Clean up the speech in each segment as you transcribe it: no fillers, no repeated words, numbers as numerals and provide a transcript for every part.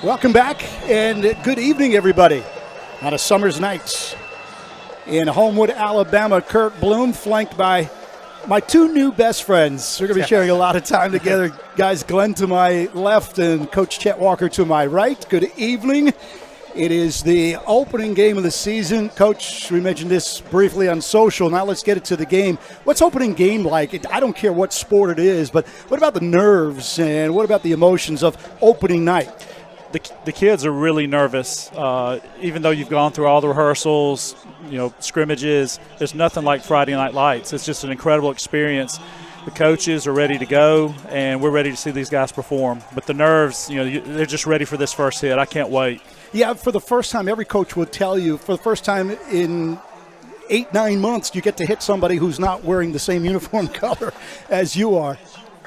Welcome back and good evening, everybody. On a summer's night in Homewood, Alabama, Kurt Bloom, flanked by my two new best friends. We're going to be sharing a lot of time together. Guys, Glenn to my left and Coach Chet Walker to my right. Good evening. It is the opening game of the season. Coach, we mentioned this briefly on social. Now let's get it to the game. What's opening game like? I don't care what sport it is, but what about the nerves and what about the emotions of opening night? The kids are really nervous. Even though you've gone through all the rehearsals, scrimmages, there's nothing like Friday Night Lights. It's just an incredible experience. The coaches are ready to go, and we're ready to see these guys perform. But the nerves, they're just ready for this first hit. I can't wait. Yeah, for the first time, every coach will tell you, for the first time in 8-9 months, you get to hit somebody who's not wearing the same uniform color as you are.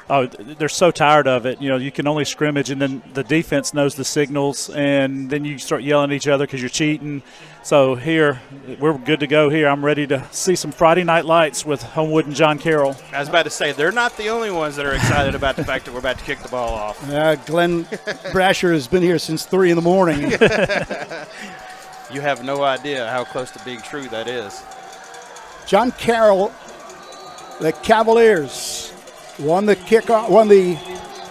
Oh, they're so tired of it. You can only scrimmage, and then the defense knows the signals, and then you start yelling at each other because you're cheating. So here, we're good to go here. I'm ready to see some Friday Night Lights with Homewood and John Carroll. I was about to say, they're not the only ones that are excited about the fact that we're about to kick the ball off. Glenn Brasher has been here since 3 in the morning. You have no idea how close to being true that is. John Carroll, the Cavaliers, won the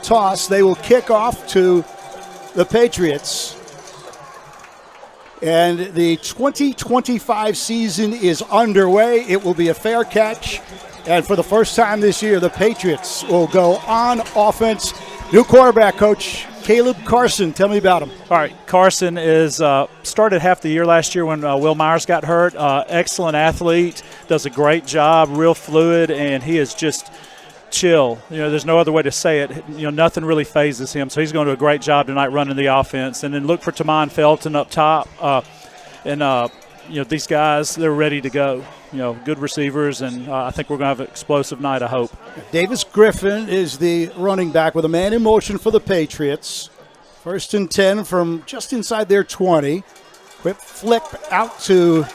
toss. They will kick off to the Patriots. And the 2025 season is underway. It will be a fair catch. And for the first time this year, the Patriots will go on offense. New quarterback coach, Caleb Carson. Tell me about him. All right, Carson is started half the year last year when Will Myers got hurt. Excellent athlete, does a great job, real fluid, and he is just chill. There's no other way to say it. Nothing really phases him. So he's going to do a great job tonight running the offense. And then look for Tamon Felton up top. These guys, they're ready to go. Good receivers, and I think we're going to have an explosive night, I hope. Davis Griffin is the running back with a man in motion for the Patriots. 1st and 10 from just inside their 20. Quick flick out to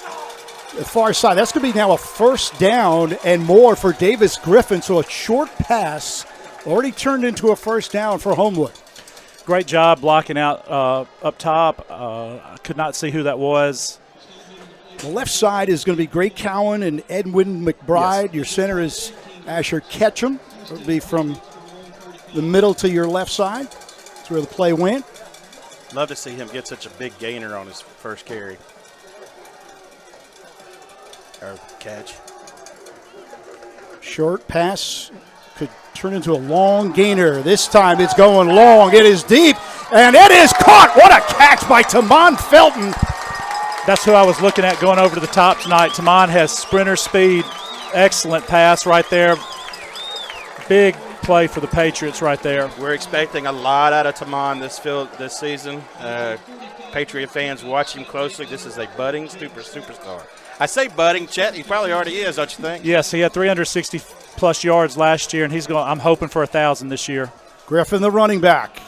the far side. That's going to be now a first down and more for Davis Griffin. So a short pass already turned into a first down for Homewood. Great job blocking out up top. I could not see who that was. The left side is going to be Gray Cowan and Edwin McBride. Yes. Your center is Asher Ketchum. It'll be from the middle to your left side. That's where the play went. Love to see him get such a big gainer on his first carry. Or catch. Short pass could turn into a long gainer. This time it's going long. It is deep, and it is caught. What a catch by Tamon Felton. That's who I was looking at going over to the top tonight. Tamon has sprinter speed. Excellent pass right there. Big play for the Patriots right there. We're expecting a lot out of Tamon this season. Patriot fans, watch him closely. This is a budding superstar. I say budding, Chet. He probably already is, don't you think? Yes, he had 360-plus yards last year, and I'm hoping for 1,000 this year. Griffin, the running back.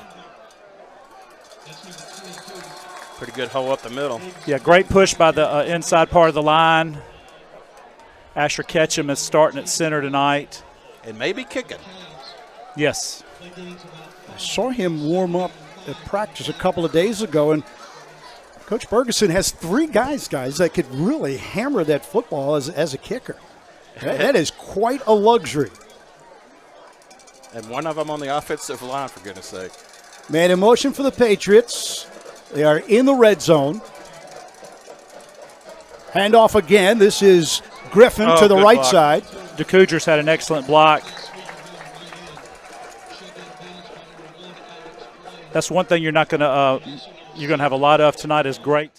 Pretty good hole up the middle. Yeah, great push by the inside part of the line. Asher Ketchum is starting at center tonight. And maybe kicking. Yes. I saw him warm up at practice a couple of days ago, and Coach Bergeson has 3 guys that could really hammer that football as a kicker. That is quite a luxury. And one of them on the offensive line, for goodness sake. Man in motion for the Patriots. They are in the red zone. Handoff again. This is Griffin to the right side. The Cougars had an excellent block. That's one thing you're going to have a lot of tonight is great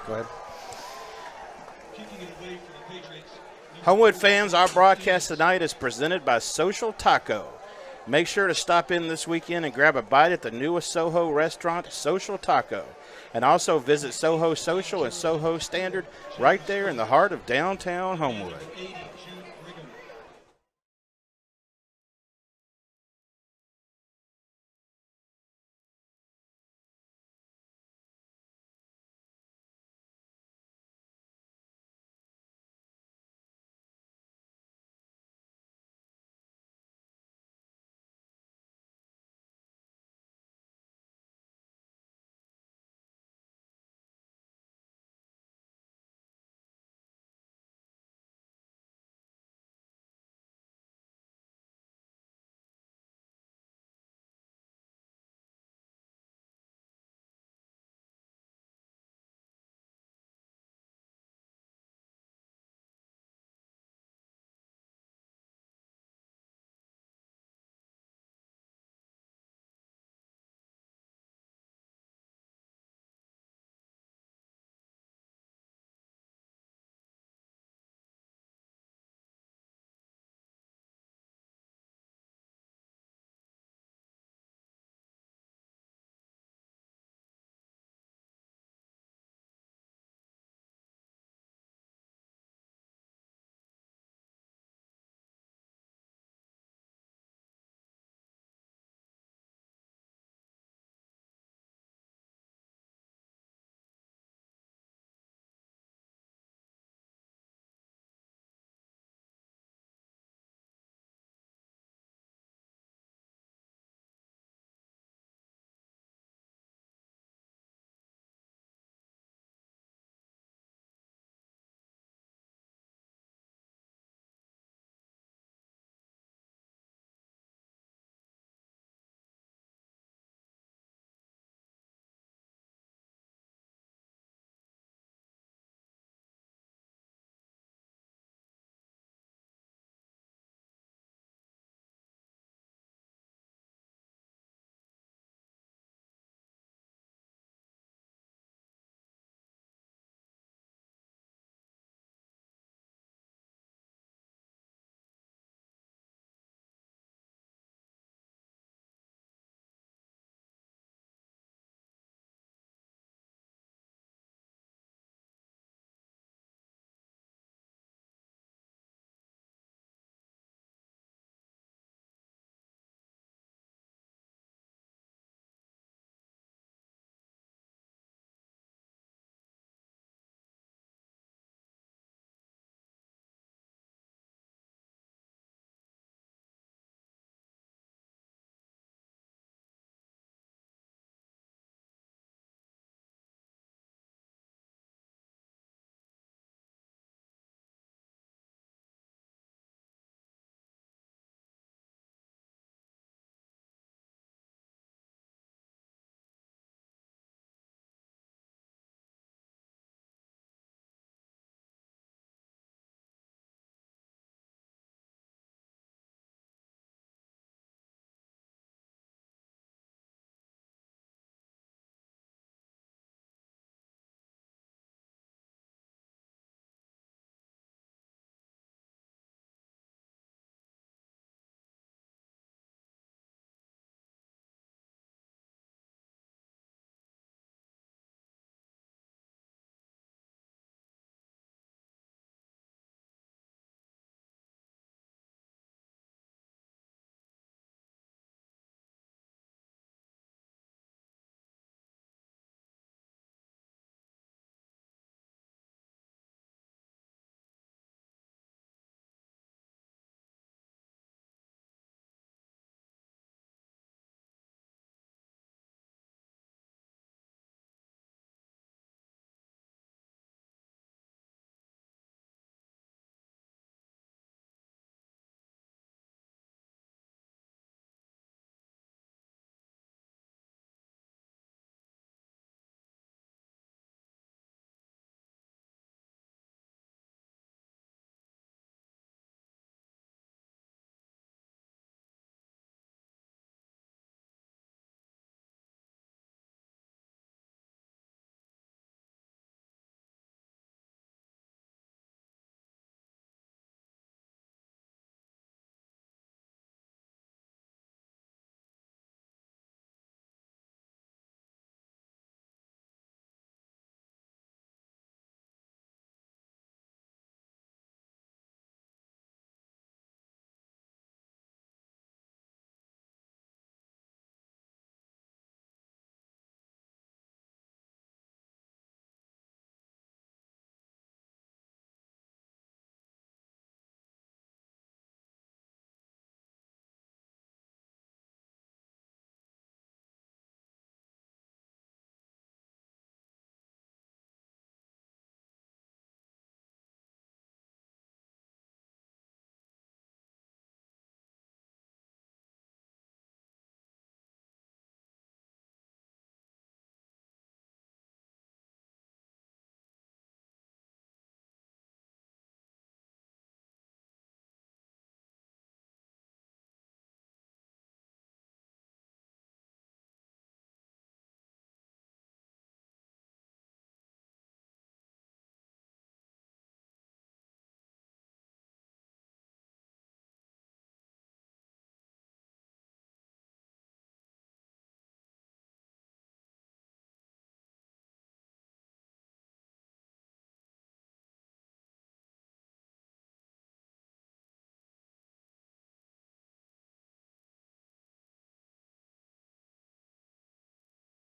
Go ahead. Homewood fans, our broadcast tonight is presented by Social Taco. Make sure to stop in this weekend and grab a bite at the newest Soho restaurant, Social Taco. And also visit Soho Social and Soho Standard right there in the heart of downtown Homewood.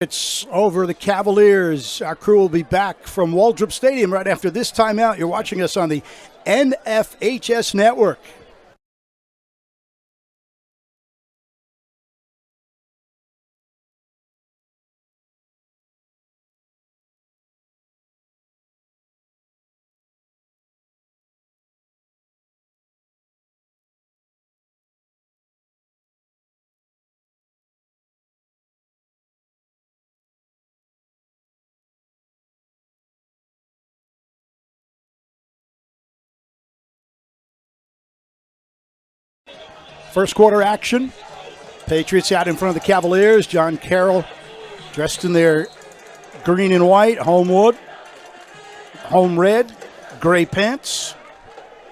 It's over the Cavaliers. Our crew will be back from Waldrop Stadium right after this timeout. You're watching us on the NFHS Network. First quarter action. Patriots out in front of the Cavaliers. John Carroll dressed in their green and white, Homewood, home red, gray pants.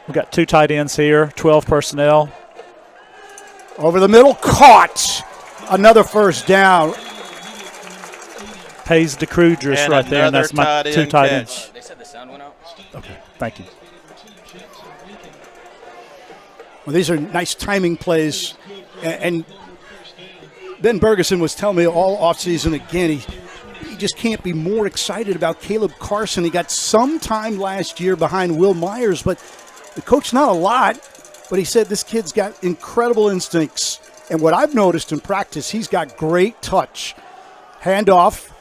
We've got 2 tight ends here, 12 personnel. Over the middle, caught. Another first down. Pays DeCrudris right there, and that's my 2 tight ends. They said the sound went out. Okay, thank you. Well, these are nice timing plays. And Ben Bergeson was telling me all offseason again, he just can't be more excited about Caleb Carson. He got some time last year behind Will Myers, but the coach, not a lot. But he said this kid's got incredible instincts. And what I've noticed in practice, he's got great touch. Handoff.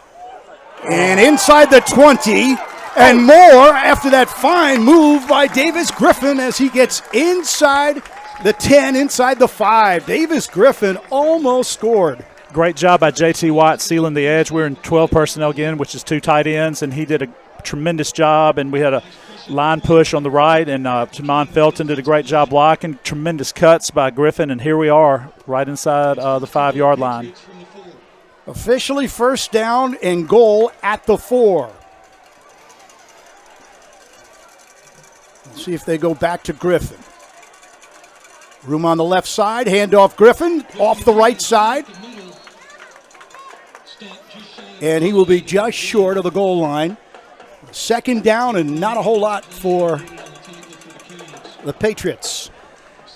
And inside the 20 and more after that fine move by Davis Griffin as he gets inside the 10, inside the 5. Davis Griffin almost scored. Great job by J.T. Watt sealing the edge. We're in 12 personnel again, which is 2 tight ends, and he did a tremendous job. And we had a line push on the right, and Jamon Felton did a great job blocking. Tremendous cuts by Griffin, and here we are right inside the 5-yard line. Officially first down and goal at the 4. Let's see if they go back to Griffin. Room on the left side, handoff Griffin, off the right side. And he will be just short of the goal line. Second down and not a whole lot for the Patriots.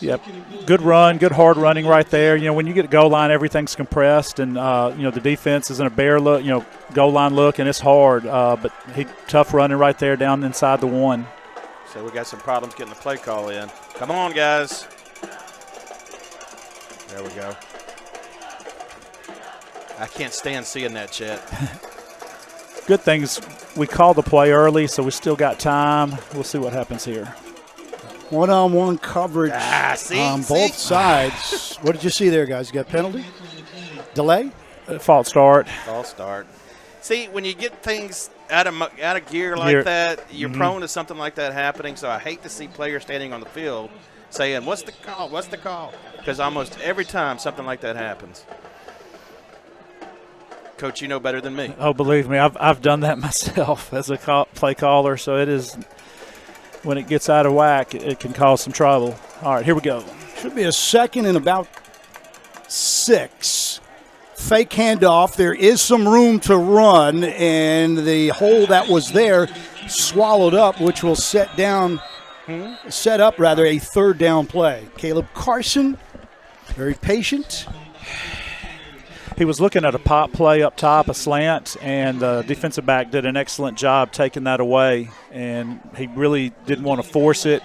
Yep, good run, good hard running right there. You know, when you get a goal line, everything's compressed, and the defense is in a bare look, goal line look, and it's hard. But tough running right there down inside the 1. So we got some problems getting the play call in. Come on, guys. There we go. I can't stand seeing that, Chet. Good things we called the play early, so we still got time. We'll see what happens here. One-on-one coverage on both sides. What did you see there, guys? You got penalty? Delay? False start. False start. See, when you get things out of gear like that, you're prone to something like that happening. So I hate to see players standing on the field saying, "What's the call? What's the call?" Because almost every time something like that happens. Coach, you know better than me. Oh, believe me, I've done that myself as a play caller. So it is, when it gets out of whack, it can cause some trouble. All right, here we go. Should be a second and about 6. Fake handoff. There is some room to run, and the hole that was there swallowed up, which will set up a third down play. Caleb Carson, very patient. He was looking at a pop play up top, a slant, and the defensive back did an excellent job taking that away, and he really didn't want to force it.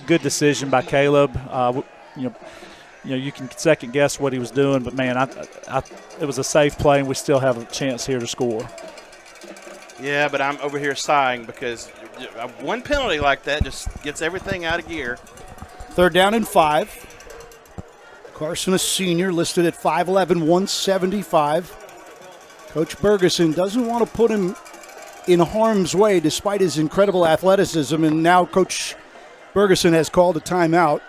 Good decision by Caleb. You can second guess what he was doing, but man, it was a safe play, and we still have a chance here to score. Yeah, but I'm over here sighing because one penalty like that just gets everything out of gear. Third down and 5. Carson, a senior, listed at 5'11", 175. Coach Bergeson doesn't want to put him in harm's way despite his incredible athleticism, and now Coach Bergeson has called a timeout.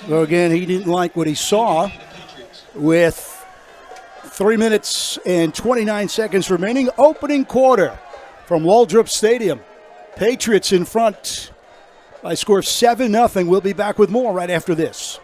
So again, he didn't like what he saw with 3 minutes and 29 seconds remaining. Opening quarter from Waldrop Stadium. Patriots in front by a score of 7-0. We'll be back with more right after this.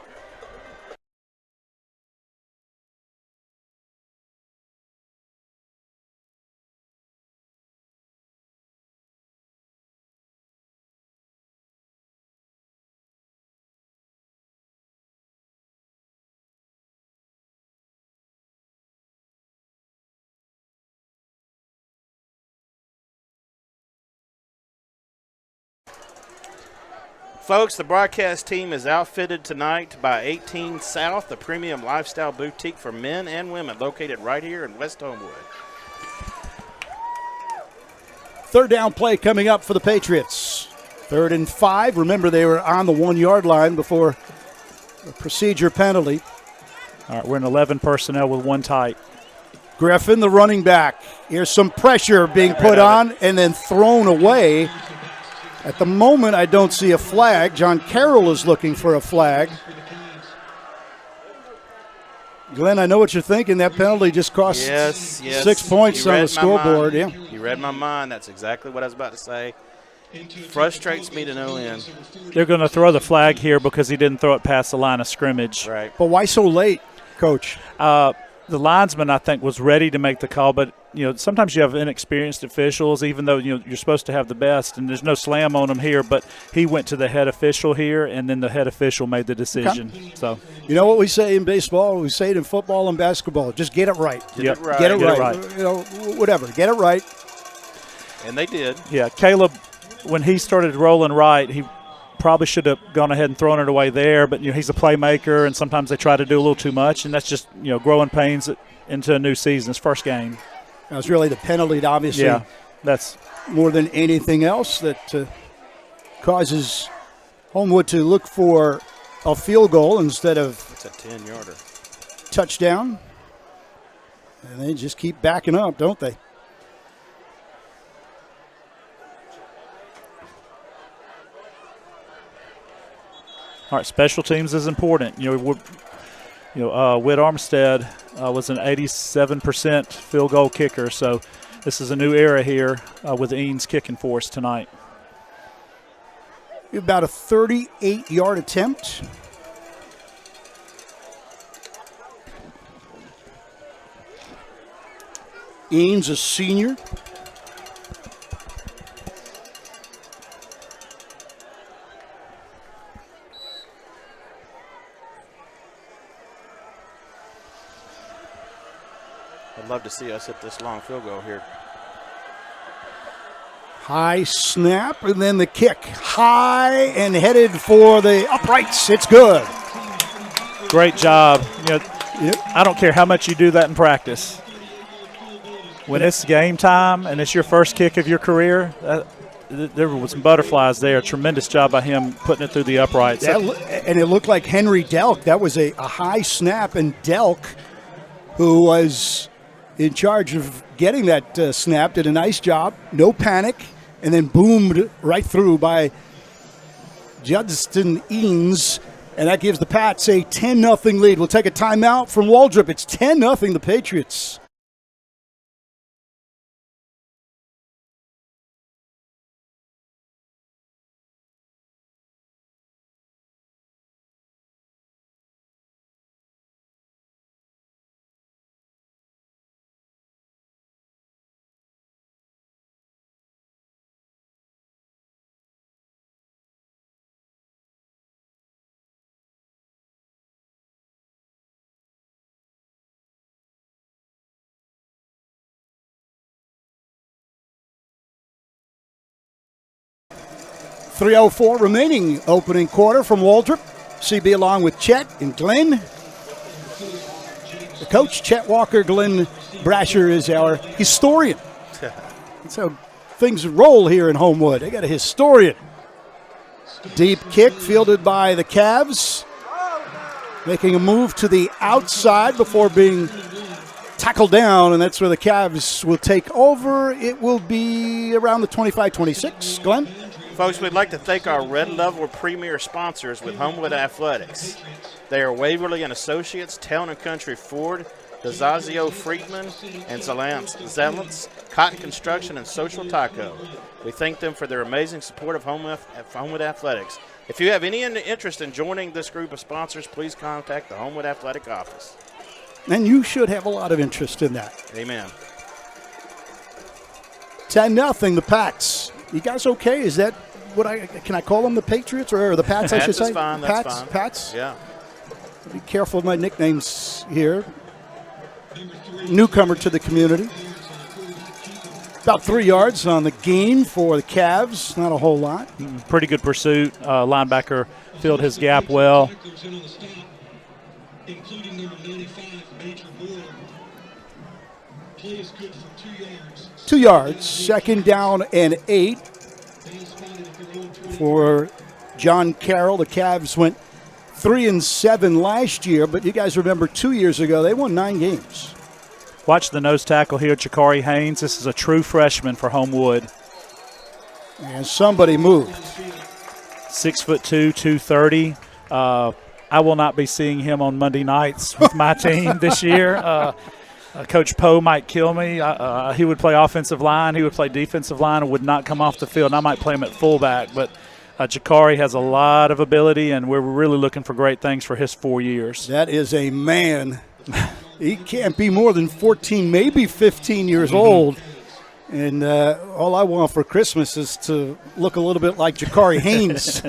Folks, the broadcast team is outfitted tonight by 18 South, the premium lifestyle boutique for men and women located right here in West Homewood. Third down play coming up for the Patriots. 3rd and 5. Remember, they were on the 1-yard line before a procedure penalty. All right, we're in 11 personnel with 1 tight. Griffin, the running back. Here's some pressure being put on and then thrown away. At the moment, I don't see a flag. John Carroll is looking for a flag. Glenn, I know what you're thinking. That penalty just cost 6 points on the scoreboard. Yeah. You read my mind. That's exactly what I was about to say. Frustrates me to no end. They're going to throw the flag here because he didn't throw it past the line of scrimmage. Right. But why so late, Coach? The linesman, I think, was ready to make the call, but sometimes you have inexperienced officials, even though you're supposed to have the best, and there's no slam on him here. But he went to the head official here, and then the head official made the decision. Okay. So, you know what we say in baseball? We say it in football and basketball. Just get it right. Get it right. Get it right. Whatever. Get it right. And they did. Yeah, Caleb, when he started rolling right, he probably should have gone ahead and thrown it away there, but he's a playmaker, and sometimes they try to do a little too much, and that's just growing pains into a new season. His first game. That was really the penalty, obviously. Yeah, that's more than anything else that causes Homewood to look for a field goal instead of it's a 10-yarder touchdown, and they just keep backing up, don't they? All right, special teams is important. Whit Armstead was an 87% field goal kicker, so this is a new era here with Eanes kicking for us tonight. About a 38-yard attempt. Eanes, a senior. I'd love to see us hit this long field goal here. High snap, and then the kick. High and headed for the uprights. It's good. Great job. I don't care how much you do that in practice. When it's game time and it's your first kick of your career, there were some butterflies there. Tremendous job by him putting it through the uprights. And it looked like Henry Delk. That was a high snap, and Delk, who was in charge of getting that snap, did a nice job. No panic, and then boomed right through by Judson Eanes, and that gives the Pats a 10-0 lead. We'll take a timeout from Waldrop. It's 10-0 the Patriots. .304 remaining opening quarter from Waldrop. CB along with Chet and Glenn. The coach, Chet Walker. Glenn Brasher is our historian. That's how things roll here in Homewood. They got a historian. Deep kick fielded by the Cavs. Making a move to the outside before being tackled down, and that's where the Cavs will take over. It will be around the 25-26. Glenn? Folks, we'd like to thank our Red Level Premier sponsors with Homewood Athletics. They are Waverly and Associates, Town and Country Ford, DeZazio Friedman, and Zalance, Cotton Construction, and Social Taco. We thank them for their amazing support of Homewood Athletics. If you have any interest in joining this group of sponsors, please contact the Homewood Athletic office. And you should have a lot of interest in that. Amen. 10-0, the Pats. You guys okay? Is that can I call them the Patriots or the Pats, I should say? Fine, that's fine. Pats? Yeah. Be careful of my nicknames here. Newcomer to the community. About 3 yards on the gain for the Cavs. Not a whole lot. Pretty good pursuit. Linebacker filled his gap well. Including number 95, Major Moore. Play is good for 2 yards. 2 yards. Second down and 8 for John Carroll. The Cavs went 3-7 last year, but you guys remember 2 years ago they won 9 games. Watch the nose tackle here, Jakari Haynes. This is a true freshman for Homewood. And somebody moved. 6'2", 230. I will not be seeing him on Monday nights with my team this year. Coach Poe might kill me. He would play offensive line. He would play defensive line and would not come off the field. And I might play him at fullback. But Jakari has a lot of ability, and we're really looking for great things for his 4 years. That is a man. He can't be more than 14, maybe 15 years old. And all I want for Christmas is to look a little bit like Jakari Haynes.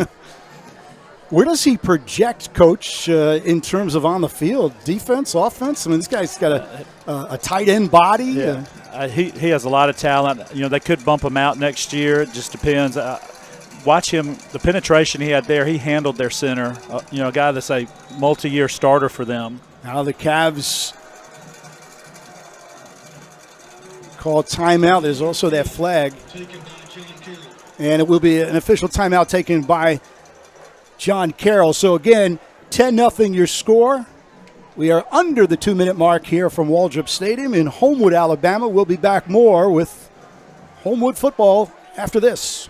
Where does he project, Coach, in terms of on the field? Defense, offense? I mean, this guy's got a tight end body. Yeah. He has a lot of talent. You know, they could bump him out next year. It just depends. Watch him, the penetration he had there. He handled their center. A guy that's a multi-year starter for them. Now the Cavs call timeout. There's also that flag. And it will be an official timeout taken by John Carroll. So again, 10-0 your score. We are under the 2-minute mark here from Waldrop Stadium in Homewood, Alabama. We'll be back more with Homewood football after this.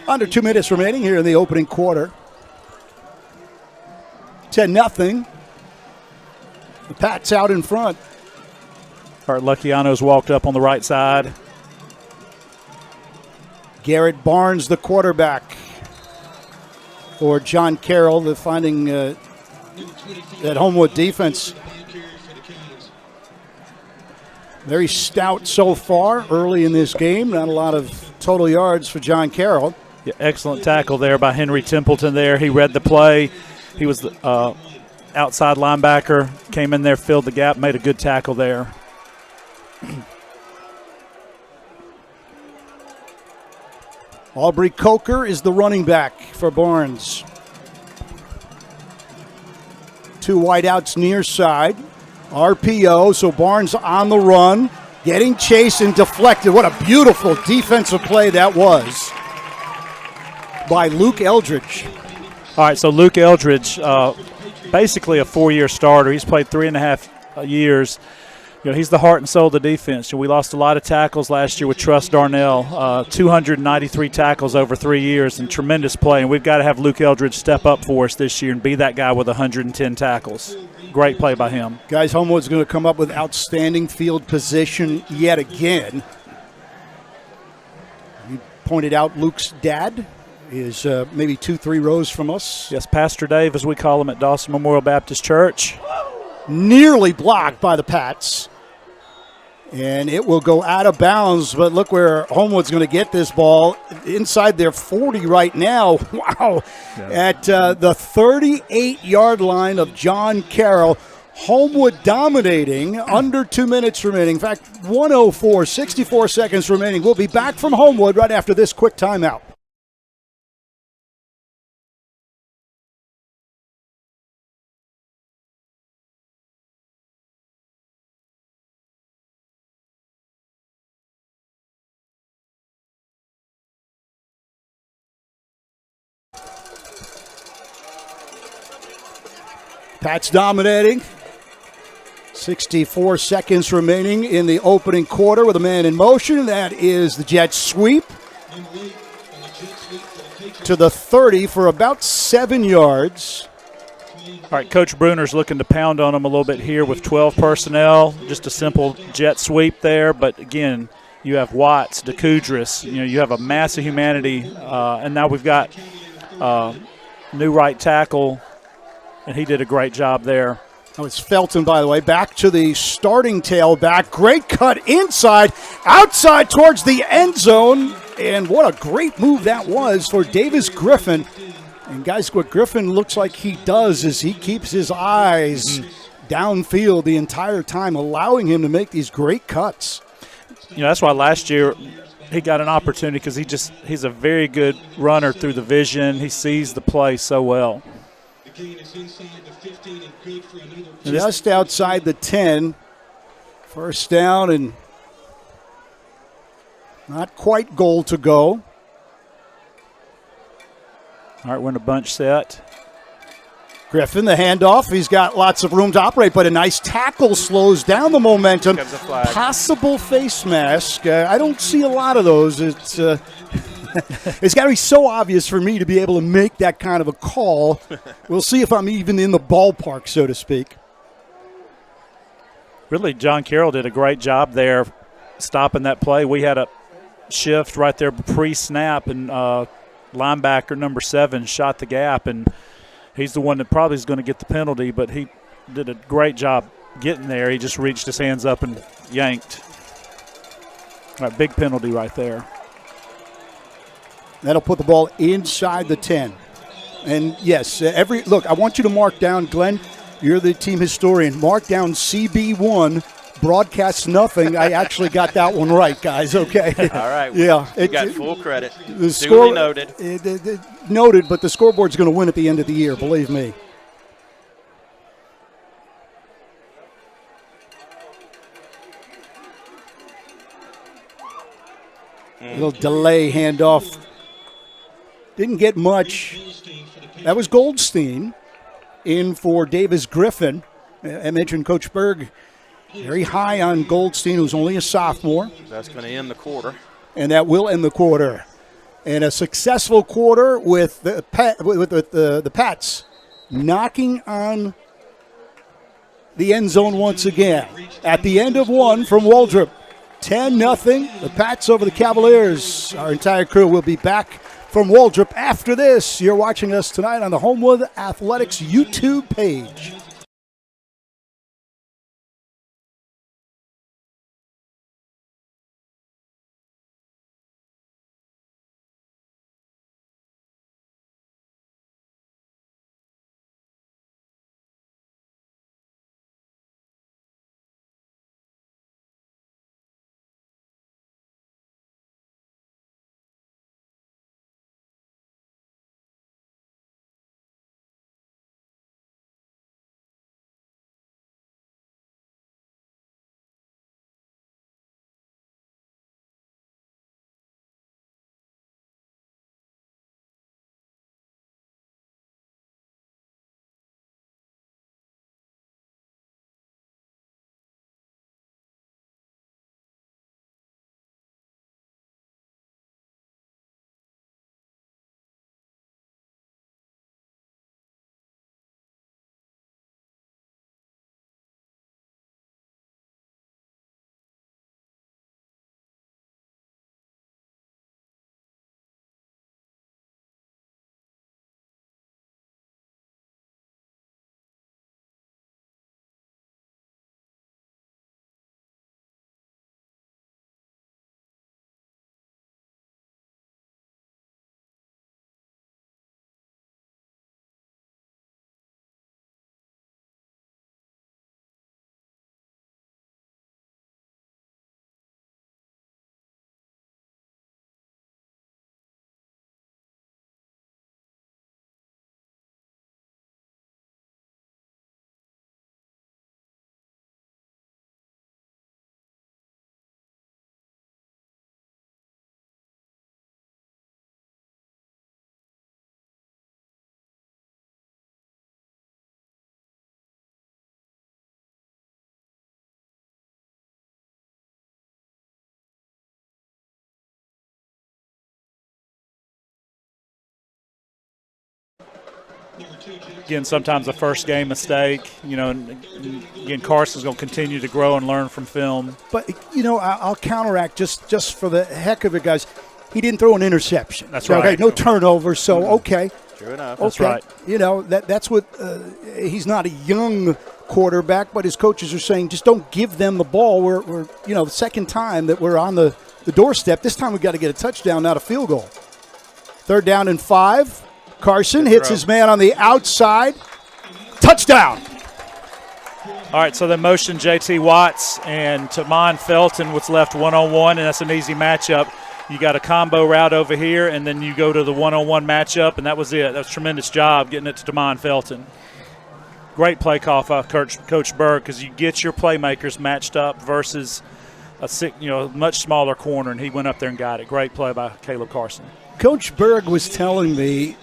Under 2 minutes remaining here in the opening quarter. 10-0. The Pats out in front. Art Lucchiano's walked up on the right side. Garrett Barnes, the quarterback for John Carroll. They're finding that Homewood defense very stout so far early in this game. Not a lot of total yards for John Carroll. Yeah, excellent tackle there by Henry Templeton there. He read the play. He was the outside linebacker, came in there, filled the gap, made a good tackle there. Aubrey Coker is the running back for Barnes. 2 wideouts near side. RPO, so Barnes on the run, getting chased and deflected. What a beautiful defensive play that was by Luke Eldridge. All right, so Luke Eldridge, basically a 4-year starter. He's played 3.5 years. He's the heart and soul of the defense. We lost a lot of tackles last year with Truss Darnell, 293 tackles over 3 years, and tremendous play. And we've got to have Luke Eldridge step up for us this year and be that guy with 110 tackles. Great play by him. Guys, Homewood's going to come up with outstanding field position yet again. You pointed out Luke's dad is maybe 2-3 rows from us. Yes, Pastor Dave, as we call him at Dawson Memorial Baptist Church. Nearly blocked by the Pats. And it will go out of bounds, but look where Homewood's going to get this ball. Inside their 40 right now. Wow. Yeah. At the 38-yard line of John Carroll. Homewood dominating, under 2 minutes remaining. In fact, 1:04, 64 seconds remaining. We'll be back from Homewood right after this quick timeout. Pats dominating. 64 seconds remaining in the opening quarter with a man in motion. That is the jet sweep. to the 30 for about 7 yards. All right, Coach Bruner's looking to pound on him a little bit here with 12 personnel. Just a simple jet sweep there, but again, you have Watts, DeCoudris. You have a mass of humanity, and now we've got new right tackle, and he did a great job there. That was Felton, by the way. Back to the starting tailback. Great cut inside, outside towards the end zone. And what a great move that was for Davis Griffin. And guys, what Griffin looks like he does is he keeps his eyes downfield the entire time, allowing him to make these great cuts. That's why last year he got an opportunity, because he's a very good runner through the vision. He sees the play so well. Just outside the 10. First down and not quite goal to go. All right, we're in a bunch set. Griffin, the handoff. He's got lots of room to operate, but a nice tackle slows down the momentum. Possible face mask. I don't see a lot of those. It's it's got to be so obvious for me to be able to make that kind of a call. We'll see if I'm even in the ballpark, so to speak. Really, John Carroll did a great job there stopping that play. We had a shift right there pre-snap, and linebacker number 7 shot the gap, and he's the one that probably is going to get the penalty, but he did a great job getting there. He just reached his hands up and yanked. All right, big penalty right there. That'll put the ball inside the 10. And, yes, look, I want you to mark down, Glenn, you're the team historian, mark down CB1, broadcast nothing. I actually got that one right, guys, okay? All right. Yeah. You got full credit. The Duly noted. Noted, but the scoreboard's going to win at the end of the year, believe me. Little delay handoff. Didn't get much. That was Goldstein in for Davis Griffin. I mentioned Coach Berg very high on Goldstein, who's only a sophomore. That's going to end the quarter. And that will end the quarter. And a successful quarter with the Pats knocking on the end zone once again. At the end of one from Waldrop, 10-0. The Pats over the Cavaliers. Our entire crew will be back from Waldrop after this. You're watching us tonight on the Homewood Athletics YouTube page. again, sometimes a first game mistake, and again, Carson's going to continue to grow and learn from film. But, I'll counteract just for the heck of it, guys. He didn't throw an interception. That's right. Okay, no turnovers, so okay. True enough. Okay. That's right. That's what he's not a young quarterback, but his coaches are saying just don't give them the ball. We're the second time that we're on the doorstep. This time we've got to get a touchdown, not a field goal. 3rd down and 5. Carson hits his man on the outside. Touchdown. All right, so they motion J.T. Watts and Tamon Felton, what's left one-on-one, and that's an easy matchup. You got a combo route over here, and then you go to the one-on-one matchup, and that was it. That was a tremendous job getting it to Tamon Felton. Great play call by Coach Berg, because you get your playmakers matched up versus a much smaller corner, and he went up there and got it. Great play by Caleb Carson. Coach Berg was telling me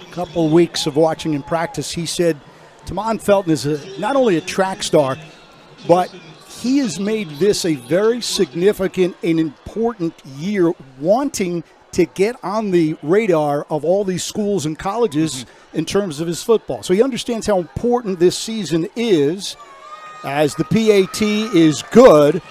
a couple of weeks of watching in practice, he said Tamon Felton is not only a track star, but he has made this a very significant and important year, wanting to get on the radar of all these schools and colleges in terms of his football. So he understands how important this season is, as the PAT is good,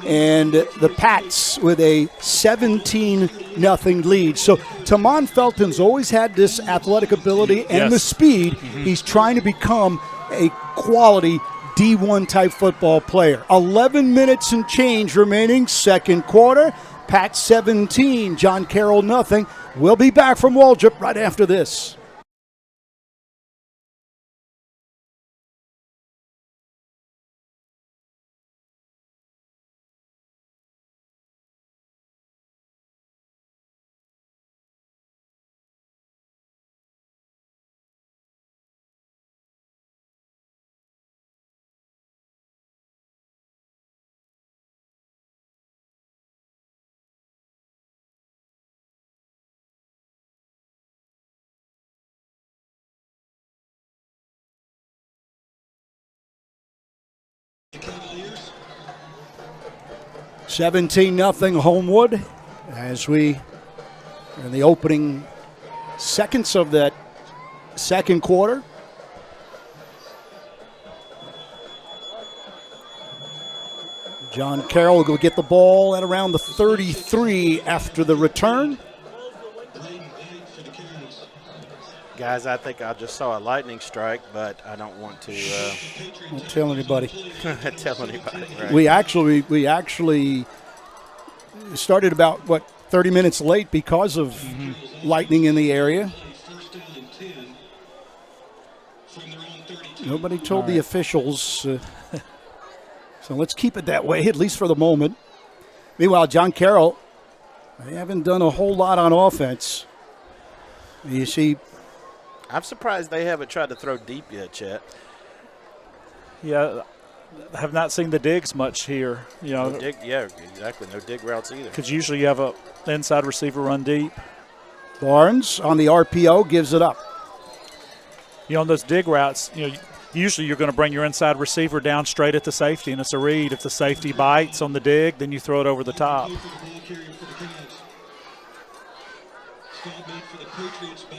and the Pats with a 17-0 lead. So Tamon Felton's always had this athletic ability and the speed. He's trying to become a quality D1 type football player. 11 minutes and change remaining, second quarter. Pats 17, John Carroll nothing. We'll be back from Waldrop right after this. Cavaliers. 17-0 Homewood as we are in the opening seconds of that second quarter. John Carroll will go get the ball at around the 33 after the return. Guys, I think I just saw a lightning strike, but I don't want to Don't tell anybody. tell anybody. Right? We actually started about 30 minutes late because of lightning in the area. First down and 10 from their own 32. Nobody told the officials, so let's keep it that way, at least for the moment. Meanwhile, John Carroll, they haven't done a whole lot on offense. You see, I'm surprised they haven't tried to throw deep yet, Chet. Yeah, I have not seen the digs much here. No dig, yeah, exactly. No dig routes either. Because usually you have a inside receiver run deep. Barnes on the RPO gives it up. On those dig routes, usually you're going to bring your inside receiver down straight at the safety, and it's a read. If the safety bites on the dig, then you throw it over the top.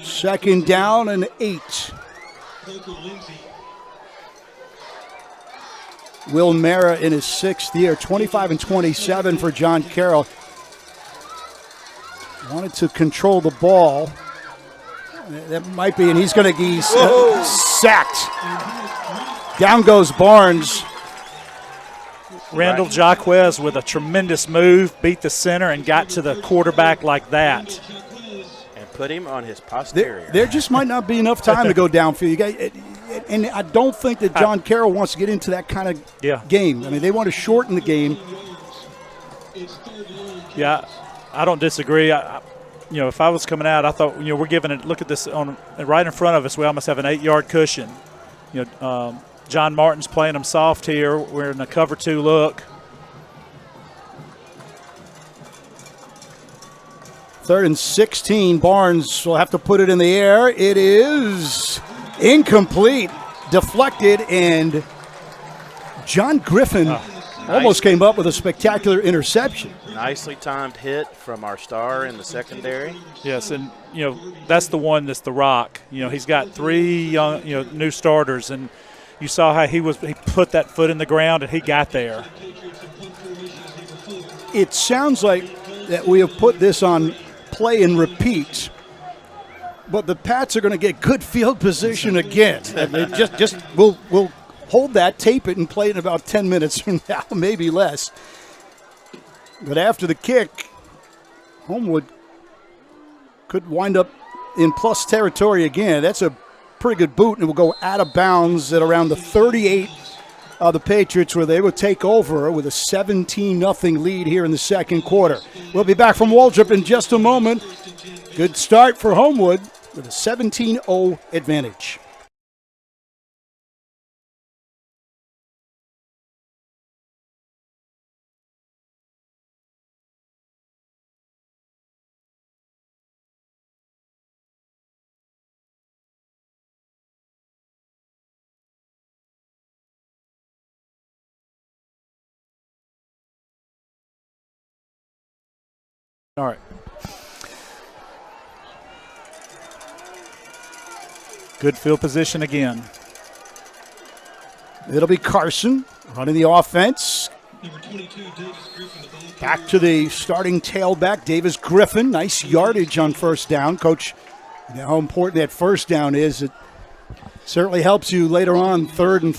Second down and 8. Will Mara in his 6th year, 25 and 27 for John Carroll. Wanted to control the ball. That might be, and he's going to be sacked. Down goes Barnes. Randall Jacquez with a tremendous move, beat the center and got to the quarterback like that. And put him on his posterior. There just might not be enough time to go downfield. You guys, and I don't think that John Carroll wants to get into that kind of game. I mean, they want to shorten the game. Yeah, I don't disagree. If I was coming out, I thought, we're giving it. Look at this on right in front of us. We almost have an 8-yard cushion. John Martin's playing them soft here. We're in a cover 2 look. 3rd and 16. Barnes will have to put it in the air. It is incomplete, deflected, and John Griffin Almost came up with a spectacular interception. Nicely timed hit from our star in the secondary. Yes, and that's the one that's the rock. He's got 3 young, new starters, and you saw how he put that foot in the ground and he got there. It sounds like that we have put this on play and repeat, but the Pats are going to get good field position again. We'll hold that, tape it, and play it in about 10 minutes from now, maybe less. But after the kick, Homewood could wind up in plus territory again. That's a pretty good boot, and it will go out of bounds at around the 38 of the Patriots, where they will take over with a 17-0 lead here in the second quarter. We'll be back from Waldrop in just a moment. Good start for Homewood with a 17-0 advantage. All right. Good field position again. It'll be Carson running the offense. Number 22, Davis Griffin, the ball. Back to the starting tailback, Davis Griffin. Nice yardage on first down. Coach, how important that first down is. It certainly helps you later on, third and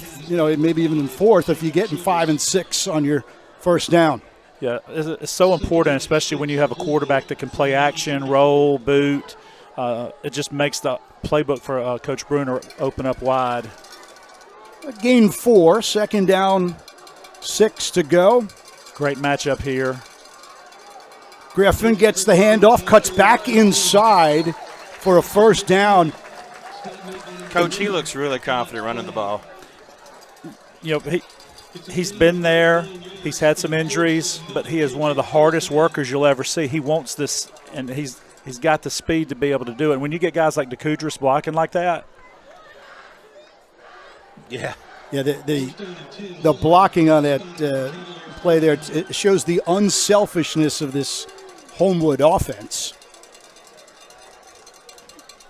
maybe even in fourth, if you get in 5 and 6 on your first down. Yeah, it's so important, especially when you have a quarterback that can play action, roll, boot. It just makes the playbook for Coach Bruner open up wide. Gain 4, second down, 6 to go. Great matchup here. Griffin gets the handoff, cuts back inside for a first down. Coach, he looks really confident running the ball. He's been there. He's had some injuries, but he is one of the hardest workers you'll ever see. He wants this, and he's got the speed to be able to do it. When you get guys like DeCoudris blocking like that. Yeah. Yeah, the blocking on that play there, it shows the unselfishness of this Homewood offense.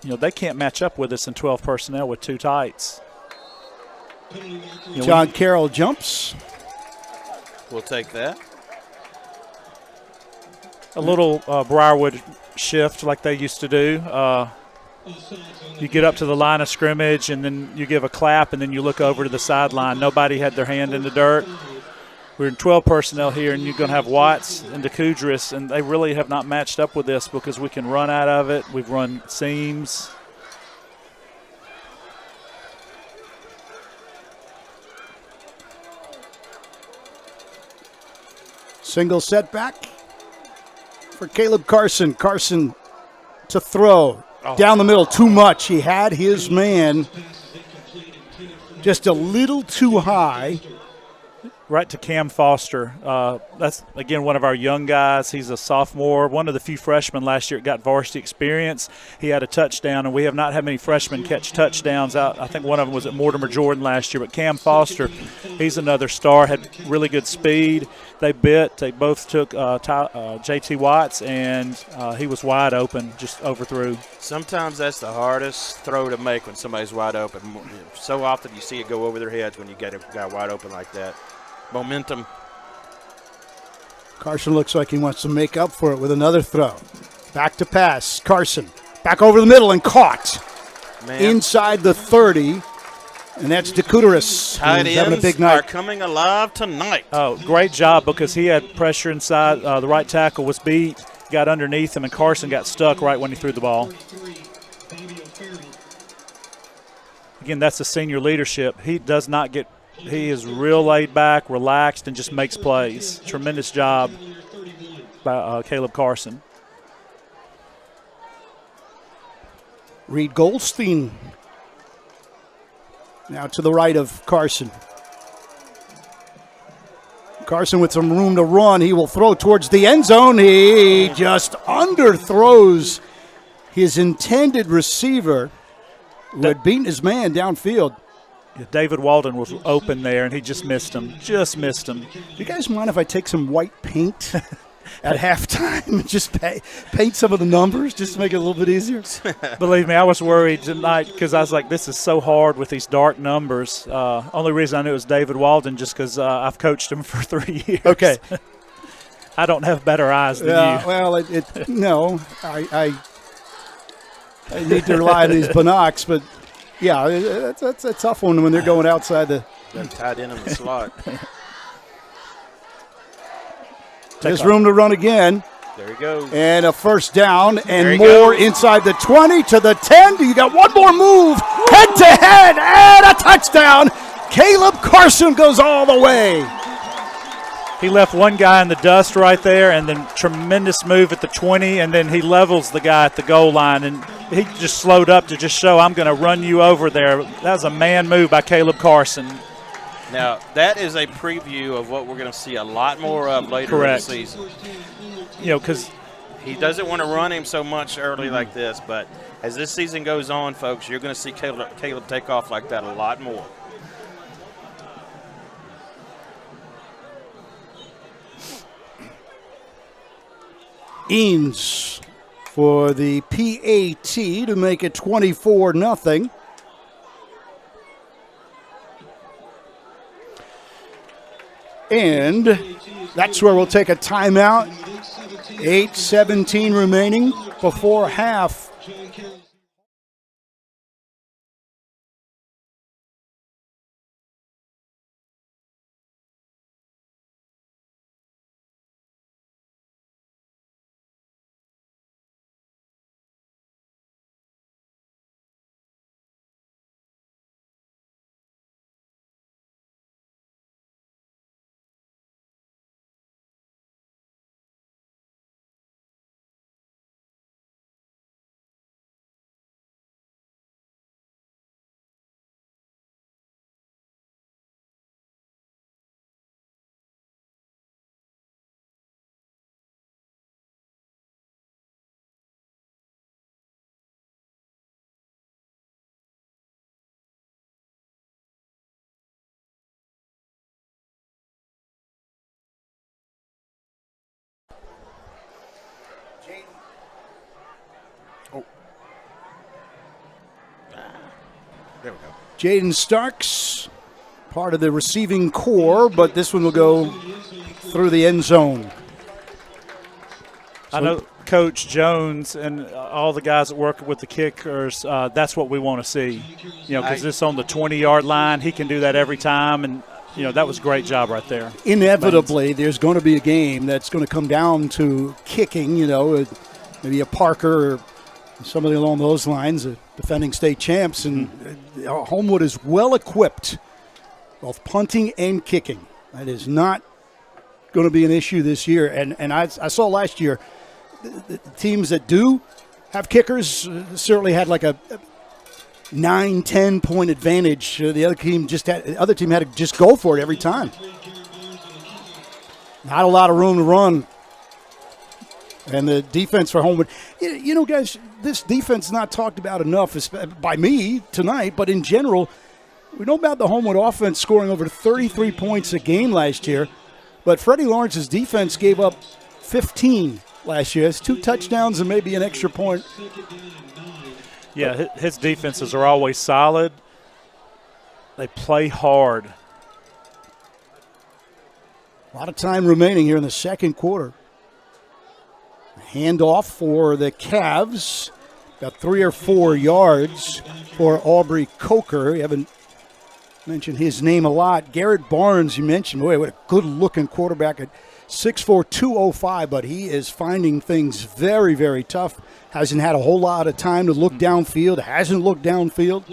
They can't match up with us in 12 personnel with 2 tights. John Carroll jumps. We'll take that. A little Briarwood shift like they used to do. You get up to the line of scrimmage, and then you give a clap, and then you look over to the sideline. Nobody had their hand in the dirt. We're in 12 personnel here, and you're going to have Watts and DeCoudris, and they really have not matched up with this because we can run out of it. We've run seams. Single setback for Caleb Carson. Carson to throw. Down the middle, too much. He had his man just a little too high. Right to Cam Foster. That's, again, one of our young guys. He's a sophomore, one of the few freshmen last year that got varsity experience. He had a touchdown, and we have not had many freshmen catch touchdowns out. I think one of them was at Mortimer Jordan last year. But Cam Foster, he's another star, had really good speed. They both took J.T. Watts, and he was wide open, just overthrew. Sometimes that's the hardest throw to make when somebody's wide open. So often you see it go over their heads when you get a guy wide open like that. Momentum. Carson looks like he wants to make up for it with another throw. Back to pass. Carson back over the middle and caught. Man. Inside the 30. And that's DeCoudris, Tight who's having a ends big night. are coming alive tonight. Oh, great job, because he had pressure inside. The right tackle was beat, got underneath him, and Carson got stuck right when he threw the ball. Again, that's the senior leadership. He is real laid back, relaxed, and just makes plays. Tremendous job by Caleb Carson. Reed Goldstein now to the right of Carson. Carson with some room to run. He will throw towards the end zone. He just underthrows his intended receiver who had beaten his man downfield. David Walden was open there, and he just missed him. Just missed him. Do you guys mind if I take some white paint at halftime and just paint some of the numbers just to make it a little bit easier? Believe me, I was worried tonight because I was like, this is so hard with these dark numbers. Only reason I knew it was David Walden just because I've coached him for 3 years. Okay. I don't have better eyes than you. Well, no, I need to rely on these binocs, but yeah, that's a tough one when they're going outside the. Got tied in the slot. There's room to run again. There he goes. And a first down and he more goes. inside the 20 to the 10. You got one more move, head to head, and a touchdown. Caleb Carson goes all the way. He left one guy in the dust right there, and then tremendous move at the 20, and then he levels the guy at the goal line, and he just slowed up to just show I'm going to run you over there. That was a man move by Caleb Carson. Now, that is a preview of what we're going to see a lot more of later Correct. in the season. You know, because He doesn't want to run him so much early like this, but as this season goes on, folks, you're going to see Caleb take off like that a lot more. Eanes for the PAT to make it 24-0. And that's where we'll take a timeout. 8:17 remaining before half. There we go. Jaden Starks, part of the receiving core, but this one will go through the end zone. I know Coach Jones and all the guys that work with the kickers, that's what we want to see. You know, because this on the 20-yard line, he can do that every time, and you know that was a great job right there. Inevitably, there's going to be a game that's going to come down to kicking, you know, maybe a Parker or somebody along those lines, defending state champs, and Homewood is well equipped, both punting and kicking. That is not going to be an issue this year. And I saw last year, the teams that do have kickers certainly had like a 9-10 point advantage. The other team had to just go for it every time. Not a lot of room to run. And the defense for Homewood, you know, guys, this defense is not talked about enough by me tonight, but in general, we know about the Homewood offense scoring over 33 points a game last year, but Freddie Lawrence's defense gave up 15 last year. It's 2 touchdowns and maybe an extra point. Yeah, his defenses are always solid. They play hard. A lot of time remaining here in the second quarter. Handoff for the Cavs. Got 3 or 4 yards for Aubrey Coker. You haven't mentioned his name a lot. Garrett Barnes, you mentioned. Boy, what a good-looking quarterback at 6'4", 205, but he is finding things very, very tough. Hasn't had a whole lot of time to look downfield. Hasn't looked downfield.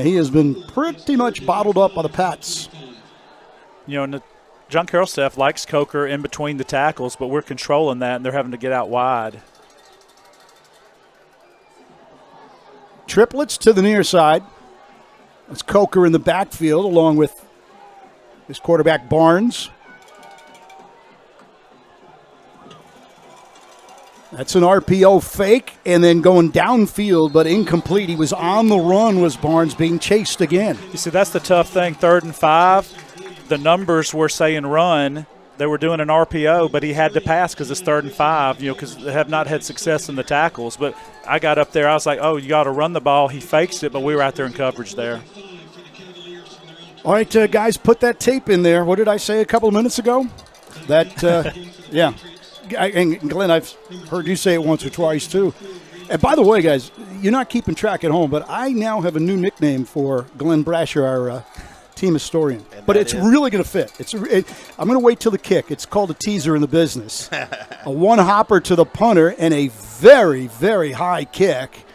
He has been pretty much bottled up by the Pats. You know, and the John Carroll staff likes Coker in between the tackles, but we're controlling that, and they're having to get out wide. Triplets to the near side. That's Coker in the backfield along with his quarterback Barnes. That's an RPO fake and then going downfield, but incomplete. He was on the run, was Barnes, being chased again. You see, that's the tough thing. 3rd and 5, the numbers were saying run. They were doing an RPO, but he had to pass because it's 3rd and 5, because they have not had success in the tackles. But I got up there, I was like, oh, you got to run the ball. He fakes it, but we were out there in coverage there. All right, guys, put that tape in there. What did I say a couple of minutes ago? That, yeah. And Glenn, I've heard you say it once or twice, too. And by the way, guys, you're not keeping track at home, but I now have a new nickname for Glenn Brasher, our team historian. But it's really going to fit. I'm going to wait till the kick. It's called a teaser in the business. A one-hopper to the punter and a very, very high kick.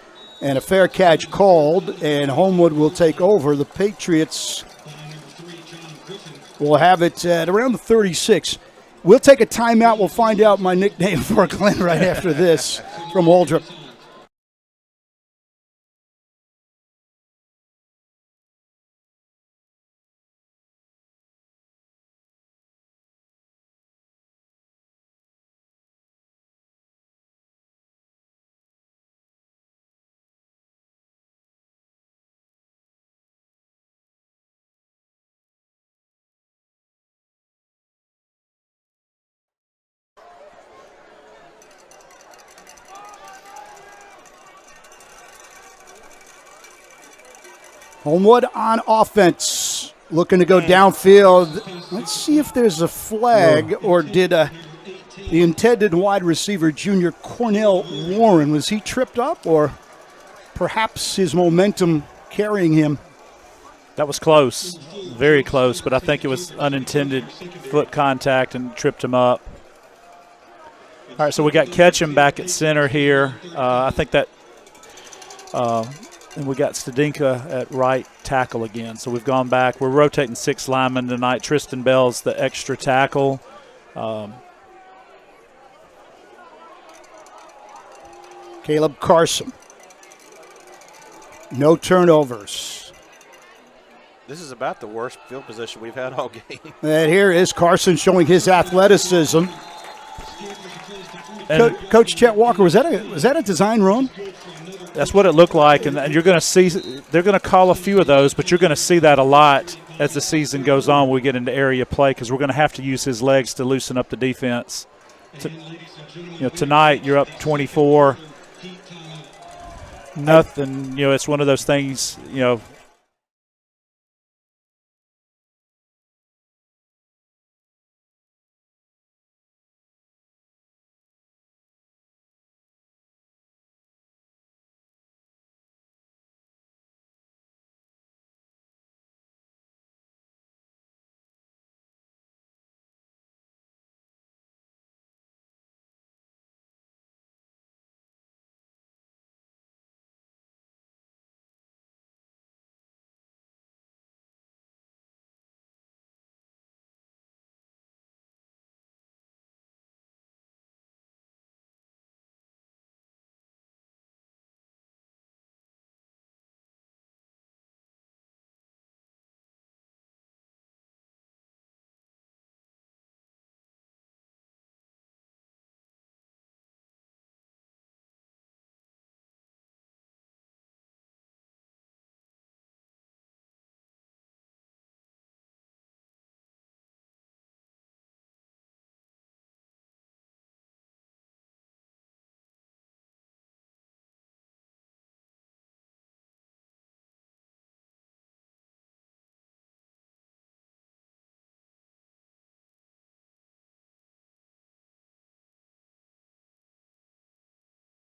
And a fair catch called, and Homewood will take over. The Patriots will have it at around the 36. We'll take a timeout. We'll find out my nickname for Glenn right after this from Waldrop. Homewood on offense, looking to go downfield. Let's see if there's a flag, or did the intended wide receiver, junior Cornell Warren, was he tripped up, or perhaps his momentum carrying him? That was close, very close, but I think it was unintended foot contact and tripped him up. All right, so we got Ketchum back at center here. I think that and we got Stadinka at right tackle again. So we've gone back. We're rotating 6 linemen tonight. Tristan Bell's the extra tackle. Caleb Carson. No turnovers. This is about the worst field position we've had all game. And here is Carson showing his athleticism. Coach Chet Walker, was that a design run? That's what it looked like, and you're going to see they're going to call a few of those, but you're going to see that a lot as the season goes on. We get into area play because we're going to have to use his legs to loosen up the defense. Tonight you're up 24. Nothing. It's one of those things.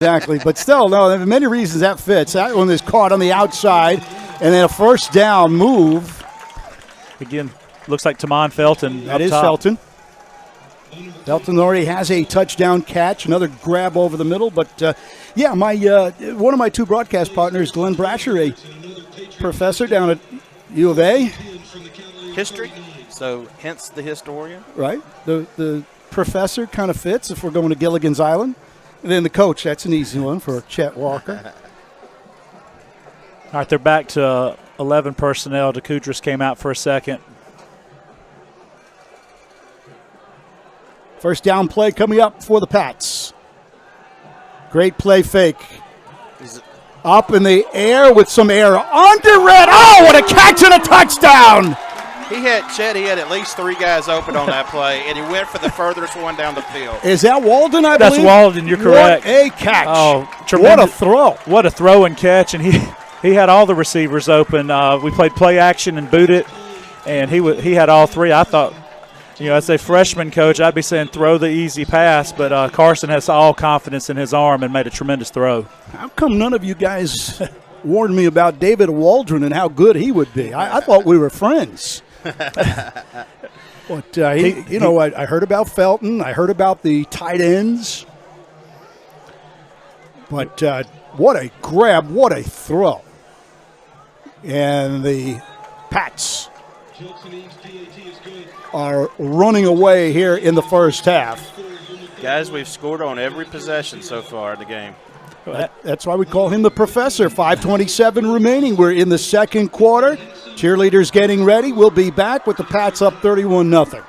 Exactly, but still, no, there are many reasons that fits. That one is caught on the outside, and then a first down move. Again, looks like Tamon Felton. That is top. Felton. Felton already has a touchdown catch, another grab over the middle. But, one of my 2 broadcast partners, Glenn Brasher, a professor down at U of A. History, so hence the historian. Right. The professor kind of fits if we're going to Gilligan's Island. And then the coach, that's an easy one for Chet Walker. All right, they're back to 11 personnel. DeCoudris came out for a second. First down play coming up for the Pats. Great play fake. Is it- Up in the air with some air under it. Oh, what a catch and a touchdown! He had at least 3 guys open on that play, and he went for the furthest one down the field. Is that Walden, I That's believe? Walden, you're correct. What a catch. Oh, what a tremendous. throw. What a throw and catch, and he had all the receivers open. We played play action and boot it, and he had all 3. I thought, as a freshman coach, I'd be saying throw the easy pass, but Carson has all confidence in his arm and made a tremendous throw. How come none of you guys warned me about David Waldron and how good he would be? I thought we were friends. But, I heard about Felton. I heard about the tight ends. But what a grab, what a throw. And the Pats are running away here in the first half. Guys, we've scored on every possession so far in the game. That's why we call him the professor. 5:27 remaining. We're in the second quarter. Cheerleaders getting ready. We'll be back with the Pats up 31-0.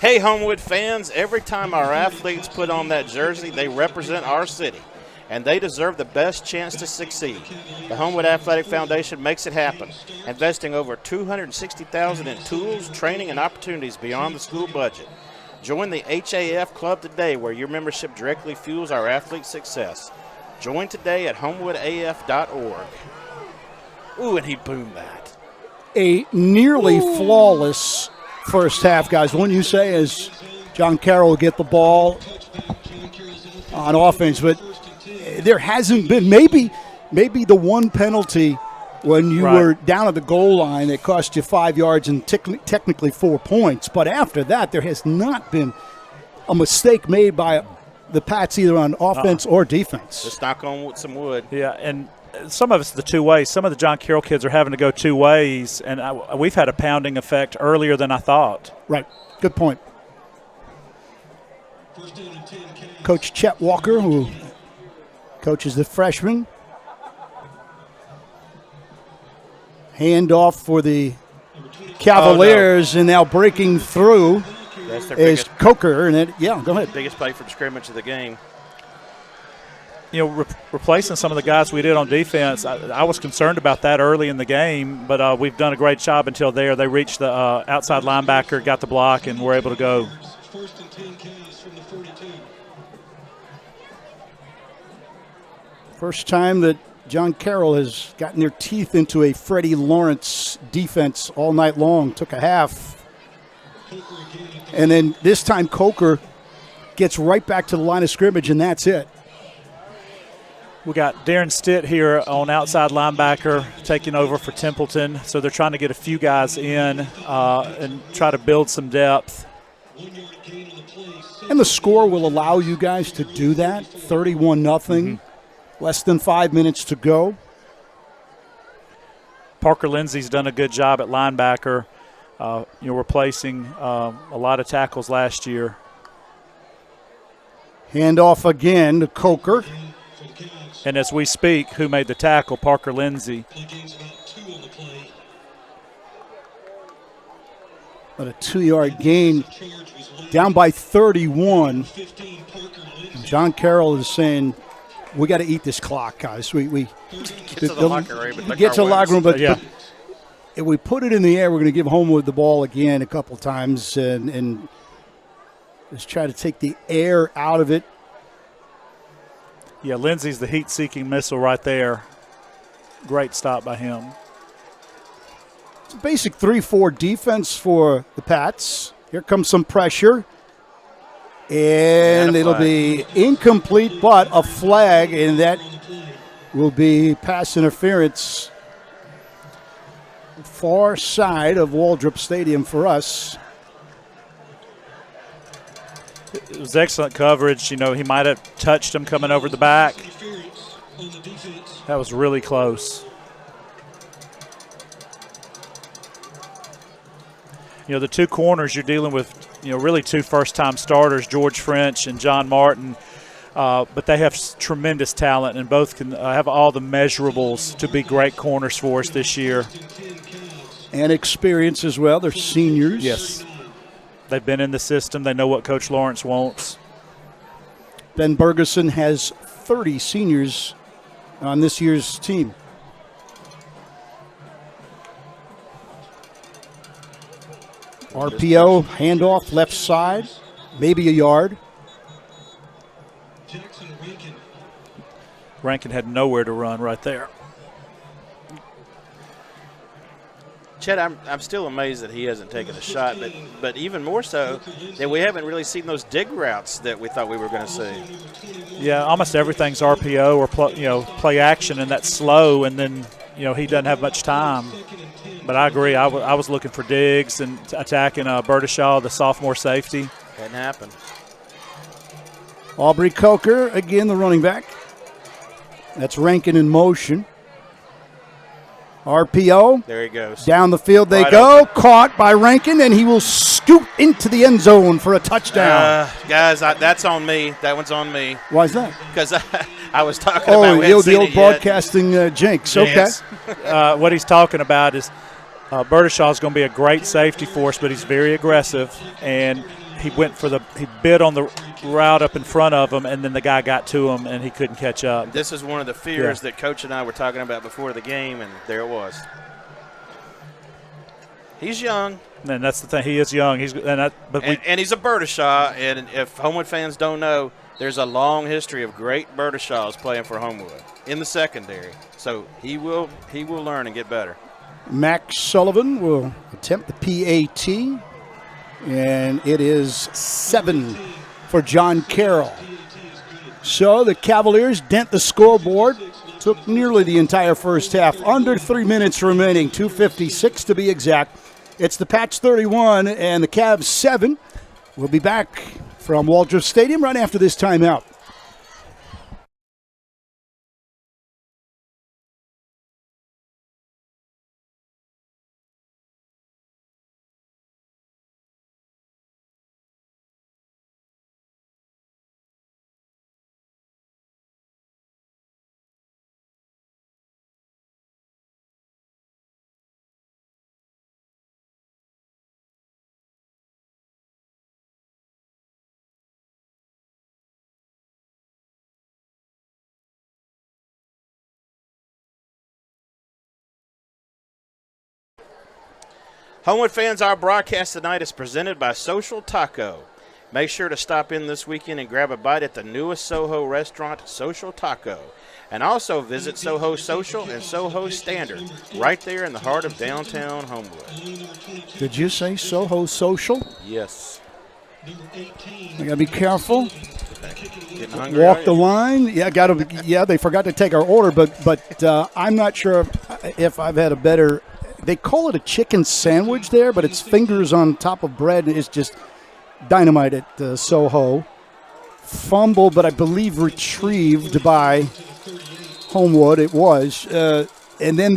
Hey, Homewood fans, every time our athletes put on that jersey, they represent our city, and they deserve the best chance to succeed. The Homewood Athletic Foundation makes it happen, investing over $260,000 in tools, training, and opportunities beyond the school budget. Join the HAF Club today, where your membership directly fuels our athletes' success. Join today at homewoodaf.org. Ooh, and he boomed that. A nearly flawless first half, guys. Wouldn't you say, as John Carroll will get the ball on offense? But there hasn't been, maybe the one penalty when you were down at the goal line that cost you 5 yards and technically 4 points. But after that, there has not been a mistake made by the Pats either on offense or defense. Let's knock on some wood. Yeah, and some of it's the two ways. Some of the John Carroll kids are having to go 2 ways, and we've had a pounding effect earlier than I thought. Right. Good point. Coach Chet Walker, who coaches the freshmen. Handoff for the Cavaliers, and now breaking through That's their is biggest, Coker. And go ahead. biggest play from scrimmage of the game. Replacing some of the guys we did on defense, I was concerned about that early in the game, but we've done a great job until there. They reached the outside linebacker, got the block, and were able to go. First and 10 Ks from the 42. First time that John Carroll has gotten their teeth into a Freddie Lawrence defense all night long. Took a half. And then this time Coker gets right back to the line of scrimmage, and that's it. We got Darren Stitt here on outside linebacker taking over for Templeton. So they're trying to get a few guys in and try to build some depth. And the score will allow you guys to do that. 31-0. Less than 5 minutes to go. Parker Lindsay's done a good job at linebacker, replacing a lot of tackles last year. Handoff again to Coker. And as we speak, who made the tackle? Parker Lindsay. But a 2-yard gain, down by 31. John Carroll is saying, we got to eat this clock, guys. We Get to the locker room. and get to the our locker room, wins. but, Yeah. but if we put it in the air, we're going to give Homewood the ball again a couple times and just try to take the air out of it. Yeah, Lindsay's the heat-seeking missile right there. Great stop by him. It's a basic 3-4 defense for the Pats. Here comes some pressure. And a it'll flag. be incomplete, but a flag, and that will be pass interference. Far side of Waldrop Stadium for us. It was excellent coverage. He might have touched him coming over the back. That was really close. The two corners you're dealing with, really two first-time starters, George French and John Martin. But they have tremendous talent, and both can have all the measurables to be great corners for us this year. And experience as well. They're seniors. Yes. They've been in the system. They know what Coach Lawrence wants. Ben Bergeson has 30 seniors on this year's team. RPO, handoff, left side, maybe a yard. Rankin had nowhere to run right there. Chet, I'm still amazed that he hasn't taken a shot, but even more so that we haven't really seen those dig routes that we thought we were going to see. Yeah, almost everything's RPO or play action, and that's slow, and then he doesn't have much time. But I agree. I was looking for digs and attacking Berdishaw, the sophomore safety. Hadn't happened. Aubrey Coker, again the running back. That's Rankin in motion. RPO. There he goes. Down the field they Wide go. open. Caught by Rankin, and he will scoot into the end zone for a touchdown. Guys, that's on me. That one's on me. Why is that? Because I was talking about we hadn't the seen old it broadcasting jinx. Yes. Okay. What he's talking about is Berdishaw is going to be a great safety for us, but he's very aggressive, and he bid on the route up in front of him, and then the guy got to him, and he couldn't catch up. This is one of the fears that Coach and I were talking about before the game, and there it was. He's young. And that's the thing. He is young. And he's a Berdishaw, and if Homewood fans don't know, there's a long history of great Berdishaws playing for Homewood in the secondary. So he will learn and get better. Max Sullivan will attempt the PAT, and it is 7 for John Carroll. So the Cavaliers dent the scoreboard. Took nearly the entire first half. Under 3 minutes remaining, 2:56 to be exact. It's the Pats 31 and the Cavs 7. We'll be back from Waldrop Stadium right after this timeout. Homewood fans, our broadcast tonight is presented by Social Taco. Make sure to stop in this weekend and grab a bite at the newest Soho restaurant, Social Taco. And also visit Soho Social and Soho Standard, right there in the heart of downtown Homewood. Did you say Soho Social? Yes. I got to be careful. Getting hungry, Walk the line. Yeah, they forgot to take our order, but I'm not sure if I've had a better. They call it a chicken sandwich there, but it's fingers on top of bread. It's just dynamite at Soho. Fumble, but I believe retrieved by Homewood. It was. And then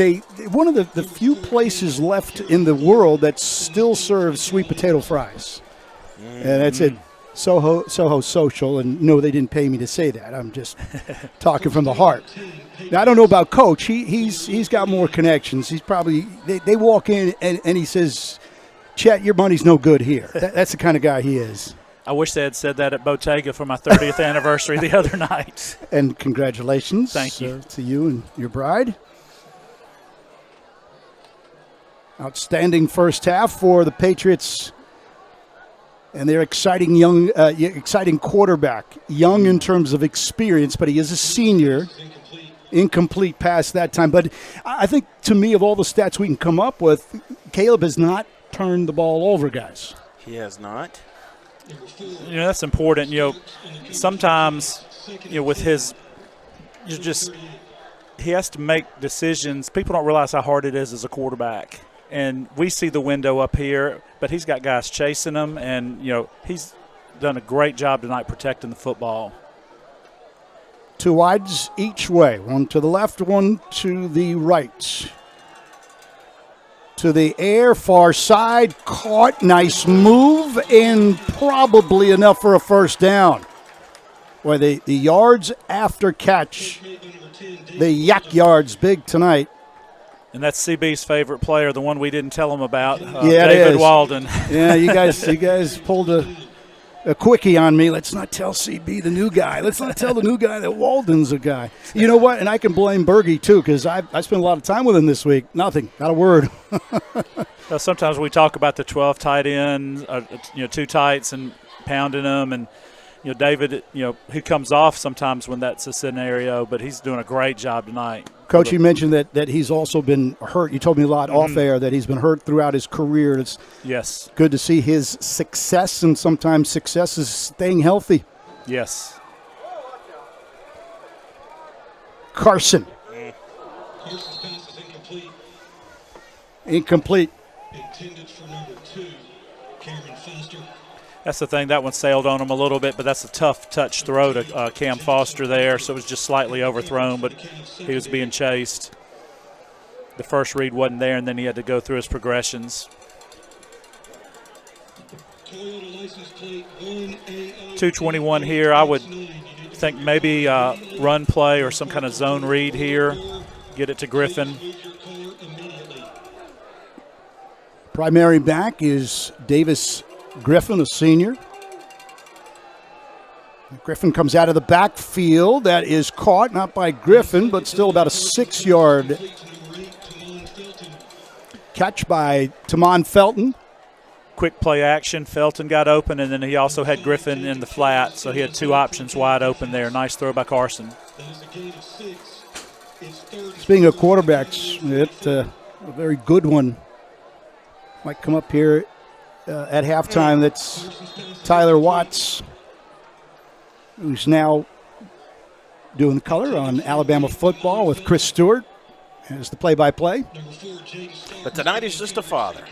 one of the few places left in the world that still serves sweet potato fries. And that's it. Soho Social, and no, they didn't pay me to say that. I'm just talking from the heart. Now, I don't know about Coach. He's got more connections. He's probably they walk in and he says, "Chet, your money's no good here." That's the kind of guy he is. I wish they had said that at Bottega for my 30th anniversary the other night. And congratulations, thank you to you and your bride. Outstanding first half for the Patriots. And their exciting quarterback, young in terms of experience, but he is a senior. Incomplete pass that time. But I think, to me, of all the stats we can come up with, Caleb has not turned the ball over, guys. He has not. That's important. Sometimes, with his, he has to make decisions. People don't realize how hard it is as a quarterback. And we see the window up here, but he's got guys chasing him, and, he's done a great job tonight protecting the football. Two wides each way, one to the left, one to the right. to the air, far side, caught, nice move, and probably enough for a first down. Boy, the yards after catch, the yak yards big tonight. And that's CB's favorite player, the one we didn't tell him about, Yeah, David Walden. Yeah, you guys pulled a quickie on me. Let's not tell CB the new guy. Let's not tell the new guy that Walden's a guy. You know what? And I can blame Bergie, too, because I spent a lot of time with him this week. Nothing. Not a word. Sometimes we talk about the 12 tight ends, 2 tights and pounding them. And, David, he comes off sometimes when that's a scenario, but he's doing a great job tonight. Coach, you mentioned that he's also been hurt. You told me a lot off air that he's been hurt throughout his career. It's good to see his success, and sometimes success is staying healthy. Yes. Carson. Carson's pass is incomplete. Incomplete. Intended for number 2, Cameron Foster. That's the thing. That one sailed on him a little bit, but that's a tough touch throw to Cam Foster there, so it was just slightly overthrown, but he was being chased. The first read wasn't there, and then he had to go through his progressions. 2:21 here. I would think maybe run play or some kind of zone read here. Get it to Griffin. Primary back is Davis Griffin, a senior. Griffin comes out of the backfield. That is caught, not by Griffin, but still about a 6-yard catch by Tamon Felton. Quick play action. Felton got open, and then he also had Griffin in the flat, so he had 2 options wide open there. Nice throw by Carson. Speaking of quarterbacks, a very good one might come up here at halftime. That's Tyler Watts, who's now doing color on Alabama football with Chris Stewart as the play-by-play. But tonight he's just a father.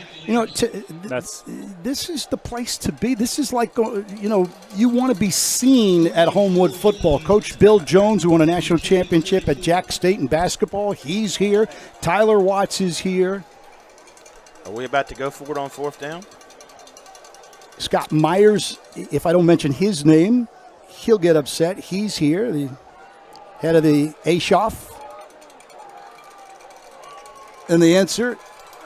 This is the place to be. This is like, you want to be seen at Homewood football. Coach Bill Jones, who won a national championship at Jack State in basketball, he's here. Tyler Watts is here. Are we about to go for it on 4th down? Scott Myers, if I don't mention his name, he'll get upset. He's here, the head of the ASHOF. And the answer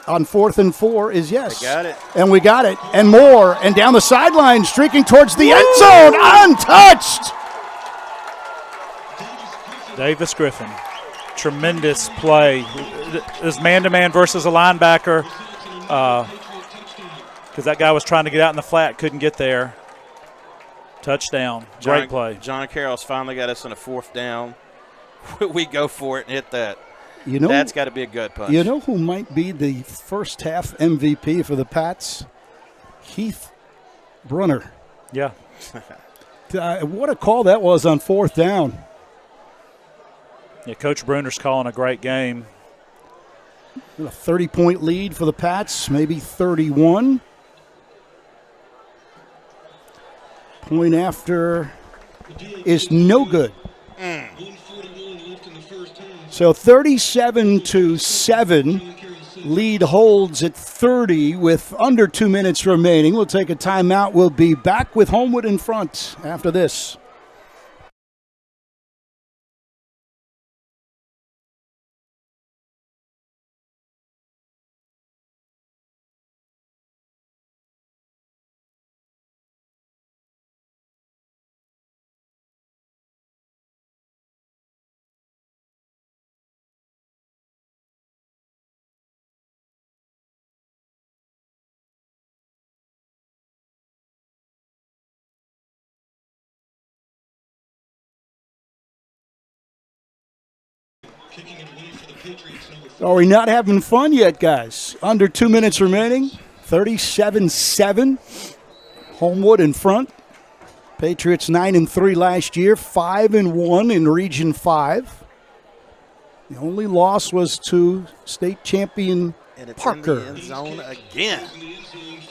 on 4th and 4 is yes. We got it. And we got it. And more. And down the sideline, streaking towards the end zone, untouched. Davis Griffin. Tremendous play. This man-to-man versus a linebacker. Because that guy was trying to get out in the flat, couldn't get there. Touchdown. Great play. John Carroll's finally got us on a 4th down. We go for it and hit that. That's got to be a gut punch. You know who might be the first half MVP for the Pats? Heath Brunner. Yeah. What a call that was on 4th down. Yeah, Coach Bruner's calling a great game. A 30-point lead for the Pats, maybe 31. Point after is no good. So 37-7. Lead holds at 30 with under 2 minutes remaining. We'll take a timeout. We'll be back with Homewood in front after this. Are we not having fun yet, guys? Under 2 minutes remaining. 37-7. Homewood in front. Patriots 9-3 last year, 5-1 in Region 5. The only loss was to state champion and it's Parker. In the end zone again.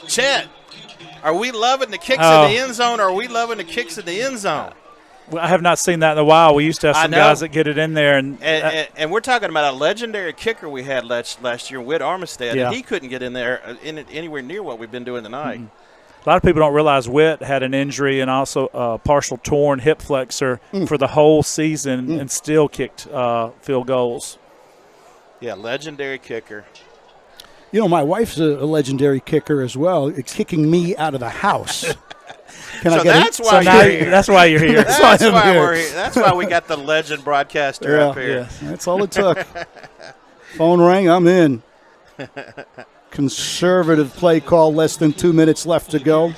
Chet, are we loving the kicks in the end zone, or are we loving the kicks in the end zone? Well, I have not seen that in a while. We used to have I some know. guys that get it in there, and And we're talking about a legendary kicker we had last year, Whit Armistead, Yeah. and he couldn't get in there anywhere near what we've been doing tonight. a lot of people don't realize Witt had an injury and also a partial torn hip flexor for the whole season and still kicked field goals. Yeah, legendary kicker. You know, my wife's a legendary kicker as well. It's kicking me out of the house. Can So I get that's it? why Now you're here. that's why you're here. That's I'm why here. we're here. That's why we got the legend broadcaster up here. Yeah. That's all it took. Phone rang, I'm in. Conservative play call, less than 2 minutes left to go.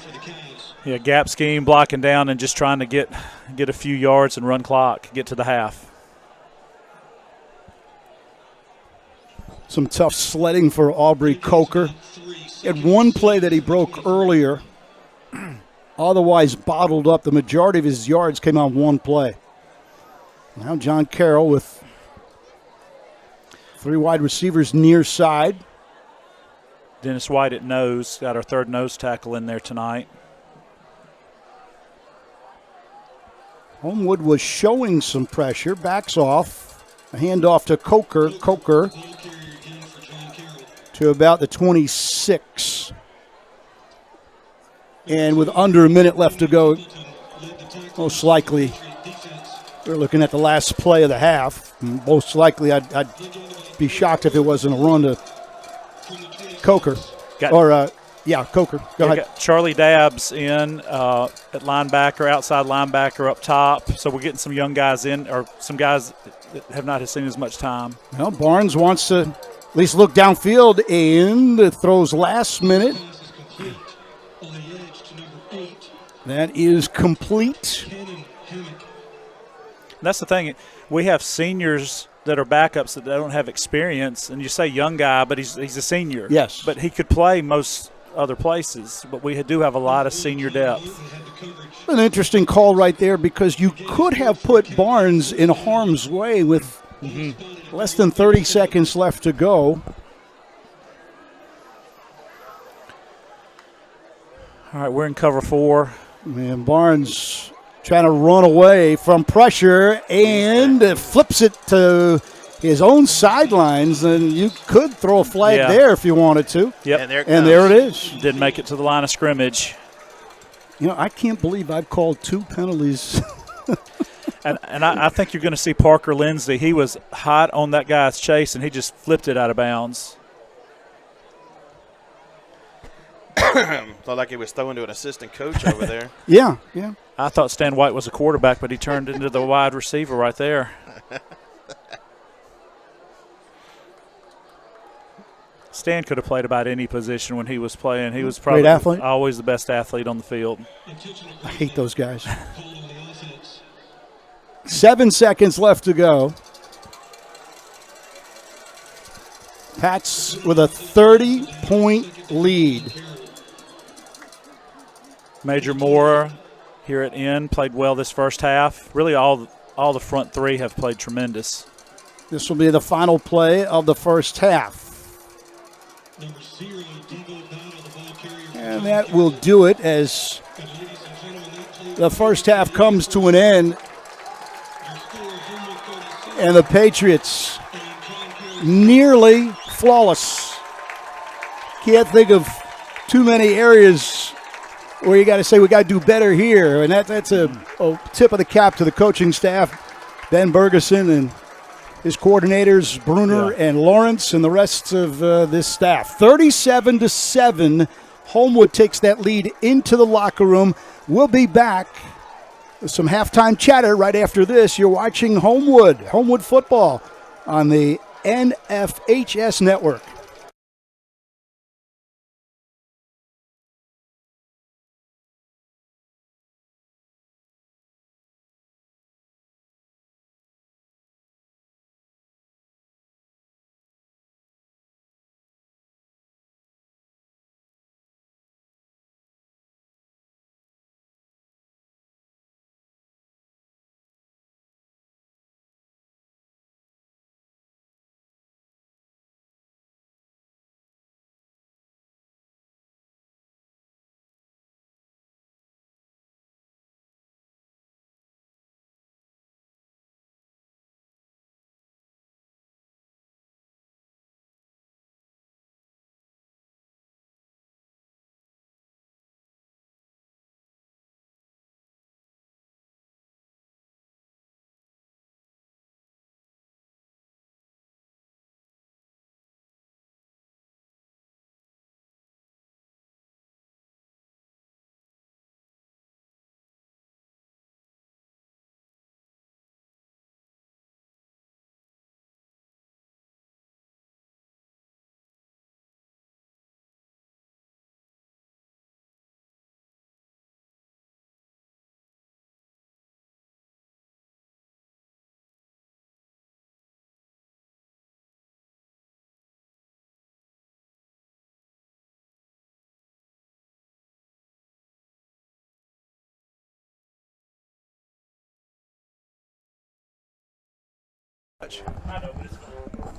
Yeah, gap scheme, blocking down, and just trying to get a few yards and run clock, get to the half. Some tough sledding for Aubrey Coker. He had one play that he broke earlier. Otherwise bottled up. The majority of his yards came on one play. Now John Carroll with 3 wide receivers near side. Dennis White at nose, got our third nose tackle in there tonight. Homewood was showing some pressure. Backs off. A handoff to Coker. Coker to about the 26. And with under a minute left to go, most likely we're looking at the last play of the half. Most likely I'd be shocked if it wasn't a run to Coker. Coker. Go ahead. Got Charlie Dabbs in at linebacker, outside linebacker up top. So we're getting some young guys in, or some guys that have not seen as much time. Well, Barnes wants to at least look downfield and throws last minute. That is complete. That's the thing. We have seniors that are backups that don't have experience, and you say young guy, but he's a senior. Yes. But he could play most other places, but we do have a lot of senior depth. An interesting call right there because you could have put Barnes in harm's way with less than 30 seconds left to go. All right, we're in cover 4. And Barnes trying to run away from pressure and flips it to his own sidelines. And you could throw a flag there if you wanted to. Yep. And there it is. Didn't make it to the line of scrimmage. You know, I can't believe I've called 2 penalties. And I think you're going to see Parker Lindsey. He was hot on that guy's chase, and he just flipped it out of bounds. Felt like he was throwing to an assistant coach over there. Yeah. I thought Stan White was a quarterback, but he turned into the wide receiver right there. Stan could have played about any position when he was playing. He was probably Great athlete. always the best athlete on the field. I hate those guys. 7 seconds left to go. Pats with a 30-point lead. Major Moore here at end played well this first half. Really all the front 3 have played tremendous. This will be the final play of the first half. And that will do it as the first half comes to an end. And the Patriots nearly flawless. Can't think of too many areas where you got to say we got to do better here. And that's a tip of the cap to the coaching staff, Ben Bergeson and his coordinators, Bruner and Lawrence, and the rest of this staff. 37-7, Homewood takes that lead into the locker room. We'll be back with some halftime chatter right after this. You're watching Homewood football on the NFHS Network.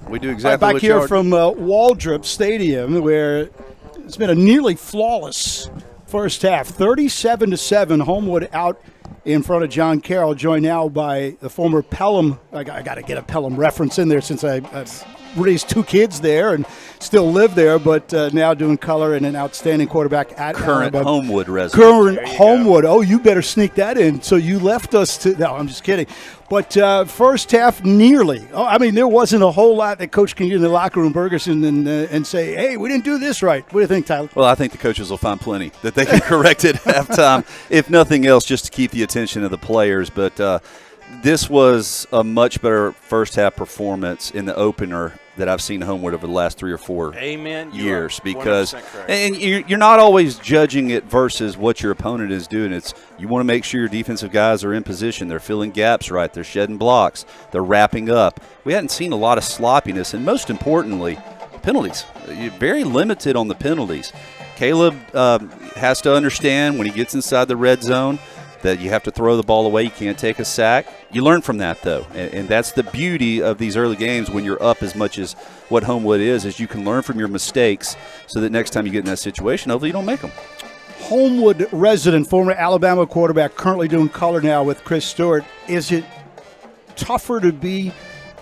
We do exactly back what here y'all from Waldrop Stadium, where it's been a nearly flawless first half. 37-7, Homewood out in front of John Carroll, joined now by the former Pelham. I got to get a Pelham reference in there since I raised 2 kids there and still live there, but now doing color and an outstanding quarterback at current Alabama. Homewood resident. Current Homewood. Oh, you better sneak that in. So you left us to – no, I'm just kidding. But first half, nearly. Oh, I mean, there wasn't a whole lot that Coach can get in the locker room, Bergerson, and say, hey, we didn't do this right. What do you think, Tyler? Well, I think the coaches will find plenty that they can correct at halftime, if nothing else, just to keep the attention of the players. But this was a much better first half performance in the opener that I've seen Homewood over the last 3 or 4 years, because and you're not always judging it versus what your opponent is doing. It's you want to make sure your defensive guys are in position, they're filling gaps right, they're shedding blocks, they're wrapping up. We hadn't seen a lot of sloppiness, and most importantly, penalties. You're very limited on the penalties. Caleb has to understand when he gets inside the red zone that you have to throw the ball away. You can't take a sack. You learn from that, though, and that's the beauty of these early games when you're up as much as what Homewood is you can learn from your mistakes so that next time you get in that situation, hopefully you don't make them. Homewood resident, former Alabama quarterback, currently doing color now with Chris Stewart. Is it tougher to be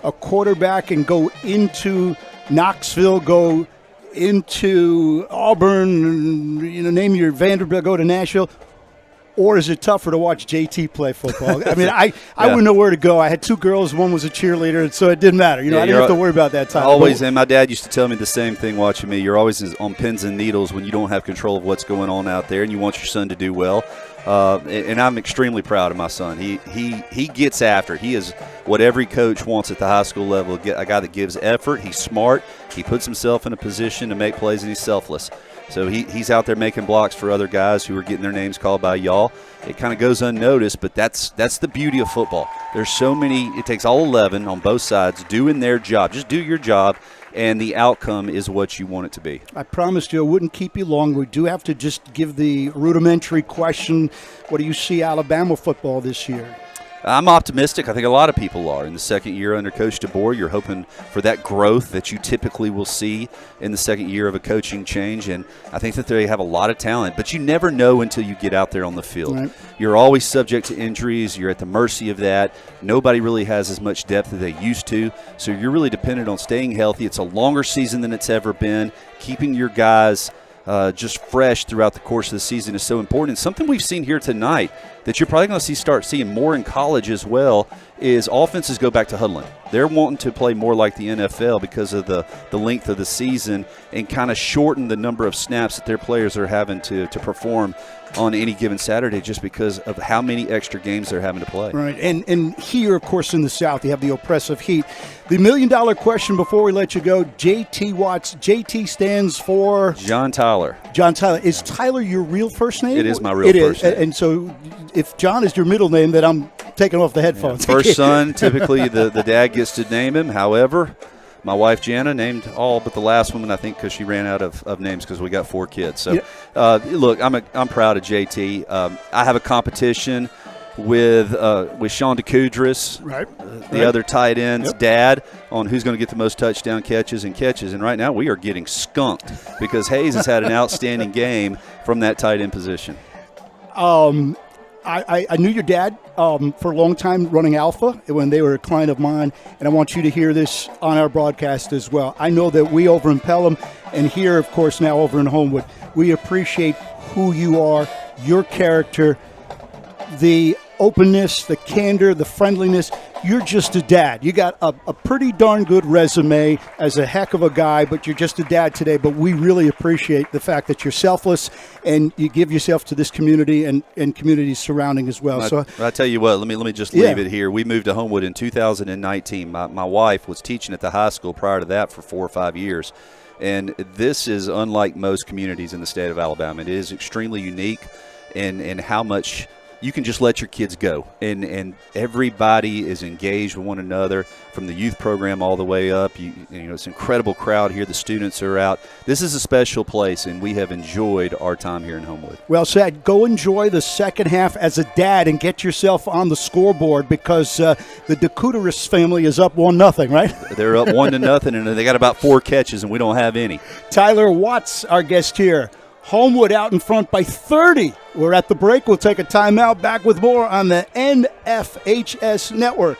a quarterback and go into Knoxville, go into Auburn, name your Vanderbilt, go to Nashville? Or is it tougher to watch JT play football? I mean, I wouldn't know where to go. I had 2 girls. One was a cheerleader, and so it didn't matter. I didn't have to worry about that time. Always, and my dad used to tell me the same thing watching me. You're always on pins and needles when you don't have control of what's going on out there, and you want your son to do well. And I'm extremely proud of my son. He gets after it. He is what every coach wants at the high school level, a guy that gives effort. He's smart. He puts himself in a position to make plays, and he's selfless. So he's out there making blocks for other guys who are getting their names called by y'all. It kind of goes unnoticed, but that's the beauty of football. There's so many – it takes all 11 on both sides doing their job. Just do your job, and the outcome is what you want it to be. I promised you I wouldn't keep you long. We do have to just give the rudimentary question. What do you see Alabama football this year? I'm optimistic. I think a lot of people are. In the second year under Coach DeBoer, you're hoping for that growth that you typically will see in the second year of a coaching change, and I think that they have a lot of talent, but you never know until you get out there on the field. Right. You're always subject to injuries. You're at the mercy of that. Nobody really has as much depth as they used to, so you're really dependent on staying healthy. It's a longer season than it's ever been. Keeping your guys just fresh throughout the course of the season is so important. And something we've seen here tonight that you're probably going to start seeing more in college as well is offenses go back to huddling. They're wanting to play more like the NFL because of the length of the season and kind of shorten the number of snaps that their players are having to perform on any given Saturday just because of how many extra games they're having to play. Right, and here, of course, in the South, you have the oppressive heat. The million-dollar question before we let you go, JT Watts. JT stands for? John Tyler. John Tyler. Is Tyler your real first name? It is my real first name. And so if John is your middle name, then I'm taking off the headphones. Yeah, first son, typically the dad gets to name him. However, my wife, Jana, named all but the last one, I think, because she ran out of names because we got 4 kids. So, look, I'm proud of JT. I have a competition with Sean DeCoudris, the other tight end's dad, on who's going to get the most touchdown catches. And right now we are getting skunked because Hayes has had an outstanding game from that tight end position. I knew your dad for a long time running Alpha when they were a client of mine, and I want you to hear this on our broadcast as well. I know that we over in Pelham and here, of course, now over in Homewood, we appreciate who you are, your character, the openness, the candor, the friendliness. You're just a dad. You got a pretty darn good resume as a heck of a guy, but you're just a dad today. But we really appreciate the fact that you're selfless and you give yourself to this community and communities surrounding as well. So I tell you what, let me just leave it here. We moved to Homewood in 2019. My wife was teaching at the high school prior to that for 4 or 5 years. And this is unlike most communities in the state of Alabama. It is extremely unique in how much you can just let your kids go. And everybody is engaged with one another from the youth program all the way up. You know, it's an incredible crowd here. The students are out. This is a special place, and we have enjoyed our time here in Homewood. Well said. Go enjoy the second half as a dad and get yourself on the scoreboard because the DeCouteris family is up 1-0, right? They're up 1-0, and they got about 4 catches, and we don't have any. Tyler Watts, our guest here. Homewood out in front by 30. We're at the break. We'll take a timeout. Back with more on the NFHS Network.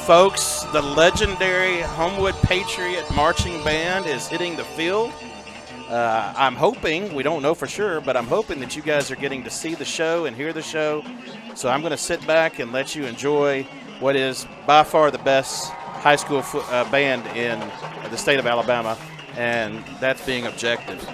Folks, the legendary Homewood Patriot Marching Band is hitting the field. I'm hoping, we don't know for sure, but I'm hoping that you guys are getting to see the show and hear the show. So I'm going to sit back and let you enjoy what is by far the best high school band in the state of Alabama, and that's being objective.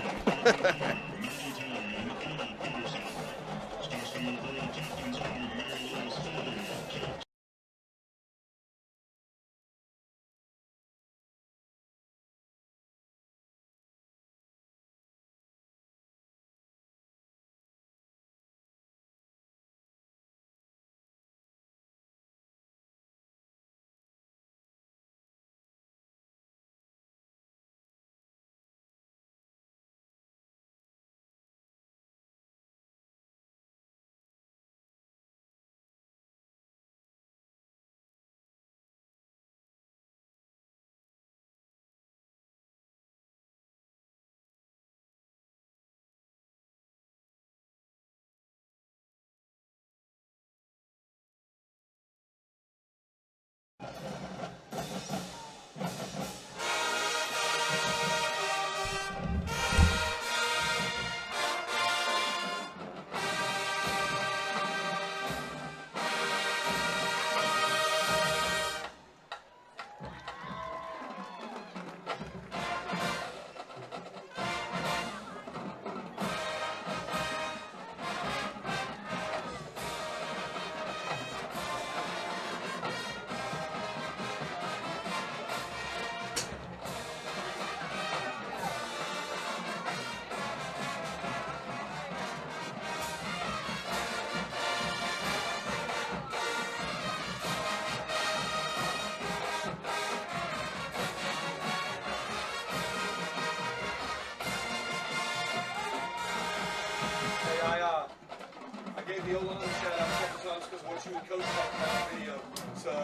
the O-line shout out a couple times because what you and Coach talked about in the video. So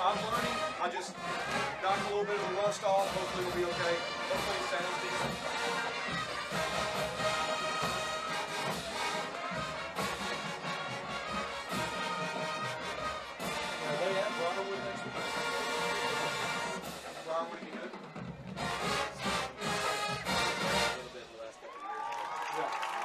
I'm learning. I just knock a little bit of the rust off. Hopefully it'll be okay. Hopefully it sounds decent. Are they at Briarwood next week? Briarwood be good? A little bit in the last couple of years.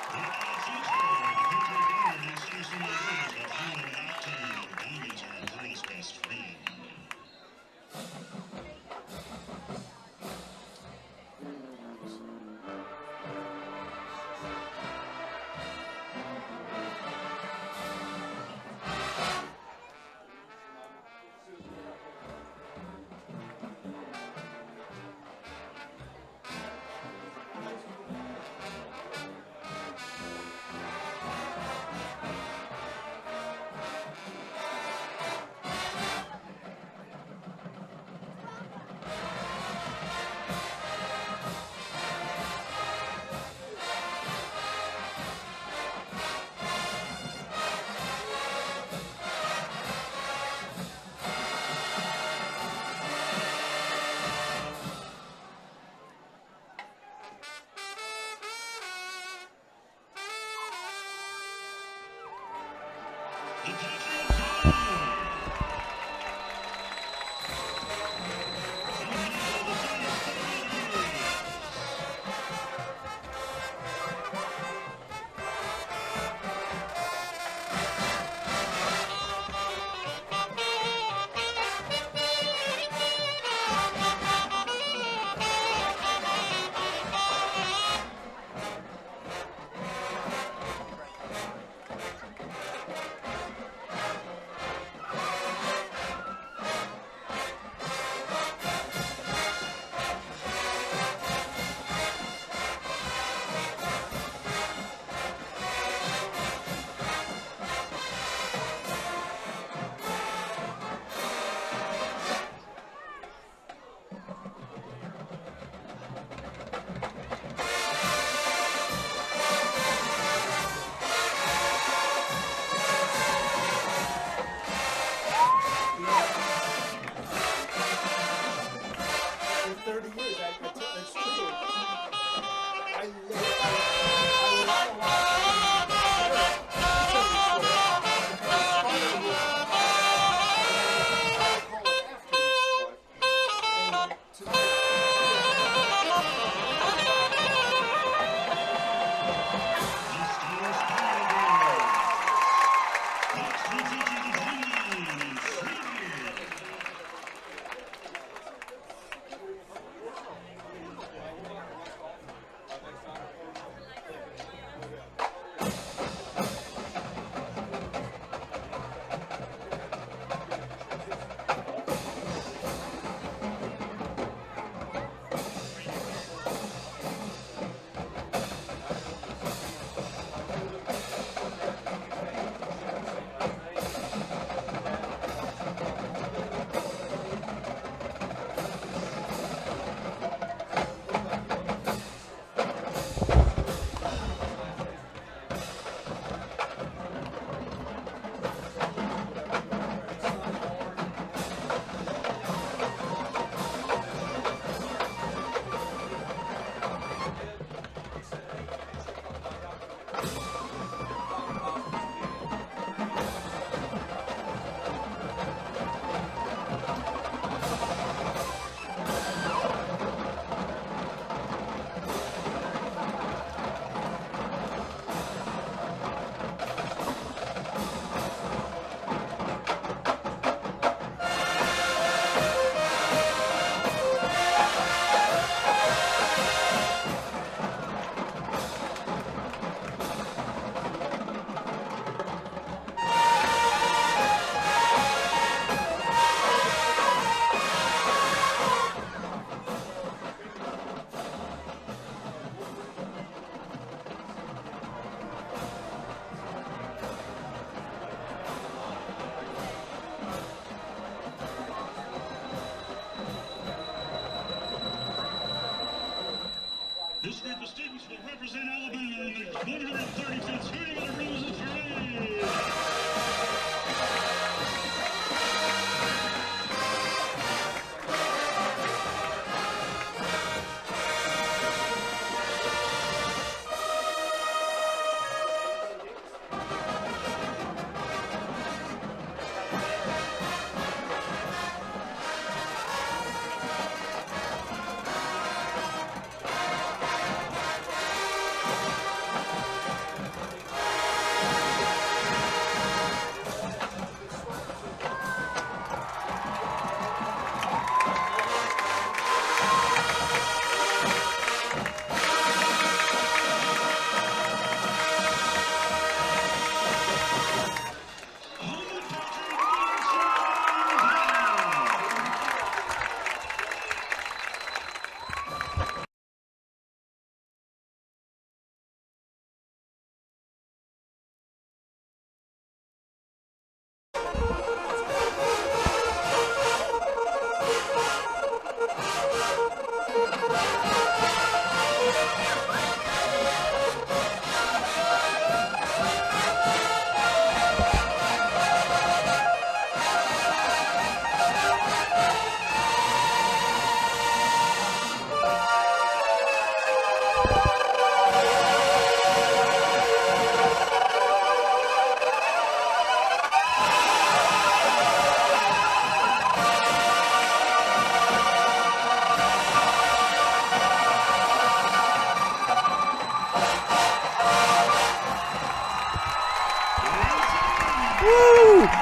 This group of students will represent Alabama in the 135th Swinging of the Roses Parade.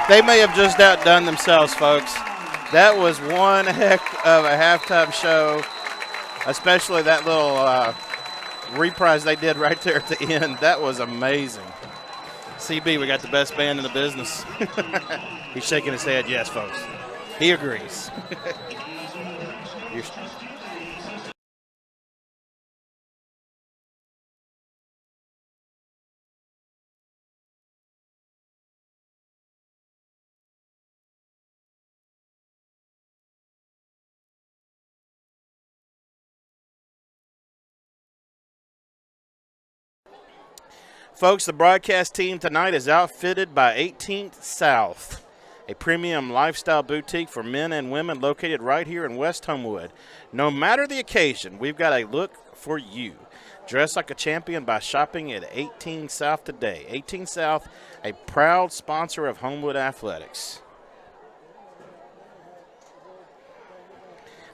They may have just outdone themselves, folks. That was one heck of a halftime show, especially that little reprise they did right there at the end. That was amazing. CB, we got the best band in the business. He's shaking his head. Yes, folks. He agrees. Folks, the broadcast team tonight is outfitted by 18th South, a premium lifestyle boutique for men and women located right here in West Homewood. No matter the occasion, we've got a look for you. Dress like a champion by shopping at 18 South today. 18 South, a proud sponsor of Homewood Athletics.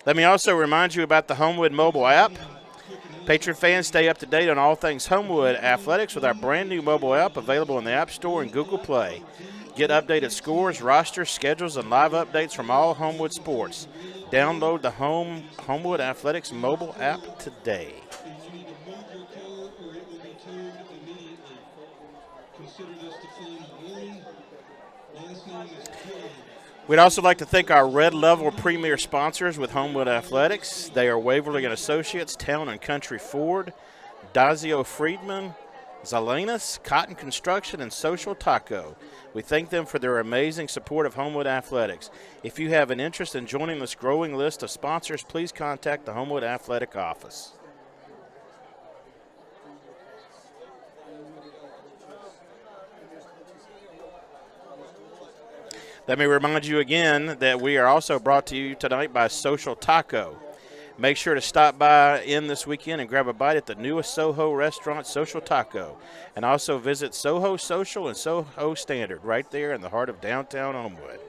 Let me also remind you about the Homewood mobile app. Patron fans, stay up to date on all things Homewood Athletics with our brand new mobile app available in the App Store and Google Play. Get updated scores, rosters, schedules, and live updates from all Homewood sports. Download the Homewood Athletics mobile app today. We'd also like to thank our Red Level Premier sponsors with Homewood Athletics. They are Waverly & Associates, Town & Country Ford, Dazio Friedman, Zelenas, Cotton Construction, and Social Taco. We thank them for their amazing support of Homewood Athletics. If you have an interest in joining this growing list of sponsors, please contact the Homewood Athletic office. Let me remind you again that we are also brought to you tonight by Social Taco. Make sure to stop by in this weekend and grab a bite at the newest Soho restaurant, Social Taco. And also visit Soho Social and Soho Standard right there in the heart of downtown Homewood.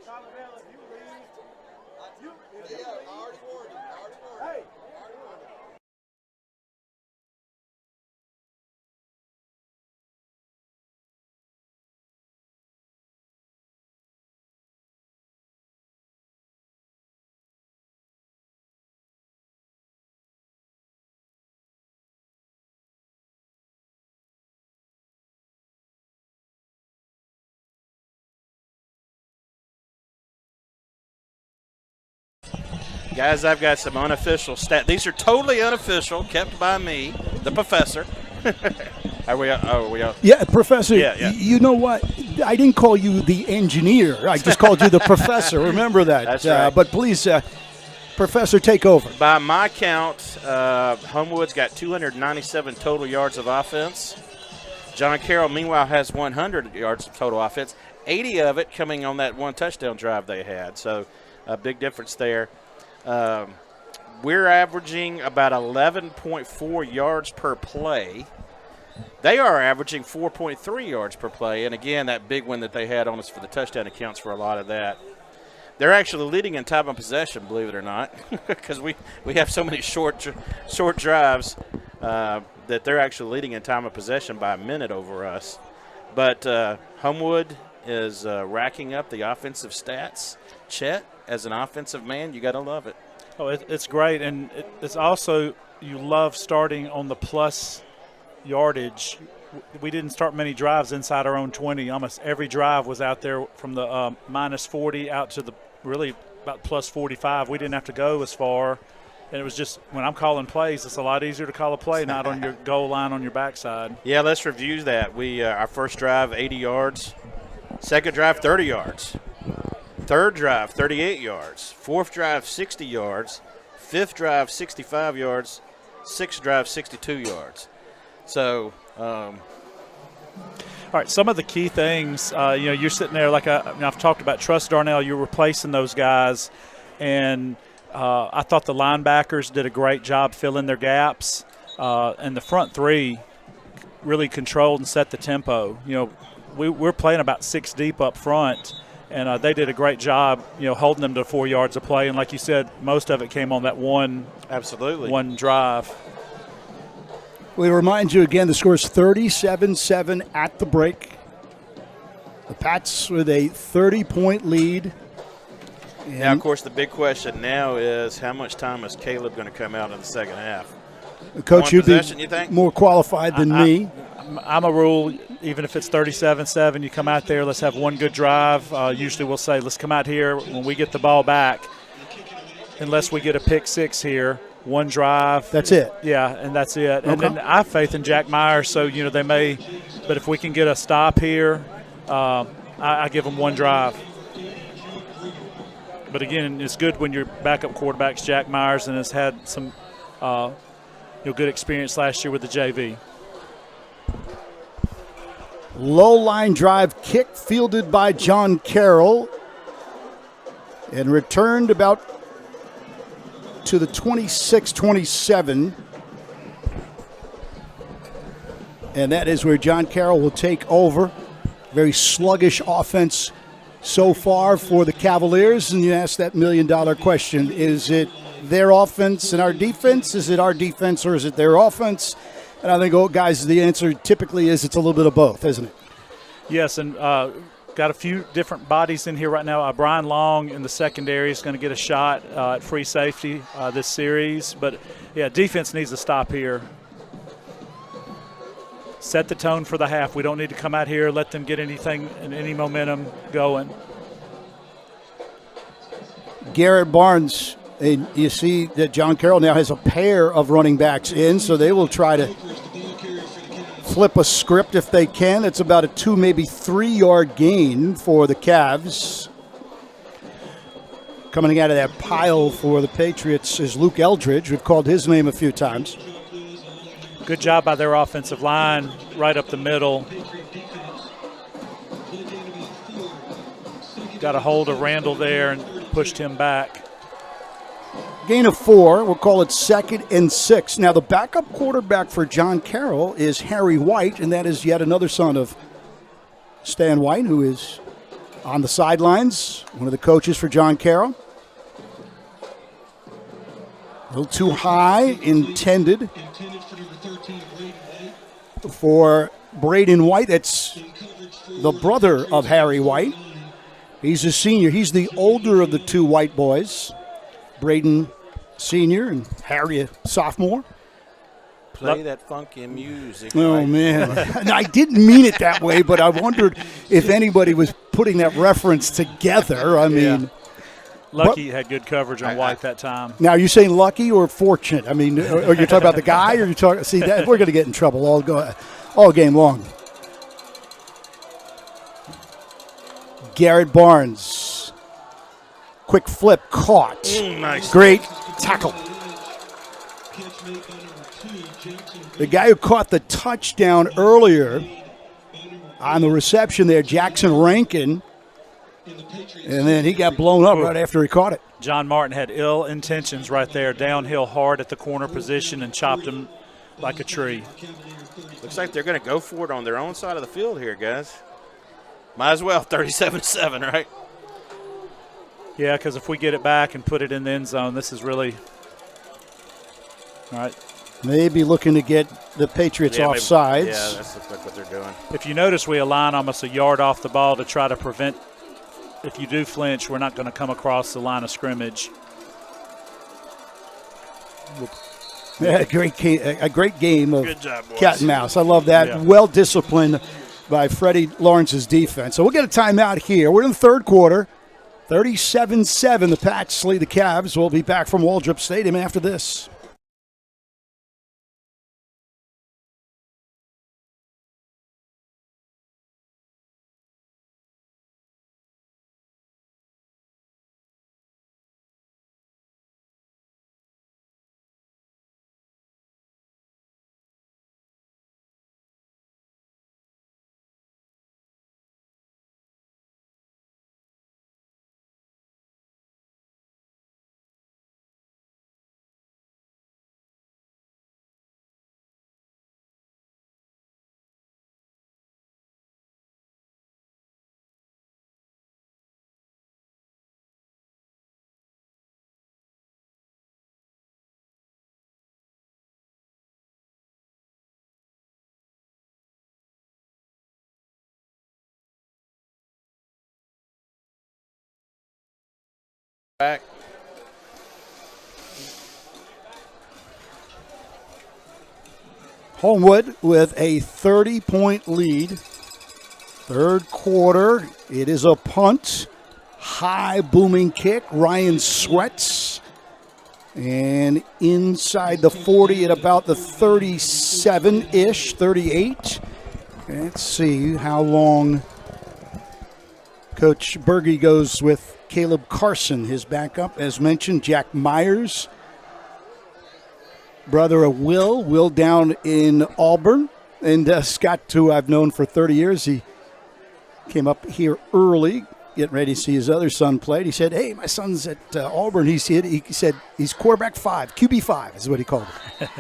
Guys, I've got some unofficial stats. These are totally unofficial, kept by me, the professor. Are we out? Yeah, Professor, Yeah. you know what? I didn't call you the engineer. I just called you the professor. Remember that. That's right. But please, Professor, take over. By my count, Homewood's got 297 total yards of offense. John Carroll, meanwhile, has 100 yards of total offense, 80 of it coming on that one touchdown drive they had. So a big difference there. We're averaging about 11.4 yards per play. They are averaging 4.3 yards per play. And, again, that big one that they had on us for the touchdown accounts for a lot of that. They're actually leading in time of possession, believe it or not, because we have so many short drives that they're actually leading in time of possession by a minute over us. But Homewood is racking up the offensive stats. Chet, as an offensive man, you got to love it. Oh, it's great, and it's also you love starting on the plus yardage. We didn't start many drives inside our own 20. Almost every drive was out there from the minus 40 out to the really about plus 45. We didn't have to go as far, and it was just when I'm calling plays, it's a lot easier to call a play not on your goal line on your backside. Yeah, let's review that. We our first drive, 80 yards. Second drive, 30 yards. Third drive, 38 yards. Fourth drive, 60 yards. Fifth drive, 65 yards. Sixth drive, 62 yards. So, all right, some of the key things, you're sitting there like I've talked about Trust Darnell. You're replacing those guys, and I thought the linebackers did a great job filling their gaps, and the front three really controlled and set the tempo. We're playing about 6 deep up front. And they did a great job, holding them to 4 yards of play. And like you said, most of it came on that one drive. We remind you again, the score is 37-7 at the break. The Pats with a 30-point lead. Now, of course, the big question now is how much time is Caleb going to come out in the second half? Coach, you'd be you think? more qualified than me. I'm a rule, even if it's 37-7, you come out there, let's have one good drive. Usually we'll say, let's come out here when we get the ball back, unless we get a pick six here, one drive. That's it. Yeah, and that's it. And then I have faith in Jack Myers, so, they may – but if we can get a stop here, I give them one drive. But, again, it's good when your backup quarterback's Jack Myers and has had some good experience last year with the JV. Low line drive kick fielded by John Carroll and returned about to the 26-27. And that is where John Carroll will take over. Very sluggish offense so far for the Cavaliers. And you ask that $1 million question, is it their offense and our defense? Is it our defense or is it their offense? And I think, guys, the answer typically is it's a little bit of both, isn't it? Yes, and got a few different bodies in here right now. Brian Long in the secondary is going to get a shot at free safety this series. But, yeah, defense needs to stop here. Set the tone for the half. We don't need to come out here, let them get anything and any momentum going. Garrett Barnes, and you see that John Carroll now has a pair of running backs in, so they will try to flip a script if they can. It's about a 2, maybe 3-yard gain for the Cavs. Coming out of that pile for the Patriots is Luke Eldridge. We've called his name a few times. Good job by their offensive line right up the middle. Got a hold of Randall there and pushed him back. Gain of 4. We'll call it 2nd and 6. Now, the backup quarterback for John Carroll is Harry White, and that is yet another son of Stan White, who is on the sidelines, one of the coaches for John Carroll. A little too high, intended for Braden White. That's the brother of Harry White. He's a senior. He's the older of the two White boys. Braden Senior and Harry a sophomore. Play that funky music. Oh, right? man. I didn't mean it that way, but I wondered if anybody was putting that reference together. I mean. Lucky had good coverage on White that time. Now, are you saying lucky or fortunate? I mean, are you talking about the guy or you talking? See, that we're going to get in trouble all game long. Garrett Barnes Quick flip, caught. Nice. Great tackle. Catch made by number 2, Jackson. The guy who caught the touchdown earlier on the reception there, Jackson Rankin, And the Patriots. and then he got blown up right after he caught it. John Martin had ill intentions right there, downhill hard at the corner position and chopped him like a tree. Looks like they're going to go for it on their own side of the field here, guys. Might as well, 37-7, right? Yeah, because if we get it back and put it in the end zone, this is really – all right. Maybe looking to get the Patriots Yeah, off maybe- sides. Yeah, that's looks like what they're doing. If you notice, we align almost a yard off the ball to try to prevent – if you do flinch, we're not going to come across the line of scrimmage. Yeah, a great game of Good job, boys. cat and mouse. I love that. Yeah. Well disciplined by Freddie Lawrence's defense. So we'll get a timeout here. We're in the third quarter. 37-7, the Pats lead the Cavs. We'll be back from Waldrop Stadium after this. Back. Homewood with a 30-point lead. Third quarter, it is a punt. High booming kick. Ryan Sweats. And inside the 40 at about the 37-ish, 38. Let's see how long Coach Berge goes with Caleb Carson, his backup. As mentioned, Jack Myers, brother of Will down in Auburn. And Scott, who I've known for 30 years, he came up here early, getting ready to see his other son play. He said, hey, my son's at Auburn. He said he's quarterback 5, QB5 is what he called it.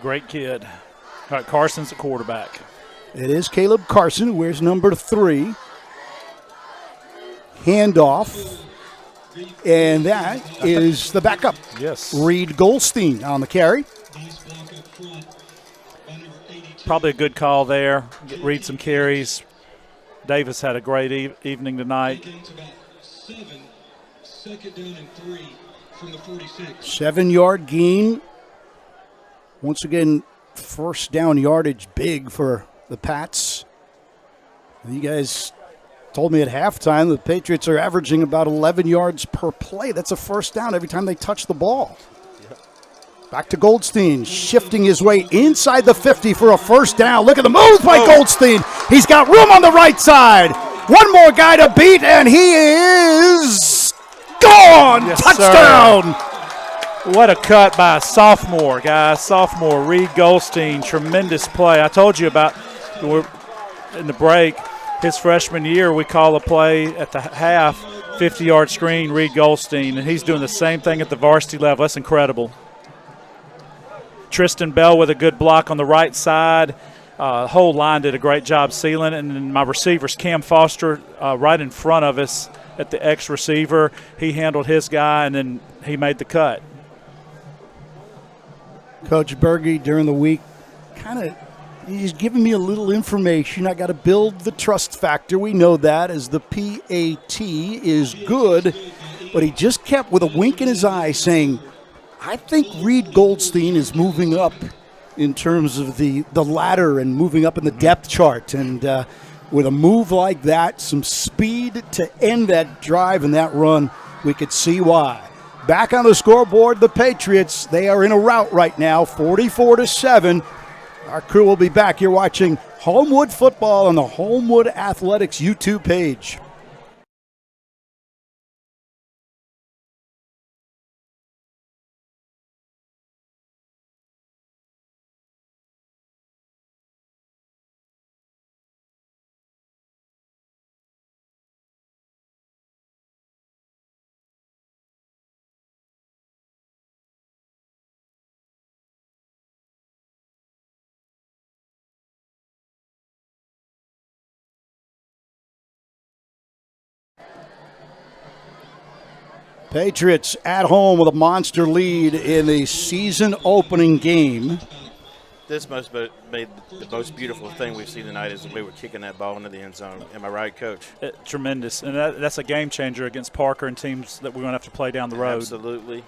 Great kid. All right, Carson's the quarterback. It is Caleb Carson, who wears number 3. Handoff. And that is the backup. Yes. Reed Goldstein on the carry. Nice block up front by number 82. Probably a good call there. Read some carries. Davis had a great evening tonight. Gains about 7. Second down and 3 from the 46. 7-yard gain. Once again, first down yardage big for the Pats. You guys told me at halftime the Patriots are averaging about 11 yards per play. That's a first down every time they touch the ball. Back to Goldstein, shifting his way inside the 50 for a first down. Look at the move by Goldstein. He's got room on the right side. One more guy to beat, and he is gone. Yes, Touchdown. What a cut by a sophomore, guys. Sophomore Reed Goldstein. Tremendous play. I told you about in the break, his freshman year, we call a play at the half, 50-yard screen, Reed Goldstein, and he's doing the same thing at the varsity level. That's incredible. Tristan Bell with a good block on the right side. The whole line did a great job sealing, and then my receivers, Cam Foster, right in front of us at the X receiver. He handled his guy, and then he made the cut. Coach Berge during the week he's giving me a little information. I got to build the trust factor. We know that as the PAT is good, but he just kept with a wink in his eye saying, I think Reed Goldstein is moving up in terms of the ladder and moving up in the depth chart. And with a move like that, some speed to end that drive and that run, we could see why. Back on the scoreboard, the Patriots, they are in a rout right now, 44-7. Our crew will be back. You're watching Homewood football on the Homewood Athletics YouTube page. Patriots at home with a monster lead in the season opening game. This must be the most beautiful thing we've seen tonight is we were kicking that ball into the end zone. Am I right, Coach? Tremendous. And that's a game changer against Parker and teams that we're going to have to play down the road. Absolutely.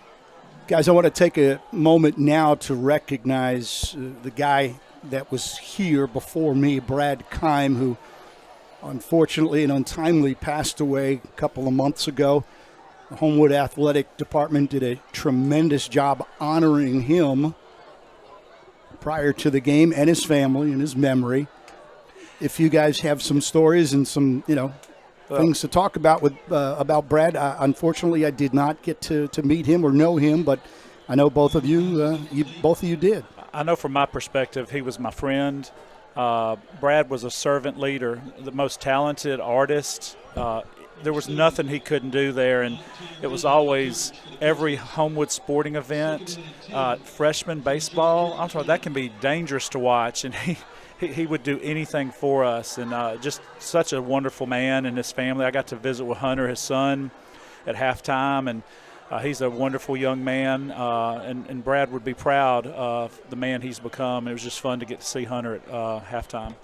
Guys, I want to take a moment now to recognize the guy that was here before me, Brad Keim, who unfortunately and untimely passed away a couple of months ago. The Homewood Athletic Department did a tremendous job honoring him prior to the game and his family and his memory. If you guys have some stories and some, things to talk about about Brad, unfortunately I did not get to meet him or know him, but I know both of you did. I know from my perspective, he was my friend. Brad was a servant leader, the most talented artist. There was nothing he couldn't do there, and it was always every Homewood sporting event, freshman baseball. I'm sorry, that can be dangerous to watch, and he would do anything for us, and just such a wonderful man and his family. I got to visit with Hunter, his son, at halftime, and he's a wonderful young man, and Brad would be proud of the man he's become. It was just fun to get to see Hunter at halftime.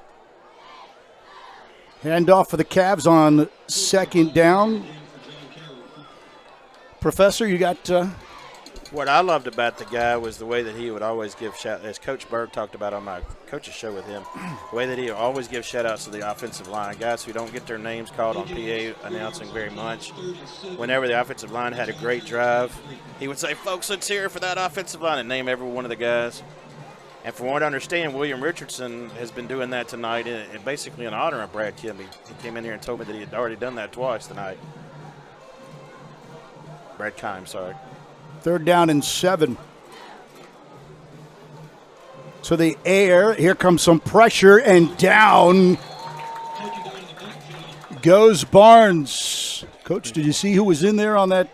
Handoff for the Cavs on second down. Professor, you got What I loved about the guy was the way that he would always give shout, as Coach Berg talked about on my coach's show with him, the way that he would always give shout-outs to the offensive line, guys who don't get their names called on PA announcing very much. Whenever the offensive line had a great drive, he would say, folks, let's hear it for that offensive line, and name every one of the guys. And from what I understand, William Richardson has been doing that tonight, and basically in honor of Brad Kimby. He came in here and told me that he had already done that twice tonight. Brad Keim, sorry. 3rd down and 7. To the air. Here comes some pressure, and down goes Barnes. Coach, did you see who was in there on that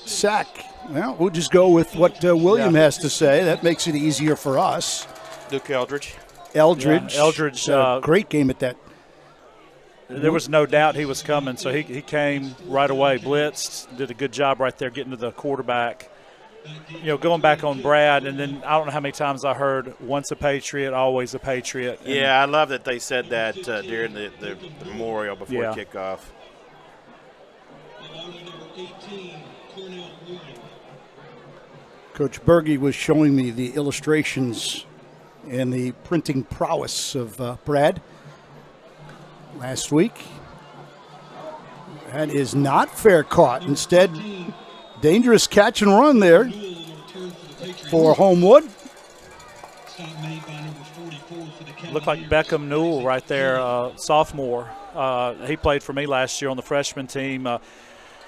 sack? Well, we'll just go with what William has to say. That makes it easier for us. Luke Eldridge. Eldridge. Great game at that. There was no doubt he was coming, so he came right away, blitzed, did a good job right there getting to the quarterback. Going back on Brad, and then I don't know how many times I heard, once a Patriot, always a Patriot. Yeah, I love that they said that during the memorial before kickoff. Coach Berge was showing me the illustrations and the printing prowess of Brad last week. That is not fair caught. Instead, dangerous catch and run there for Homewood. Looked like Beckham Newell right there, sophomore. He played for me last year on the freshman team.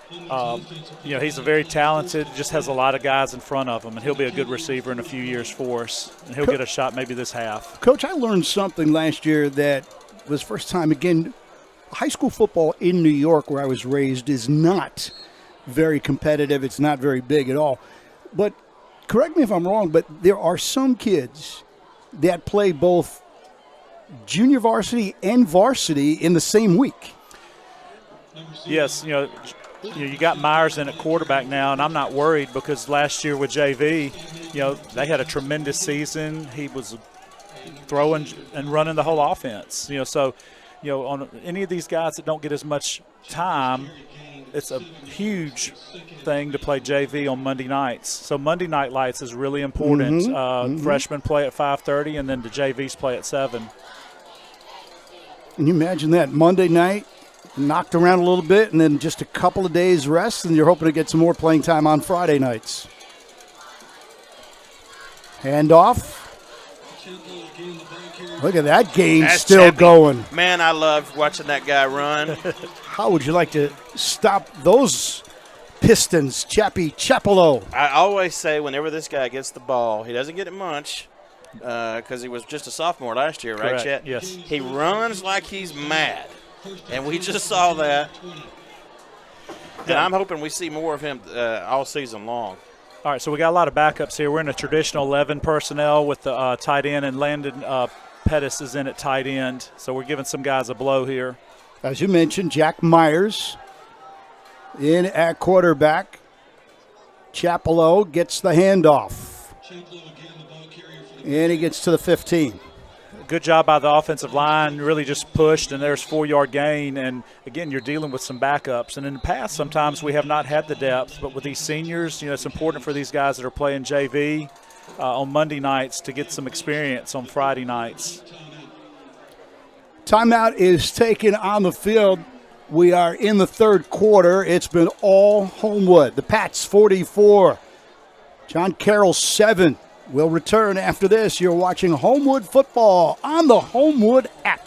He's a very talented, just has a lot of guys in front of him, and he'll be a good receiver in a few years for us, and he'll get a shot maybe this half. Coach, I learned something last year that was first time. Again, high school football in New York, where I was raised, is not very competitive. It's not very big at all. But correct me if I'm wrong, but there are some kids that play both junior varsity and varsity in the same week. Yes, you got Myers in at quarterback now, and I'm not worried because last year with JV, they had a tremendous season. He was throwing and running the whole offense. So, on any of these guys that don't get as much time, it's a huge thing to play JV on Monday nights. So Monday night lights is really important. Freshmen play at 5:30, and then the JVs play at 7. Can you imagine that? Monday night, knocked around a little bit, and then just a couple of days rest, and you're hoping to get some more playing time on Friday nights. Handoff. Look at that gain. That's still Chappie. Going. Man, I love watching that guy run. How would you like to stop those Pistons, Chappie Chapelo? I always say whenever this guy gets the ball, he doesn't get it much because he was just a sophomore last year, right, Chet? Yes. He runs like he's mad. And we just saw that. And I'm hoping we see more of him all season long. All right, so we got a lot of backups here. We're in a traditional 11 personnel with the tight end, and Landon Pettis is in at tight end. So we're giving some guys a blow here. As you mentioned, Jack Myers In at quarterback, Chapello gets the handoff. Chaplow again, the ball carrier for the And he gets to the 15. Good job by the offensive line, really just pushed, and there's 4-yard gain. And, again, you're dealing with some backups. And in the past, sometimes we have not had the depth. But with these seniors, it's important for these guys that are playing JV on Monday nights to get some experience on Friday nights. Timeout is taken on the field. We are in the third quarter. It's been all Homewood. The Pats 44. John Carroll 7. We'll return after this. You're watching Homewood football on the Homewood app.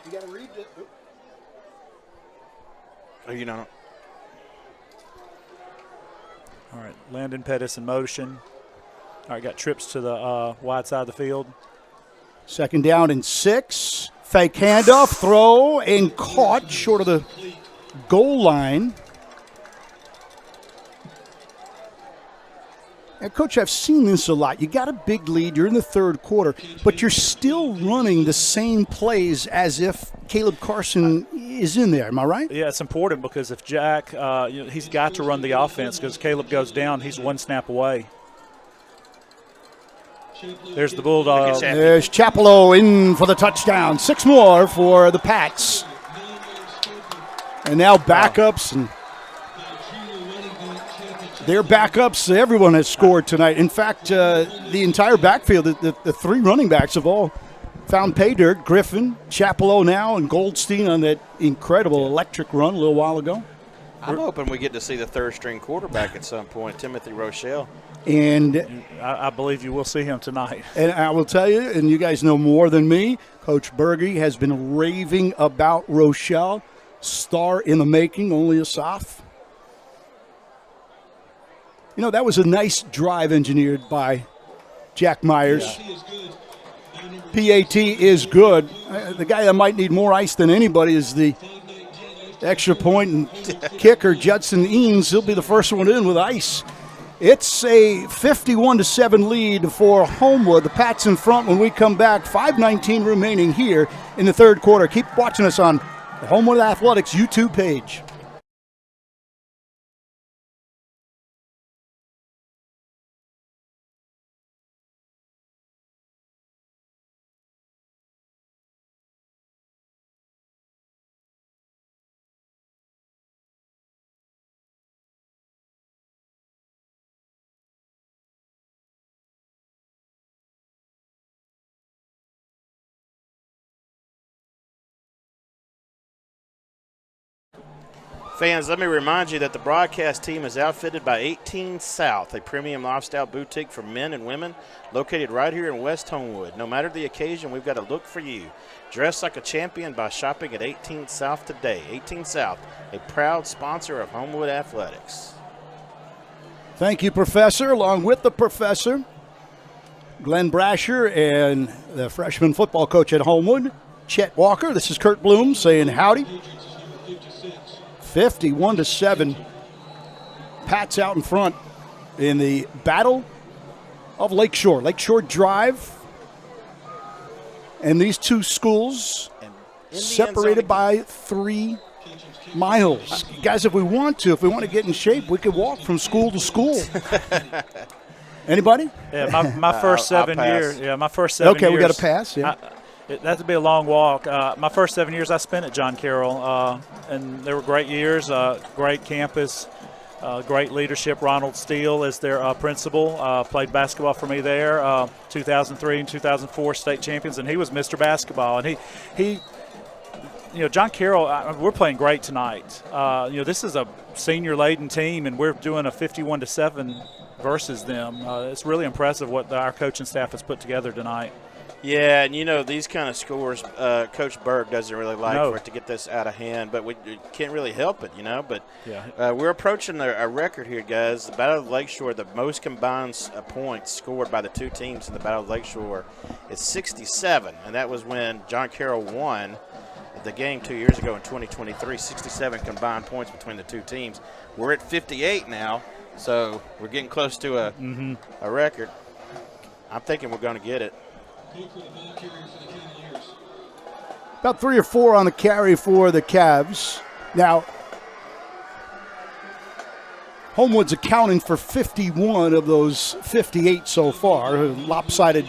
You got to read it. Oh, you know. All right, Landon Pettis in motion. All right, got trips to the wide side of the field. Second down and 6. Fake handoff, throw, and caught short of the goal line. And, Coach, I've seen this a lot. You got a big lead. You're in the third quarter, but you're still running the same plays as if Caleb Carson is in there. Am I right? Yeah, it's important because if Jack, he's got to run the offense because Caleb goes down, he's one snap away. There's the Bulldogs. There's Chapello in for the touchdown. 6 more for the Pats. And now backups and their backups. Everyone has scored tonight. In fact, the entire backfield, the 3 running backs have all found pay dirt. Griffin, Chapello now, and Goldstein on that incredible electric run a little while ago. I'm hoping we get to see the third-string quarterback at some point, Timothy Rochelle. And I believe you will see him tonight. And I will tell you, and you guys know more than me, Coach Berge has been raving about Rochelle. Star in the making, only a soph. That was a nice drive engineered by Jack Myers. PAT is good. The guy that might need more ice than anybody is the extra point and kicker, Judson Eanes. He'll be the first one in with ice. It's a 51-7 lead for Homewood. The Pats in front when we come back. 5:19 remaining here in the third quarter. Keep watching us on the Homewood Athletics YouTube page. Fans, let me remind you that the broadcast team is outfitted by 18 South, a premium lifestyle boutique for men and women located right here in West Homewood. No matter the occasion, we've got a look for you. Dress like a champion by shopping at 18 South today. 18 South, a proud sponsor of Homewood Athletics. Thank you, Professor. Along with the Professor, Glenn Brasher and the freshman football coach at Homewood, Chet Walker. This is Kurt Bloom saying howdy. 51-7. Pats out in front in the Battle of Lakeshore. Lakeshore Drive. And these two schools separated by 3 miles. Guys, if we want to get in shape, we could walk from school to school. Anybody? Yeah, my first 7 years. Yeah, my first 7 years. Okay, we got to pass. Yeah. That would be a long walk. My first 7 years I spent at John Carroll, and they were great years, great campus. Great leadership. Ronald Steele is their principal. Played basketball for me there. 2003 and 2004 state champions, and he was Mr. Basketball. And he John Carroll, we're playing great tonight. This is a senior-laden team, and we're doing a 51-7 versus them. It's really impressive what our coaching staff has put together tonight. Yeah, and these kind of scores, Coach Berg doesn't really like for it to get this out of hand, but we can't really help it, But we're approaching a record here, guys. The Battle of Lakeshore, the most combined points scored by the two teams in the Battle of Lakeshore is 67, and that was when John Carroll won the game 2 years ago in 2023, 67 combined points between the two teams. We're at 58 now, so we're getting close to a record. I'm thinking we're going to get it. About 3 or 4 on the carry for the Cavs. Now, Homewood's accounting for 51 of those 58 so far, a lopsided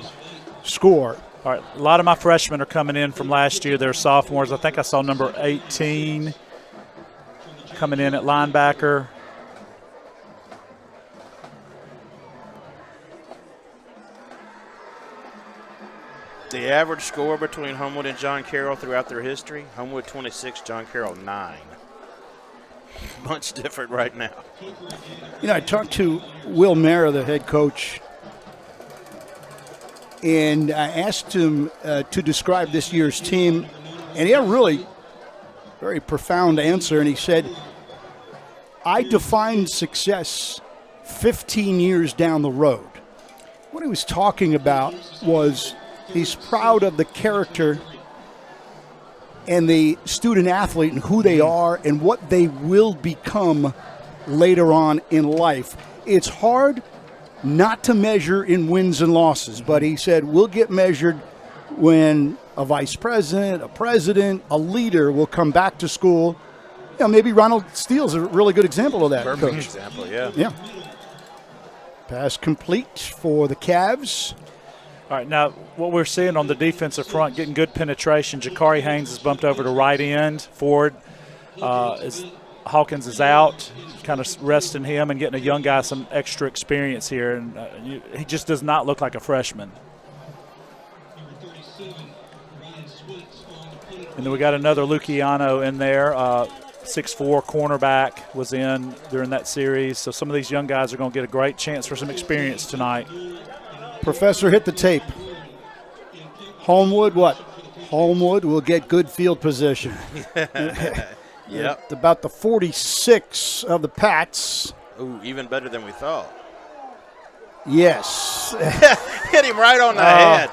score. All right, a lot of my freshmen are coming in from last year. They're sophomores. I think I saw number 18 coming in at linebacker. The average score between Homewood and John Carroll throughout their history, Homewood 26, John Carroll 9. Much different right now. I talked to Will Mara, the head coach, and I asked him to describe this year's team, and he had a really very profound answer, and he said, I define success 15 years down the road. What he was talking about was he's proud of the character and the student athlete and who they are and what they will become later on in life. It's hard not to measure in wins and losses, but he said we'll get measured when a vice president, a president, a leader will come back to school. Maybe Ronald Steele's a really good example of that. Perfect example, yeah. Yeah. Pass complete for the Cavs. All right, now what we're seeing on the defensive front, getting good penetration. Jakari Haynes is bumped over to right end. Ford Hawkins is out, kind of resting him and getting a young guy some extra experience here. And he just does not look like a freshman. And then we got another Luciano in there. 6'4" cornerback was in during that series. So some of these young guys are going to get a great chance for some experience tonight. Professor, hit the tape. Homewood, what? Homewood will get good field position. Yep. About the 46 of the Pats. Ooh, even better than we thought. Yes. Hit him right on the head.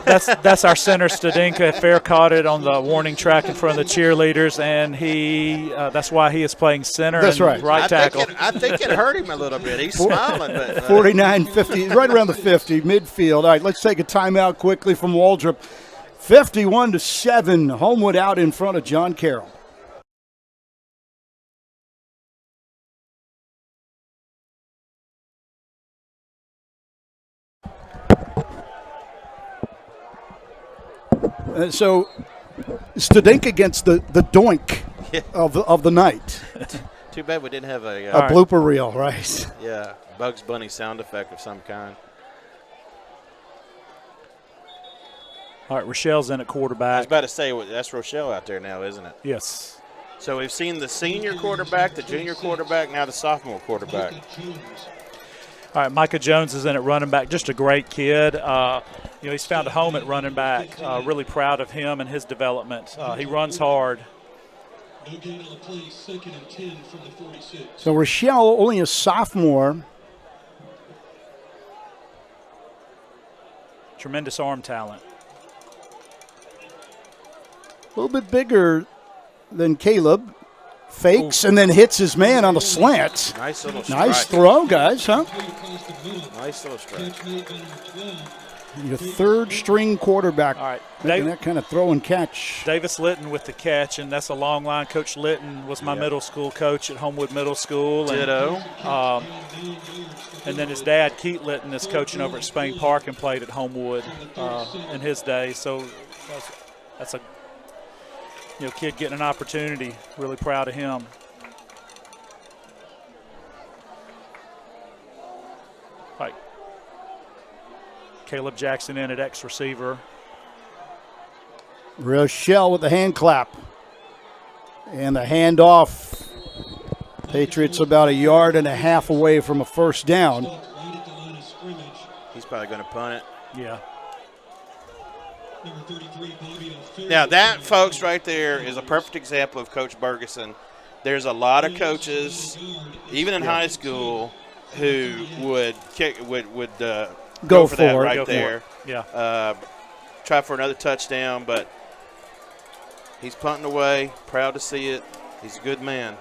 That's our center, Stadinka. Fair caught it on the warning track in front of the cheerleaders, and that's why he is playing center. That's and right. Tackle. I think it hurt him a little bit. He's smiling. But 49-50, right around the 50, midfield. All right, let's take a timeout quickly from Waldrop. 51-7, Homewood out in front of John Carroll. So, Stadinka against the doink of the night. Too bad we didn't have a blooper reel, right? Yeah, Bugs Bunny sound effect of some kind. All right, Rochelle's in at quarterback. I was about to say, that's Rochelle out there now, isn't it? Yes. So we've seen the senior quarterback, the junior quarterback, now the sophomore quarterback. All right, Micah Jones is in at running back. Just a great kid. He's found a home at running back. Really proud of him and his development. He runs hard. No gain on the play, 2nd and 10 from the 46. So Rochelle, only a sophomore. Tremendous arm talent. A little bit bigger than Caleb. Fakes and then hits his man on the slant. Nice little strike. Nice throw, guys, huh? Nice little strike. Your third string quarterback. All right. Making that kind of throw and catch. Davis Litton with the catch, and that's a long line. Coach Litton was my middle school coach at Homewood Middle School. And, Ditto. And then his dad, Keith Litton, is coaching over at Spain Park and played at Homewood in his day. So that's a kid getting an opportunity. Really proud of him. Like Caleb Jackson in at X receiver. Rochelle with the hand clap. And the handoff. Patriots about 1.5 yards away from a first down. Right at the line of scrimmage. He's probably going to punt it. Yeah. Number 33, Bobby O'Farrell. Now that, folks, right there is a perfect example of Coach Bergeson. There's a lot of coaches, even in high school, who would go for that right there. Yeah. Try for another touchdown, but he's punting away. Proud to see it. He's a good man.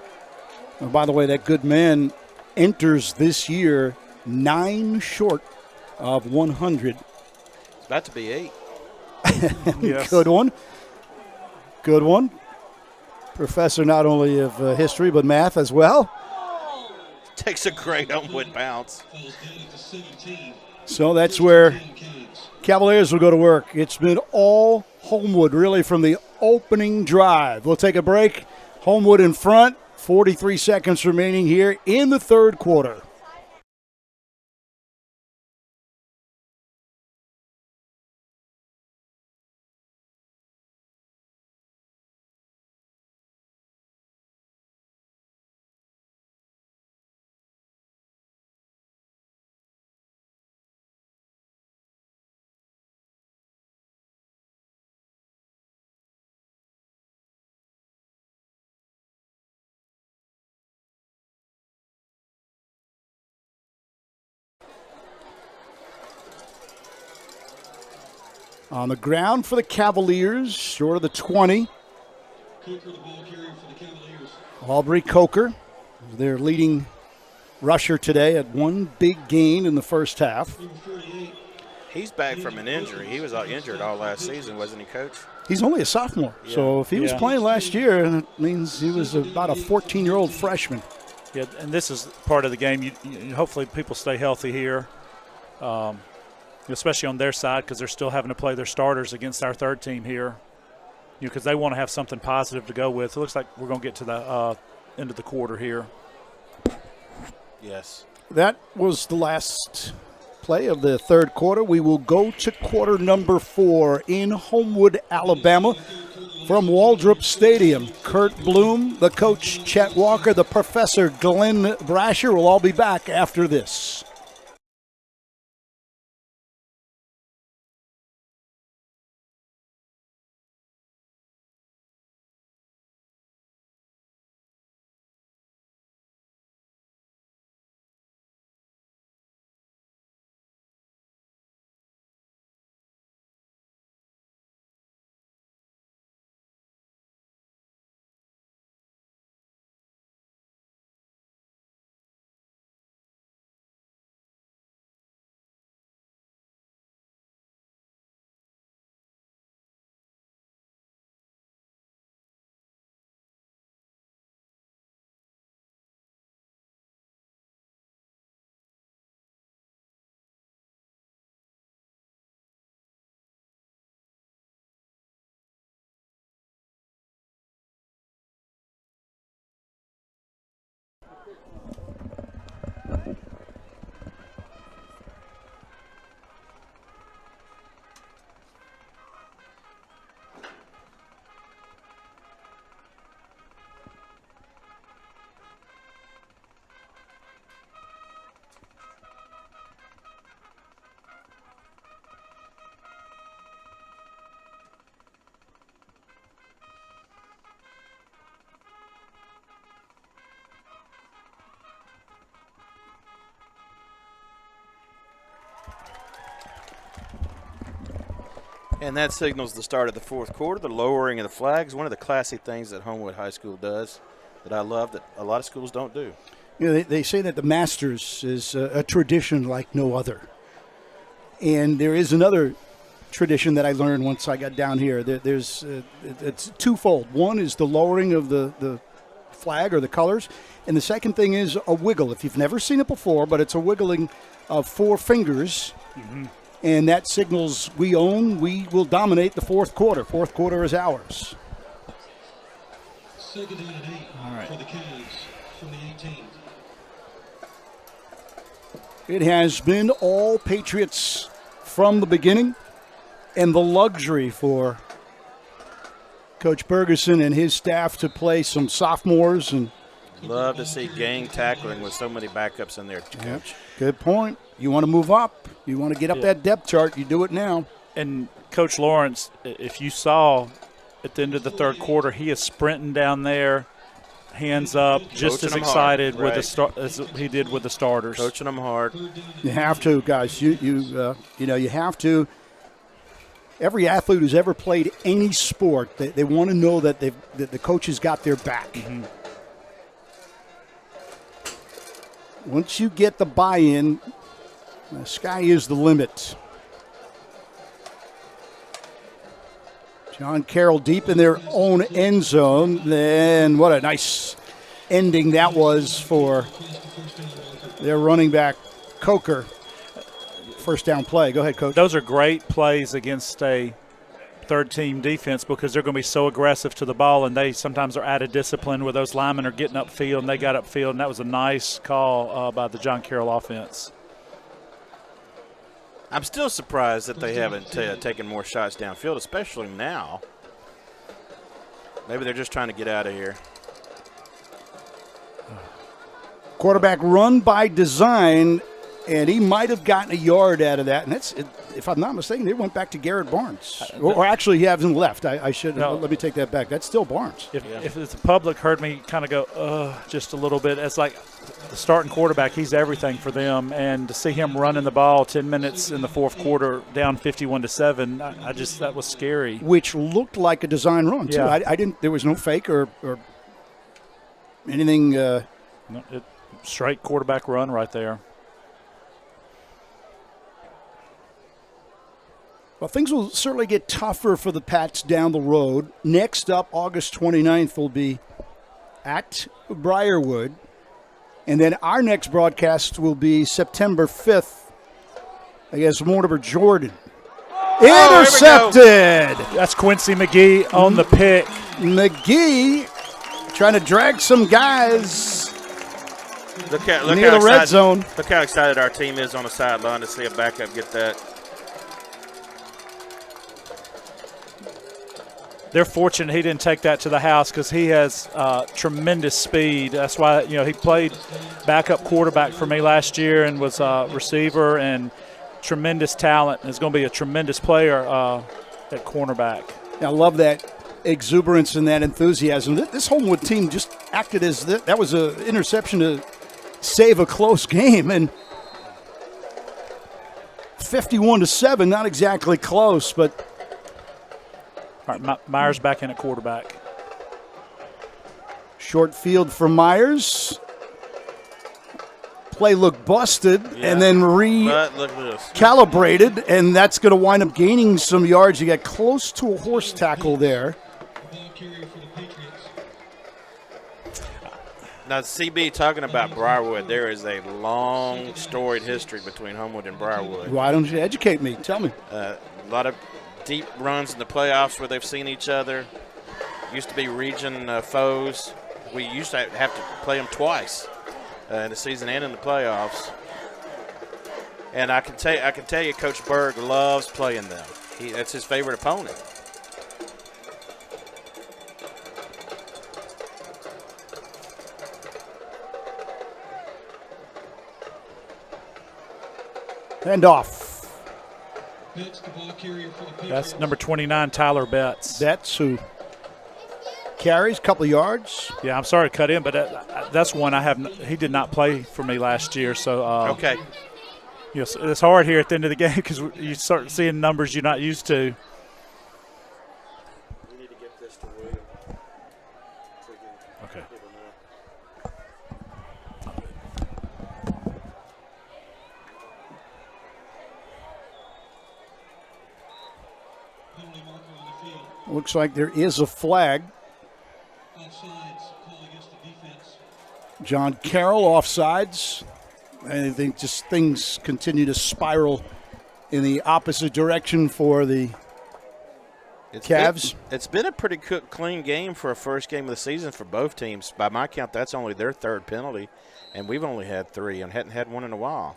And by the way, that good man enters this year 9 short of 100. It's about to be 8. Yes. Good one. Good one. Professor not only of history but math as well. Takes a great Homewood bounce. Falls down at the 17. So that's where Canes. Cavaliers will go to work. It's been all Homewood really from the opening drive. We'll take a break. Homewood in front. 43 seconds remaining here in the third quarter. On the ground for the Cavaliers, short of the 20. Coker, the ball carrier for the Cavaliers. Aubrey Coker, their leading rusher today, had one big gain in the first half. Number 48. He's back from an injury. He was injured all last season, wasn't he, Coach? He's only a sophomore, so if he was playing last year, that means he was about a 14-year-old freshman. Yeah, and this is part of the game. You hopefully people stay healthy here, especially on their side because they're still having to play their starters against our third team here. Because they want to have something positive to go with. It looks like we're going to get to the end of the quarter here. Yes. That was the last play of the third quarter. We will go to quarter number 4 in Homewood, Alabama. From Waldrop Stadium, Kurt Bloom, the coach Chet Walker, the professor Glenn Brasher will all be back after this. And that signals the start of the fourth quarter, the lowering of the flags, one of the classy things that Homewood High School does that I love that a lot of schools don't do. You know, they say that the Masters is a tradition like no other. And there is another tradition that I learned once I got down here. It's twofold. One is the lowering of the flag or the colors, and the second thing is a wiggle. If you've never seen it before, but it's a wiggling of 4 fingers. Mm-hmm. And that signals we will dominate the fourth quarter. Fourth quarter is ours. Second down and 8 for the Canes from the 18. It has been all Patriots from the beginning, and the luxury for Coach Bergeson and his staff to play some sophomores. And Love to see gang tackling with so many backups in there, Coach. good point. You want to move up, you want to get up that depth chart, you do it now. And Coach Lawrence, if you saw at the end of the third quarter, he is sprinting down there, hands up, just Coaching as them excited hard, with right. the start as he did with the starters. Coaching them hard. You have to, guys. You have to. Every athlete who's ever played any sport, they want to know that that the coaches got their back. Mm-hmm. Once you get the buy-in, the sky is the limit. John Carroll deep in their own end zone. Then what a nice ending that was for their running back, Coker. First down play. Go ahead, Coach. Those are great plays against a third-team defense because they're going to be so aggressive to the ball, and they sometimes are out of discipline where those linemen are getting upfield, and they got upfield, and that was a nice call by the John Carroll offense. I'm still surprised that they haven't taken more shots downfield, especially now. Maybe they're just trying to get out of here. Quarterback run by design, and he might have gotten a yard out of that. And that's, if I'm not mistaken, they went back to Garrett Barnes. Or actually, he hasn't left. I should let me take that back. That's still Barnes. If the public heard me kind of go, just a little bit, it's like the starting quarterback, he's everything for them. And to see him running the ball 10 minutes in the fourth quarter down 51-7, that was scary. Which looked like a design run, too. Yeah. I didn't. There was no fake or anything. Straight quarterback run right there. Well, things will certainly get tougher for the Pats down the road. Next up, August 29th, will be at Briarwood. And then our next broadcast will be September 5th against Mortimer Jordan. Intercepted! That's Quincy McGee on the pick. McGee trying to drag some guys Look near how the red excited, zone. Look how excited our team is on the sideline to see a backup get that. They're fortunate he didn't take that to the house because he has tremendous speed. That's why he played backup quarterback for me last year and was a receiver and tremendous talent. Is going to be a tremendous player at cornerback. I love that exuberance and that enthusiasm. This Homewood team just acted as that was an interception to save a close game, and 51-7, not exactly close, but. All right, Myers back in at quarterback. Short field for Myers. Play looked busted and then But look at this. recalibrated, and that's going to wind up gaining some yards. You got close to a horse tackle there. Ball carrier for the Patriots. Now, CB, talking about Briarwood, there is a long, storied history between Homewood and Briarwood. Why don't you educate me? Tell me. A lot of deep runs in the playoffs where they've seen each other. Used to be region foes. We used to have to play them twice in the season and in the playoffs. And I can tell you, Coach Berg loves playing them. That's his favorite opponent. Handoff. Betts, the ball carrier for the Patriots. That's number 29, Tyler Betts. That's who carries a couple of yards. Yeah, I'm sorry to cut in, but that's one I have. He did not play for me last year, so Okay. Yes, it's hard here at the end of the game because you start seeing numbers you're not used to. We need to get this to William. Okay. Penalty marker on the field. Looks like there is a flag. Offsides. Call against the defense. John Carroll offsides. And I think just things continue to spiral in the opposite direction for the Cavs. It's been a pretty clean game for a first game of the season for both teams. By my count, that's only their third penalty, and we've only had 3 and hadn't had one in a while.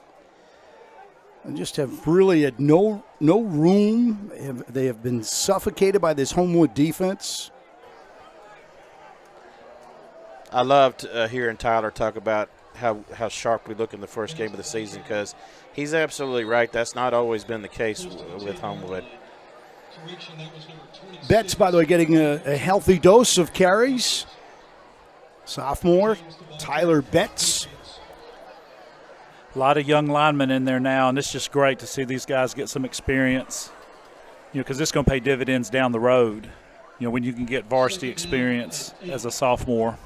and just have really had no room. They have been suffocated by this Homewood defense. I loved hearing Tyler talk about how sharp we look in the first game of the season, because he's absolutely right. That's not always been the case with Homewood. Betts, by the way, getting a healthy dose of carries. Sophomore Tyler Betts. A lot of young linemen in there now, and it's just great to see these guys get some experience, because it's going to pay dividends down the road, when you can get varsity experience as a sophomore.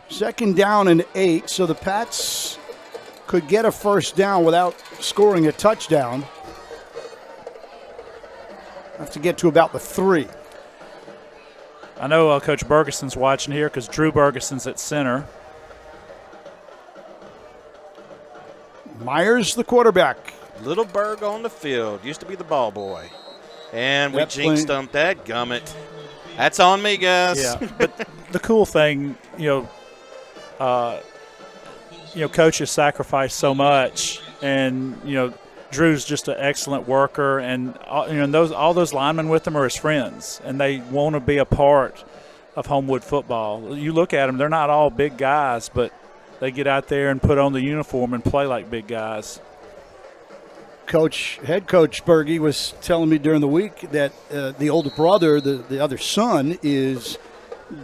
2nd down and 8, so the Pats could get a first down without scoring a touchdown. Have to get to about the 3. I know Coach Bergeson's watching here because Drew Bergeson's at center. Myers, the quarterback. Little Berg on the field. Used to be the ball boy. And we jinxed them. That gummit. That's on me, guys. Yeah, but the cool thing, coaches sacrifice so much, and Drew's just an excellent worker, and all those linemen with him are his friends, and they want to be a part of Homewood football. You look at them; they're not all big guys, but they get out there and put on the uniform and play like big guys. Head coach Berge was telling me during the week that the older brother, the other son, is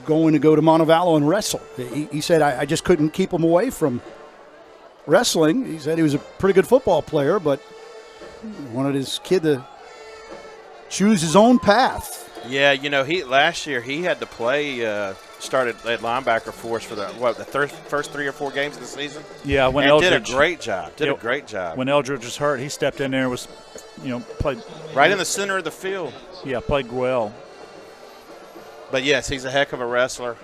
going to go to Montevallo and wrestle. He said, I just couldn't keep him away from wrestling. He said he was a pretty good football player, but wanted his kid to choose his own path. Yeah, last year he had to play, started at linebacker for us for the first 3 or 4 games of the season. Yeah, when and Eldridge did a great job. When Eldridge was hurt, he stepped in there and was, played right in the center of the field. Yeah, played well. But yes, he's a heck of a wrestler.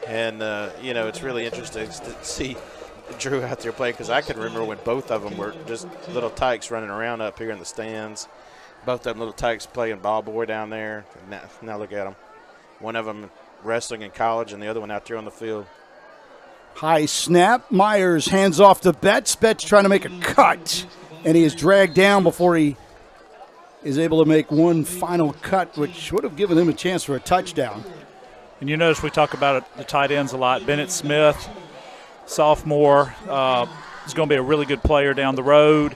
And, it's really interesting to see Drew out there playing, because I can remember when both of them were just little tykes running around up here in the stands. Both of them little tykes playing ball boy down there. Now look at them. One of them wrestling in college and the other one out there on the field. High snap. Myers hands off to Betts. Betts trying to make a cut, and he is dragged down before he is able to make one final cut, which would have given him a chance for a touchdown. And you notice we talk about the tight ends a lot. Bennett Smith, sophomore, is going to be a really good player down the road.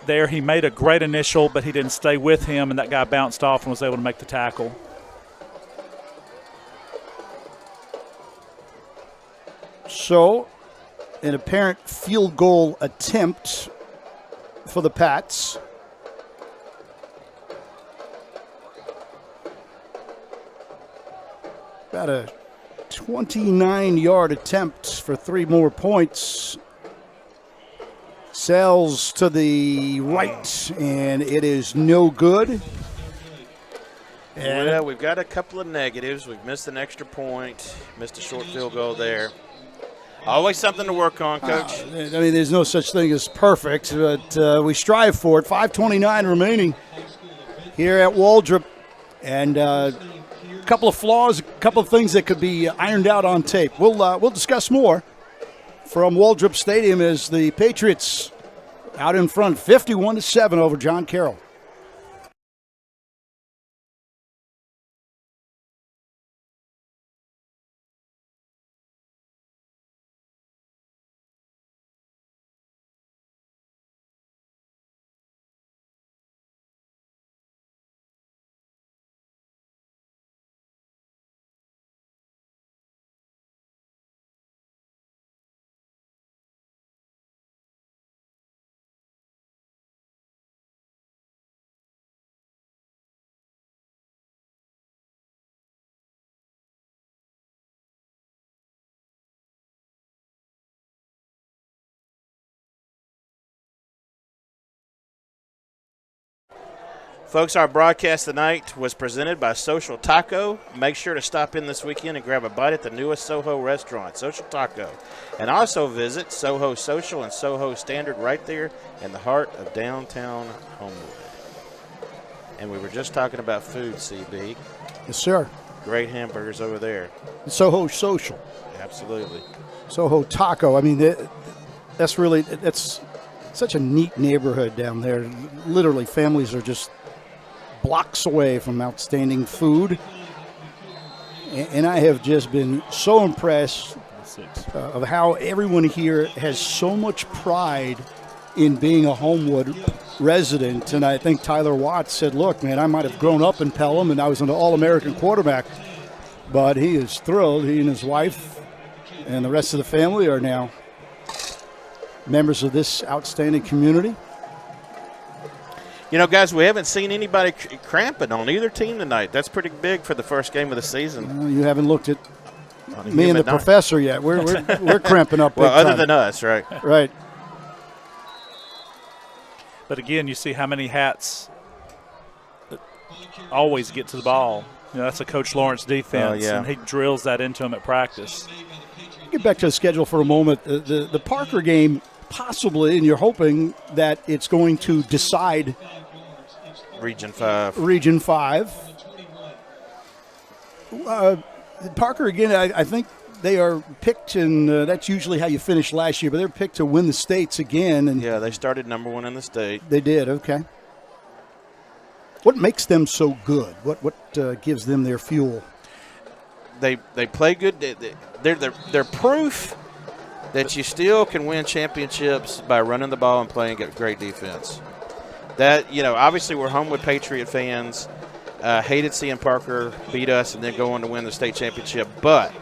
There he made a great initial, but he didn't stay with him, and that guy bounced off and was able to make the tackle. So, an apparent field goal attempt for the Pats. About a 29-yard attempt for 3 more points. Sails to the right, and it is no good. Well, we've got a couple of negatives. We've missed an extra point, missed a short field goal there. Always something to work on, Coach. There's no such thing as perfect, but we strive for it. 5:29 remaining here at Waldrop, and a couple of flaws, a couple of things that could be ironed out on tape. We'll discuss more from Waldrop Stadium as the Patriots out in front, 51-7 over John Carroll. Folks, our broadcast tonight was presented by Social Taco. Make sure to stop in this weekend and grab a bite at the newest Soho restaurant, Social Taco. And also visit Soho Social and Soho Standard right there in the heart of downtown Homewood. And we were just talking about food, CB. Yes, sir. great hamburgers over there. Soho Social, Absolutely. Soho Taco. I mean, that's such a neat neighborhood down there. Literally, families are just blocks away from outstanding food. And I have just been so impressed of how everyone here has so much pride in being a Homewood resident. And I think Tyler Watts said, look, man, I might have grown up in Pelham and I was an All-American quarterback, but he is thrilled. He and his wife and the rest of the family are now members of this outstanding community. You know, guys, we haven't seen anybody cramping on either team tonight. That's pretty big for the first game of the season. You haven't looked at me and the professor yet. We're cramping up. Well, other time. than us, right? Right. But again, you see how many hats always get to the ball. You know, that's a Coach Lawrence defense, and he drills that into them at practice. Get back to the schedule for a moment. The Parker game, possibly, and you're hoping that it's going to decide Region 5. Region 5. Parker, again, I think they are picked, and that's usually how you finished last year, but they're picked to win the states again. And yeah, they started number 1 in the state. They did, okay. What makes them so good? What gives them their fuel? They play good. They're proof that you still can win championships by running the ball and playing great defense. That, you know, obviously we're Homewood Patriot fans. Hated seeing Parker beat us and then go on to win the state championship. But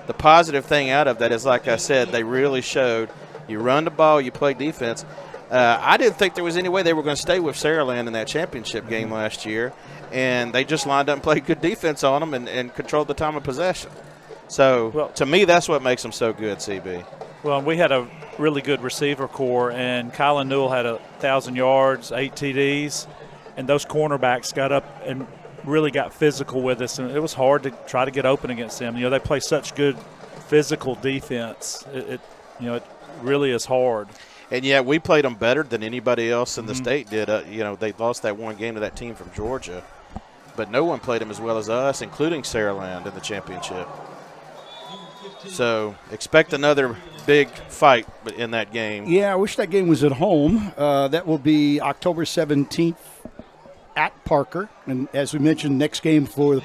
the positive thing out of that is, like I said, they really showed you run the ball, you play defense. I didn't think there was any way they were going to stay with Saraland in that championship game last year, and they just lined up and played good defense on them and controlled the time of possession. So, to me, that's what makes them so good, CB. Well, we had a really good receiver core, and Kylan Newell had 1,000 yards, 8 TDs, and those cornerbacks got up and really got physical with us, and it was hard to try to get open against them. You know, they play such good physical defense. It really is hard. And yet we played them better than anybody else in the state did. You know, they lost that one game to that team from Georgia, but no one played them as well as us, including Saraland in the championship. So expect another big fight in that game. Yeah, I wish that game was at home. That will be October 17th at Parker. And as we mentioned, next game for the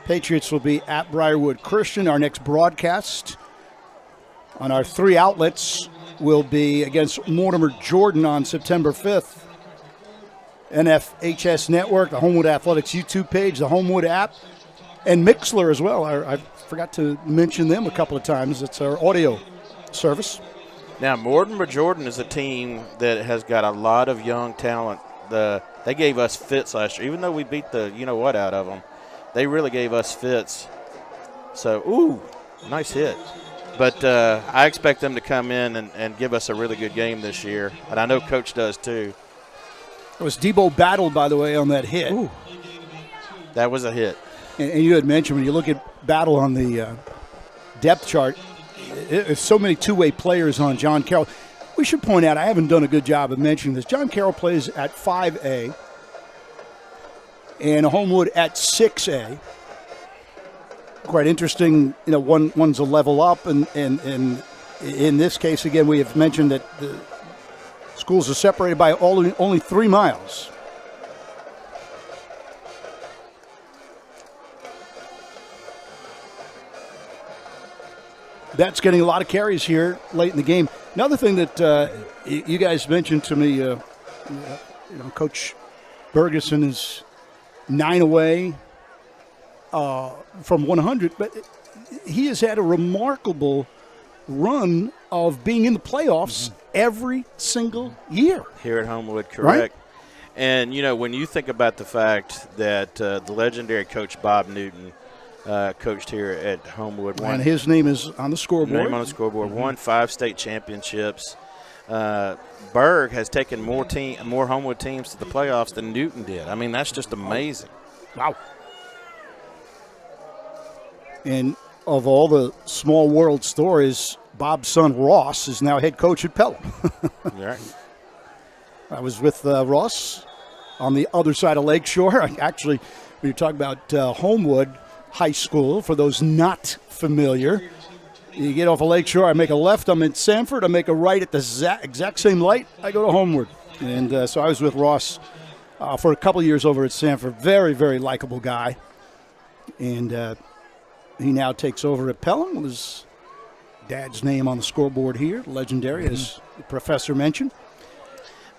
Patriots will be at Briarwood Christian. Our next broadcast on our 3 outlets will be against Mortimer Jordan on September 5th. NFHS Network, the Homewood Athletics YouTube page, the Homewood app, and Mixler as well. I forgot to mention them a couple of times. It's our audio service. Now, Mortimer Jordan is a team that has got a lot of young talent. They gave us fits last year. Even though we beat the you-know-what out of them, they really gave us fits. So, nice hit. But I expect them to come in and give us a really good game this year. And I know Coach does too. It was Debo Battle, by the way, on that hit. Ooh. That was a hit. And you had mentioned when you look at Battle on the depth chart, there's so many two-way players on John Carroll. We should point out, I haven't done a good job of mentioning this, John Carroll plays at 5A and Homewood at 6A. Quite interesting, one's a level up, and in this case, again, we have mentioned that the schools are separated by only 3 miles. That's getting a lot of carries here late in the game. Another thing that you guys mentioned to me, Coach Bergeson is 9 away from 100, but he has had a remarkable run of being in the playoffs every single year. Here at Homewood, correct. Right? And, when you think about the fact that the legendary Coach Bob Newton coached here at Homewood. And his name is on the scoreboard. Won 5 state championships. Berg has taken more Homewood teams to the playoffs than Newton did. I mean, that's just amazing. Wow. And of all the small world stories, Bob's son Ross is now head coach at Pelham. Right. I was with Ross on the other side of Lakeshore. Actually, when you talk about Homewood, High School. For those not familiar, you get off of Lakeshore, I make a left, I'm in Sanford, I make a right at the exact same light, I go to Homewood. And so I was with Ross for a couple years over at Sanford. Very, very likable guy. And he now takes over at Pelham with his dad's name on the scoreboard here, legendary, as the professor mentioned.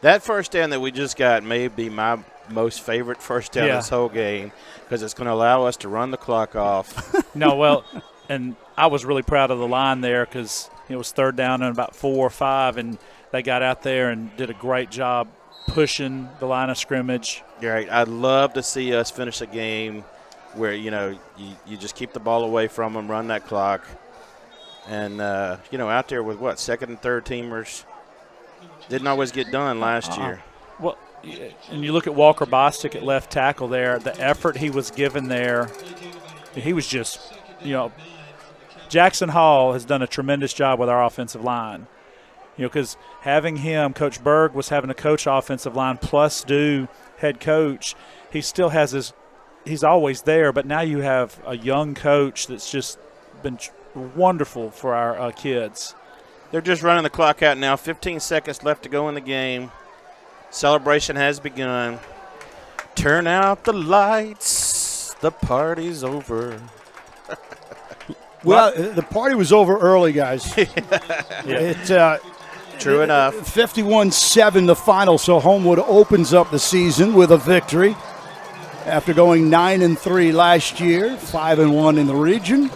That first down that we just got may be my most favorite first down of this whole game because it's going to allow us to run the clock off. No, well, and I was really proud of the line there because it was third down and about 4 or 5, and they got out there and did a great job pushing the line of scrimmage. Right. I'd love to see us finish a game where, you just keep the ball away from them, run that clock, and, out there with, second and third teamers. Didn't always get done last year. Well, and you look at Walker Bostic at left tackle there, the effort he was given there, he was just, Jackson Hall has done a tremendous job with our offensive line. Because having him, Coach Berg was having to coach offensive line plus do head coach. He still has he's always there, but now you have a young coach that's just been wonderful for our kids. They're just running the clock out now. 15 seconds left to go in the game. Celebration has begun. Turn out the lights. The party's over. Well, the party was over early, guys. True enough. 51-7 the final, so Homewood opens up the season with a victory after going 9-3 last year, 5-1 in the region.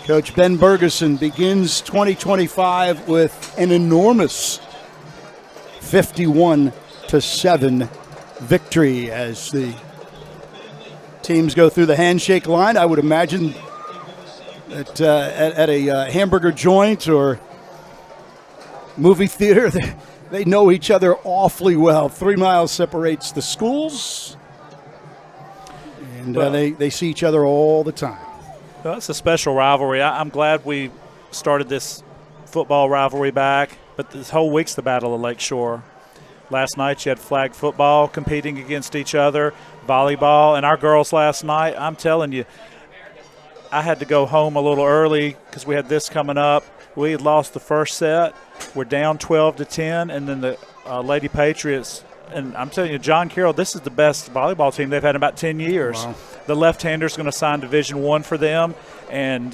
Coach Ben Bergeson begins 2025 with an enormous 51-7 victory as the teams go through the handshake line. I would imagine that at a hamburger joint or movie theater, they know each other awfully well. 3 miles separates the schools, and they see each other all the time. Well, it's a special rivalry. I'm glad we started this football rivalry back, but this whole week's the Battle of Lakeshore. Last night you had flag football competing against each other, volleyball, and our girls last night, I'm telling you, I had to go home a little early because we had this coming up. We had lost the first set. We're down 12-10, and then the Lady Patriots, and I'm telling you, John Carroll, this is the best volleyball team they've had in about 10 years. Wow. The left-hander's going to sign Division I for them, and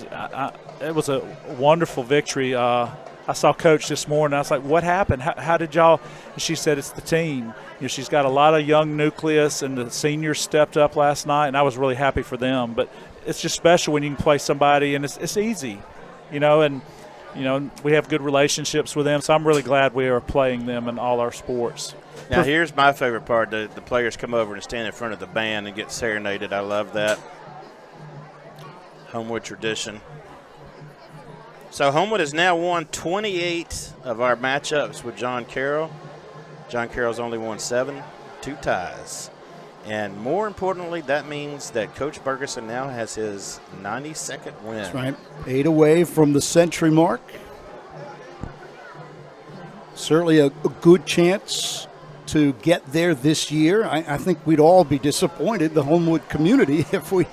it was a wonderful victory. I saw Coach this morning. I was like, what happened? How did y'all? And she said it's the team. She's got a lot of young nucleus, and the seniors stepped up last night, and I was really happy for them. But it's just special when you can play somebody, and it's easy, and we have good relationships with them, so I'm really glad we are playing them in all our sports. Now, here's my favorite part. The players come over and stand in front of the band and get serenaded. I love that. Homewood tradition. So Homewood has now won 28 of our matchups with John Carroll. John Carroll's only won 7, 2 ties. And more importantly, that means that Coach Bergeson now has his 92nd win. That's right. 8 away from the century mark. Certainly a good chance to get there this year. I think we'd all be disappointed, the Homewood community, if we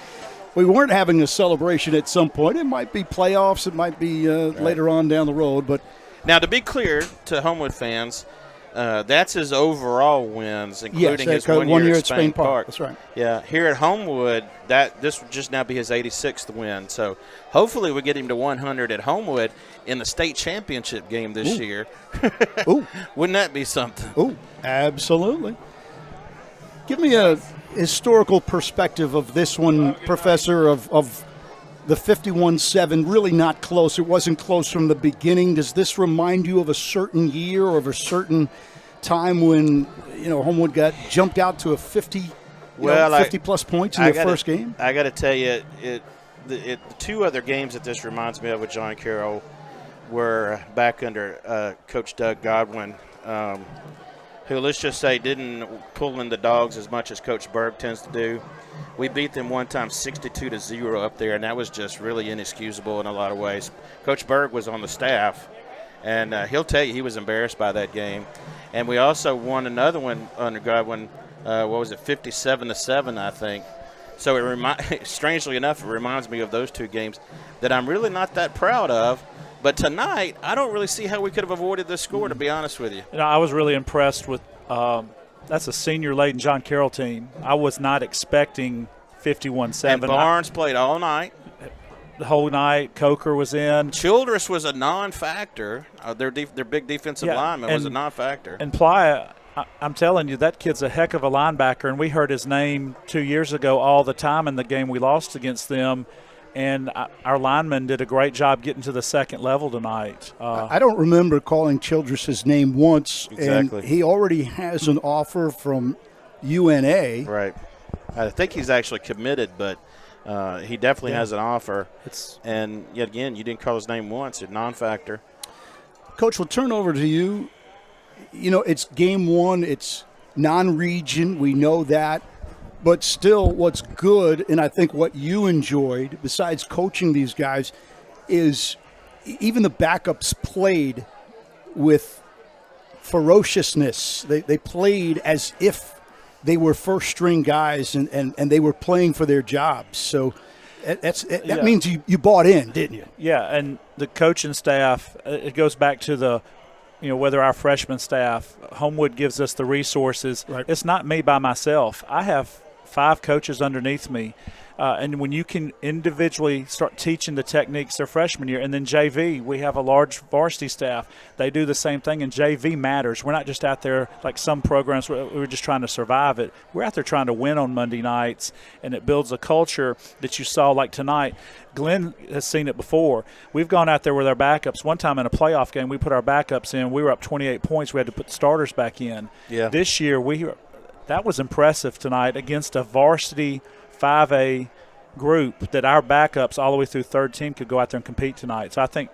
weren't having a celebration at some point. It might be playoffs. It might be later on down the road. But now, to be clear to Homewood fans, that's his overall wins, including his 1 year at Spain Park. That's right. Yeah, here at Homewood, this would just now be his 86th win. So hopefully we get him to 100 at Homewood in the state championship game this year. Ooh. Wouldn't that be something? Oh, absolutely. Give me a historical perspective of this one, Professor, of the 51-7, really not close. It wasn't close from the beginning. Does this remind you of a certain year or of a certain time when, Homewood got jumped out to a 50-plus points in their first game? I got to tell you, the 2 other games that this reminds me of with John Carroll were back under Coach Doug Godwin, who, let's just say, didn't pull in the dogs as much as Coach Berg tends to do. We beat them one time 62-0 up there, and that was just really inexcusable in a lot of ways. Coach Berg was on the staff, and he'll tell you he was embarrassed by that game. And we also won another one under Godwin, 57-7, I think. So strangely enough, it reminds me of those two games that I'm really not that proud of. But tonight, I don't really see how we could have avoided this score, to be honest with you. I was really impressed with that's a senior-laden John Carroll team. I was not expecting 51-7. And Barnes played all night. The whole night. Coker was in. Childress was a non-factor. Their big defensive lineman was a non-factor. And Playa, I'm telling you, that kid's a heck of a linebacker, and we heard his name 2 years ago all the time in the game we lost against them. And our linemen did a great job getting to the second level tonight. I don't remember calling Childress's name once, Exactly. and he already has an offer from UNA. Right. I think he's actually committed, but he definitely has an offer. And yet again, you didn't call his name once. It's non-factor. Coach, we'll turn over to you. You know, it's game one. It's non-region. We know that. But still, what's good, and I think what you enjoyed, besides coaching these guys, is even the backups played with ferociousness. They played as if they were first-string guys, and they were playing for their jobs. So that means you bought in, didn't you? Yeah, and the coaching staff, it goes back to whether our freshman staff, Homewood gives us the resources. Right. It's not me by myself. I have 5 coaches underneath me. And when you can individually start teaching the techniques their freshman year, and then JV, we have a large varsity staff. They do the same thing, and JV matters. We're not just out there like some programs where we're just trying to survive it. We're out there trying to win on Monday nights, and it builds a culture that you saw like tonight. Glenn has seen it before. We've gone out there with our backups. One time in a playoff game, we put our backups in. We were up 28 points. We had to put the starters back in. Yeah. This year, that was impressive tonight against a varsity 5A group that our backups all the way through third team could go out there and compete tonight. So I think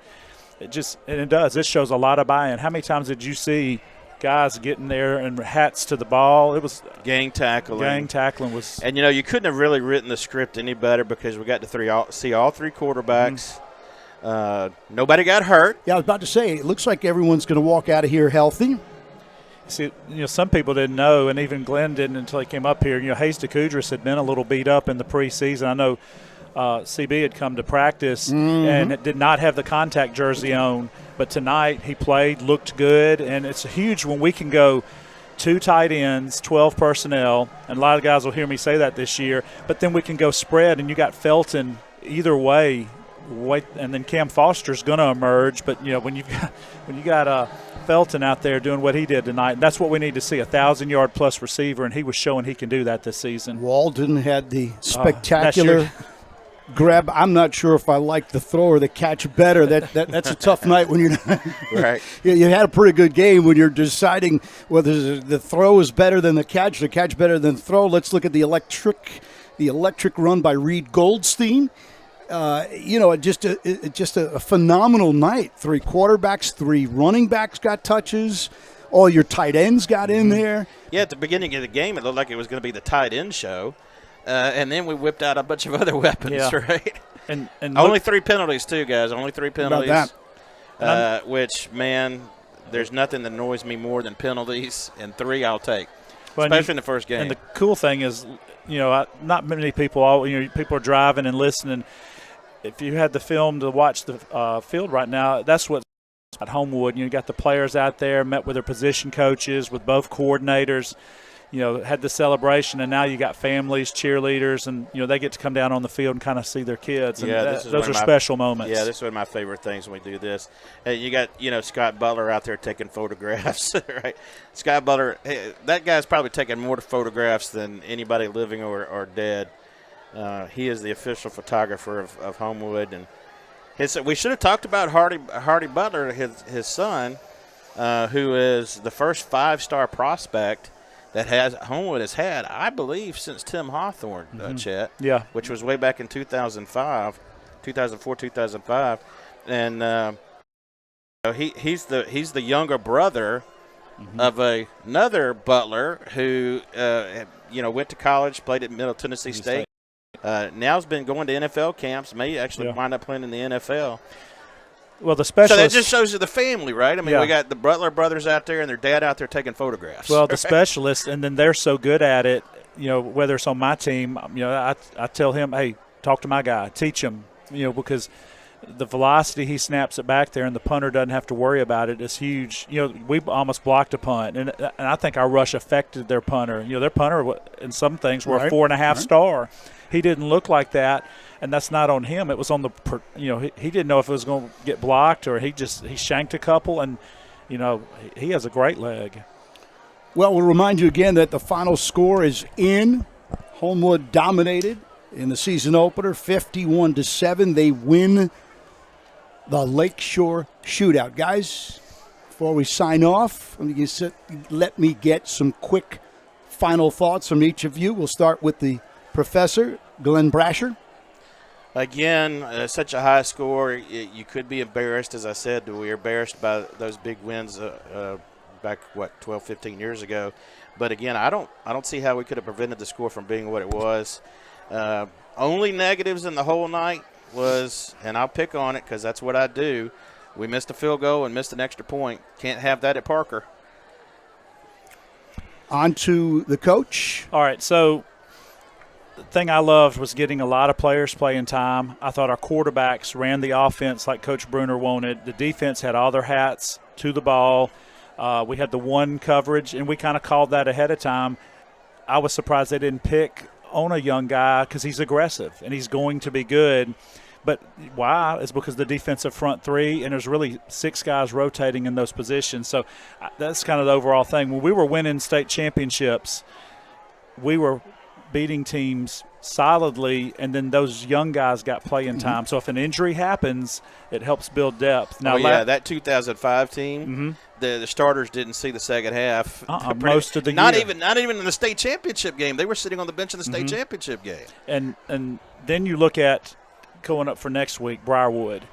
it does. It shows a lot of buy-in. How many times did you see guys getting there and hats to the ball? It was gang tackling. And you couldn't have really written the script any better because we got to see all 3 quarterbacks. Nobody got hurt. Yeah, I was about to say, it looks like everyone's going to walk out of here healthy. See, some people didn't know, and even Glenn didn't until he came up here. Hayes DeCoudris had been a little beat up in the preseason. I know CB had come to practice and did not have the contact jersey on, but tonight he played, looked good, and it's huge when we can go 2 tight ends, 12 personnel, and a lot of guys will hear me say that this year, but then we can go spread, and you got Felton either way, and then Cam Foster's going to emerge, but when you got Felton out there doing what he did tonight, that's what we need to see, 1,000-yard plus receiver, and he was showing he can do that this season. Walden had the spectacular grab. I'm not sure if I like the throw or the catch better. That's a tough night when you're not. Right. You had a pretty good game when you're deciding whether the throw is better than the catch better than the throw. Let's look at the electric run by Reed Goldstein. Just a phenomenal night. 3 quarterbacks, 3 running backs got touches. All your tight ends got in there. Yeah, at the beginning of the game, it looked like it was going to be the tight end show. And then we whipped out a bunch of other weapons, right? And only 3 penalties, too, guys. Only 3 penalties. About that. Which, man, there's nothing that annoys me more than penalties. And 3 I'll take, well, especially in the first game. And the cool thing is, not many people, people are driving and listening. If you had the film to watch the field right now, that's what's at Homewood. You got the players out there, met with their position coaches, with both coordinators, had the celebration, and now you got families, cheerleaders, and, they get to come down on the field and kind of see their kids. And those are special moments. Yeah, this is one of my favorite things when we do this. You got, Scott Butler out there taking photographs, right? Scott Butler, that guy's probably taking more photographs than anybody living or dead. He is the official photographer of Homewood, and we should have talked about Hardy Butler, his son, who is the first 5-star prospect that Homewood has had, I believe, since Tim Hawthorne, Chet. Yeah, which was way back in 2004, 2005, and he's the younger brother of another Butler who went to college, played at Middle Tennessee State. Now's been going to NFL camps, may actually wind up playing in the NFL. Well, the So specialists. that just shows you the family, right? I mean, Yeah. we got the Butler brothers out there and their dad out there taking photographs. Well, the specialists, and then they're so good at it, whether it's on my team, I tell him, hey, talk to my guy, teach him, because the velocity he snaps it back there and the punter doesn't have to worry about it is huge. We almost blocked a punt, and I think our rush affected their punter. Their punter, in some things, were a 4.5 star. He didn't look like that. And that's not on him. It was on he didn't know if it was going to get blocked or he shanked a couple, and, he has a great leg. Well, we'll remind you again that the final score is in. Homewood dominated in the season opener, 51-7. They win the Lakeshore Shootout. Guys, before we sign off, let me get some quick final thoughts from each of you. We'll start with the professor, Glenn Brasher. Again, such a high score. You could be embarrassed, as I said. We were embarrassed by those big wins back, 12, 15 years ago. But again, I don't see how we could have prevented the score from being what it was. Only negatives in the whole night was, and I'll pick on it because that's what I do, we missed a field goal and missed an extra point. Can't have that at Parker. On to the coach. All right, so the thing I loved was getting a lot of players playing time. I thought our quarterbacks ran the offense like Coach Bruner wanted. The defense had all their hats to the ball. We had the one coverage, and we kind of called that ahead of time. I was surprised they didn't pick on a young guy because he's aggressive and he's going to be good. But why? It's because the defensive front three, and there's really 6 guys rotating in those positions. So that's kind of the overall thing. When we were winning state championships, we were beating teams solidly, and then those young guys got playing time. So if an injury happens, it helps build depth. Now, that 2005 team, the starters didn't see the second half. Most of the not year. Not even in the state championship game. They were sitting on the bench in the state championship game. And then you look at going up for next week, Briarwood.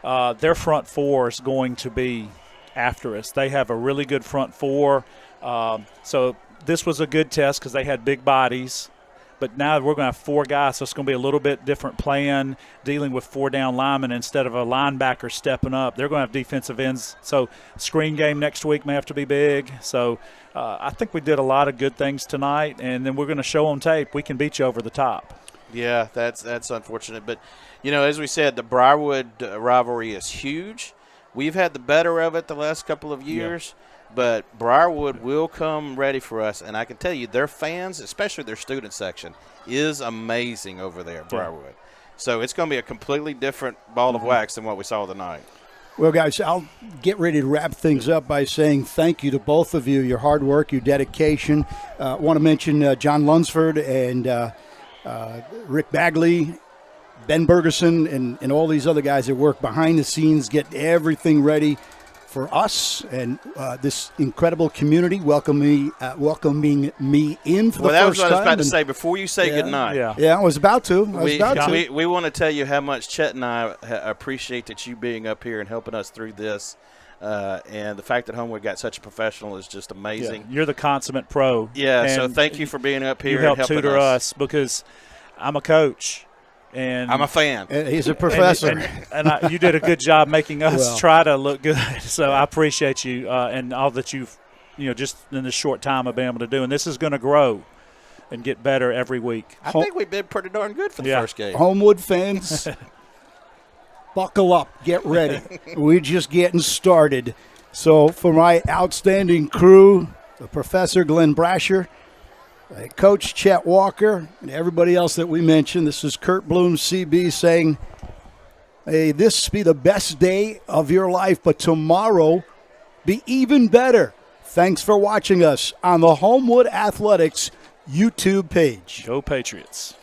Their front four is going to be after us. They have a really good front four. So this was a good test because they had big bodies. But now we're going to have 4 guys, so it's going to be a little bit different plan, dealing with 4 down linemen instead of a linebacker stepping up. They're going to have defensive ends. So screen game next week may have to be big. So I think we did a lot of good things tonight, and then we're going to show on tape we can beat you over the top. Yeah, that's unfortunate. But, as we said, the Briarwood rivalry is huge. We've had the better of it the last couple of years. Yeah. But Briarwood will come ready for us, and I can tell you their fans, especially their student section, is amazing over there at Briarwood. So it's going to be a completely different ball of wax than what we saw tonight. Well, guys, I'll get ready to wrap things up by saying thank you to both of you, your hard work, your dedication. I want to mention John Lunsford and Rick Bagley, Ben Bergeson, and all these other guys that work behind the scenes, get everything ready for us and this incredible community welcoming me in for the first time. Well, that was what I was about to say before you say goodnight. Yeah, I was about to. We want to tell you how much Chet and I appreciate that you being up here and helping us through this. And the fact that Homewood got such a professional is just amazing. Yeah, you're the consummate pro. Yeah, so thank you for being up here. You help and helping tutor us because I'm a coach. And I'm a fan. He's a professor. And you did a good job making us try to look good. So I appreciate you and all that you've, just in this short time of being able to do. And this is going to grow and get better every week. I think we've been pretty darn good for the first game. Homewood fans, buckle up. Get ready. We're just getting started. So for my outstanding crew, the Professor Glenn Brasher, Coach Chet Walker, and everybody else that we mentioned, this is Kurt Bloom, CB, saying, hey, this be the best day of your life, but tomorrow be even better. Thanks for watching us on the Homewood Athletics YouTube page. Go Patriots.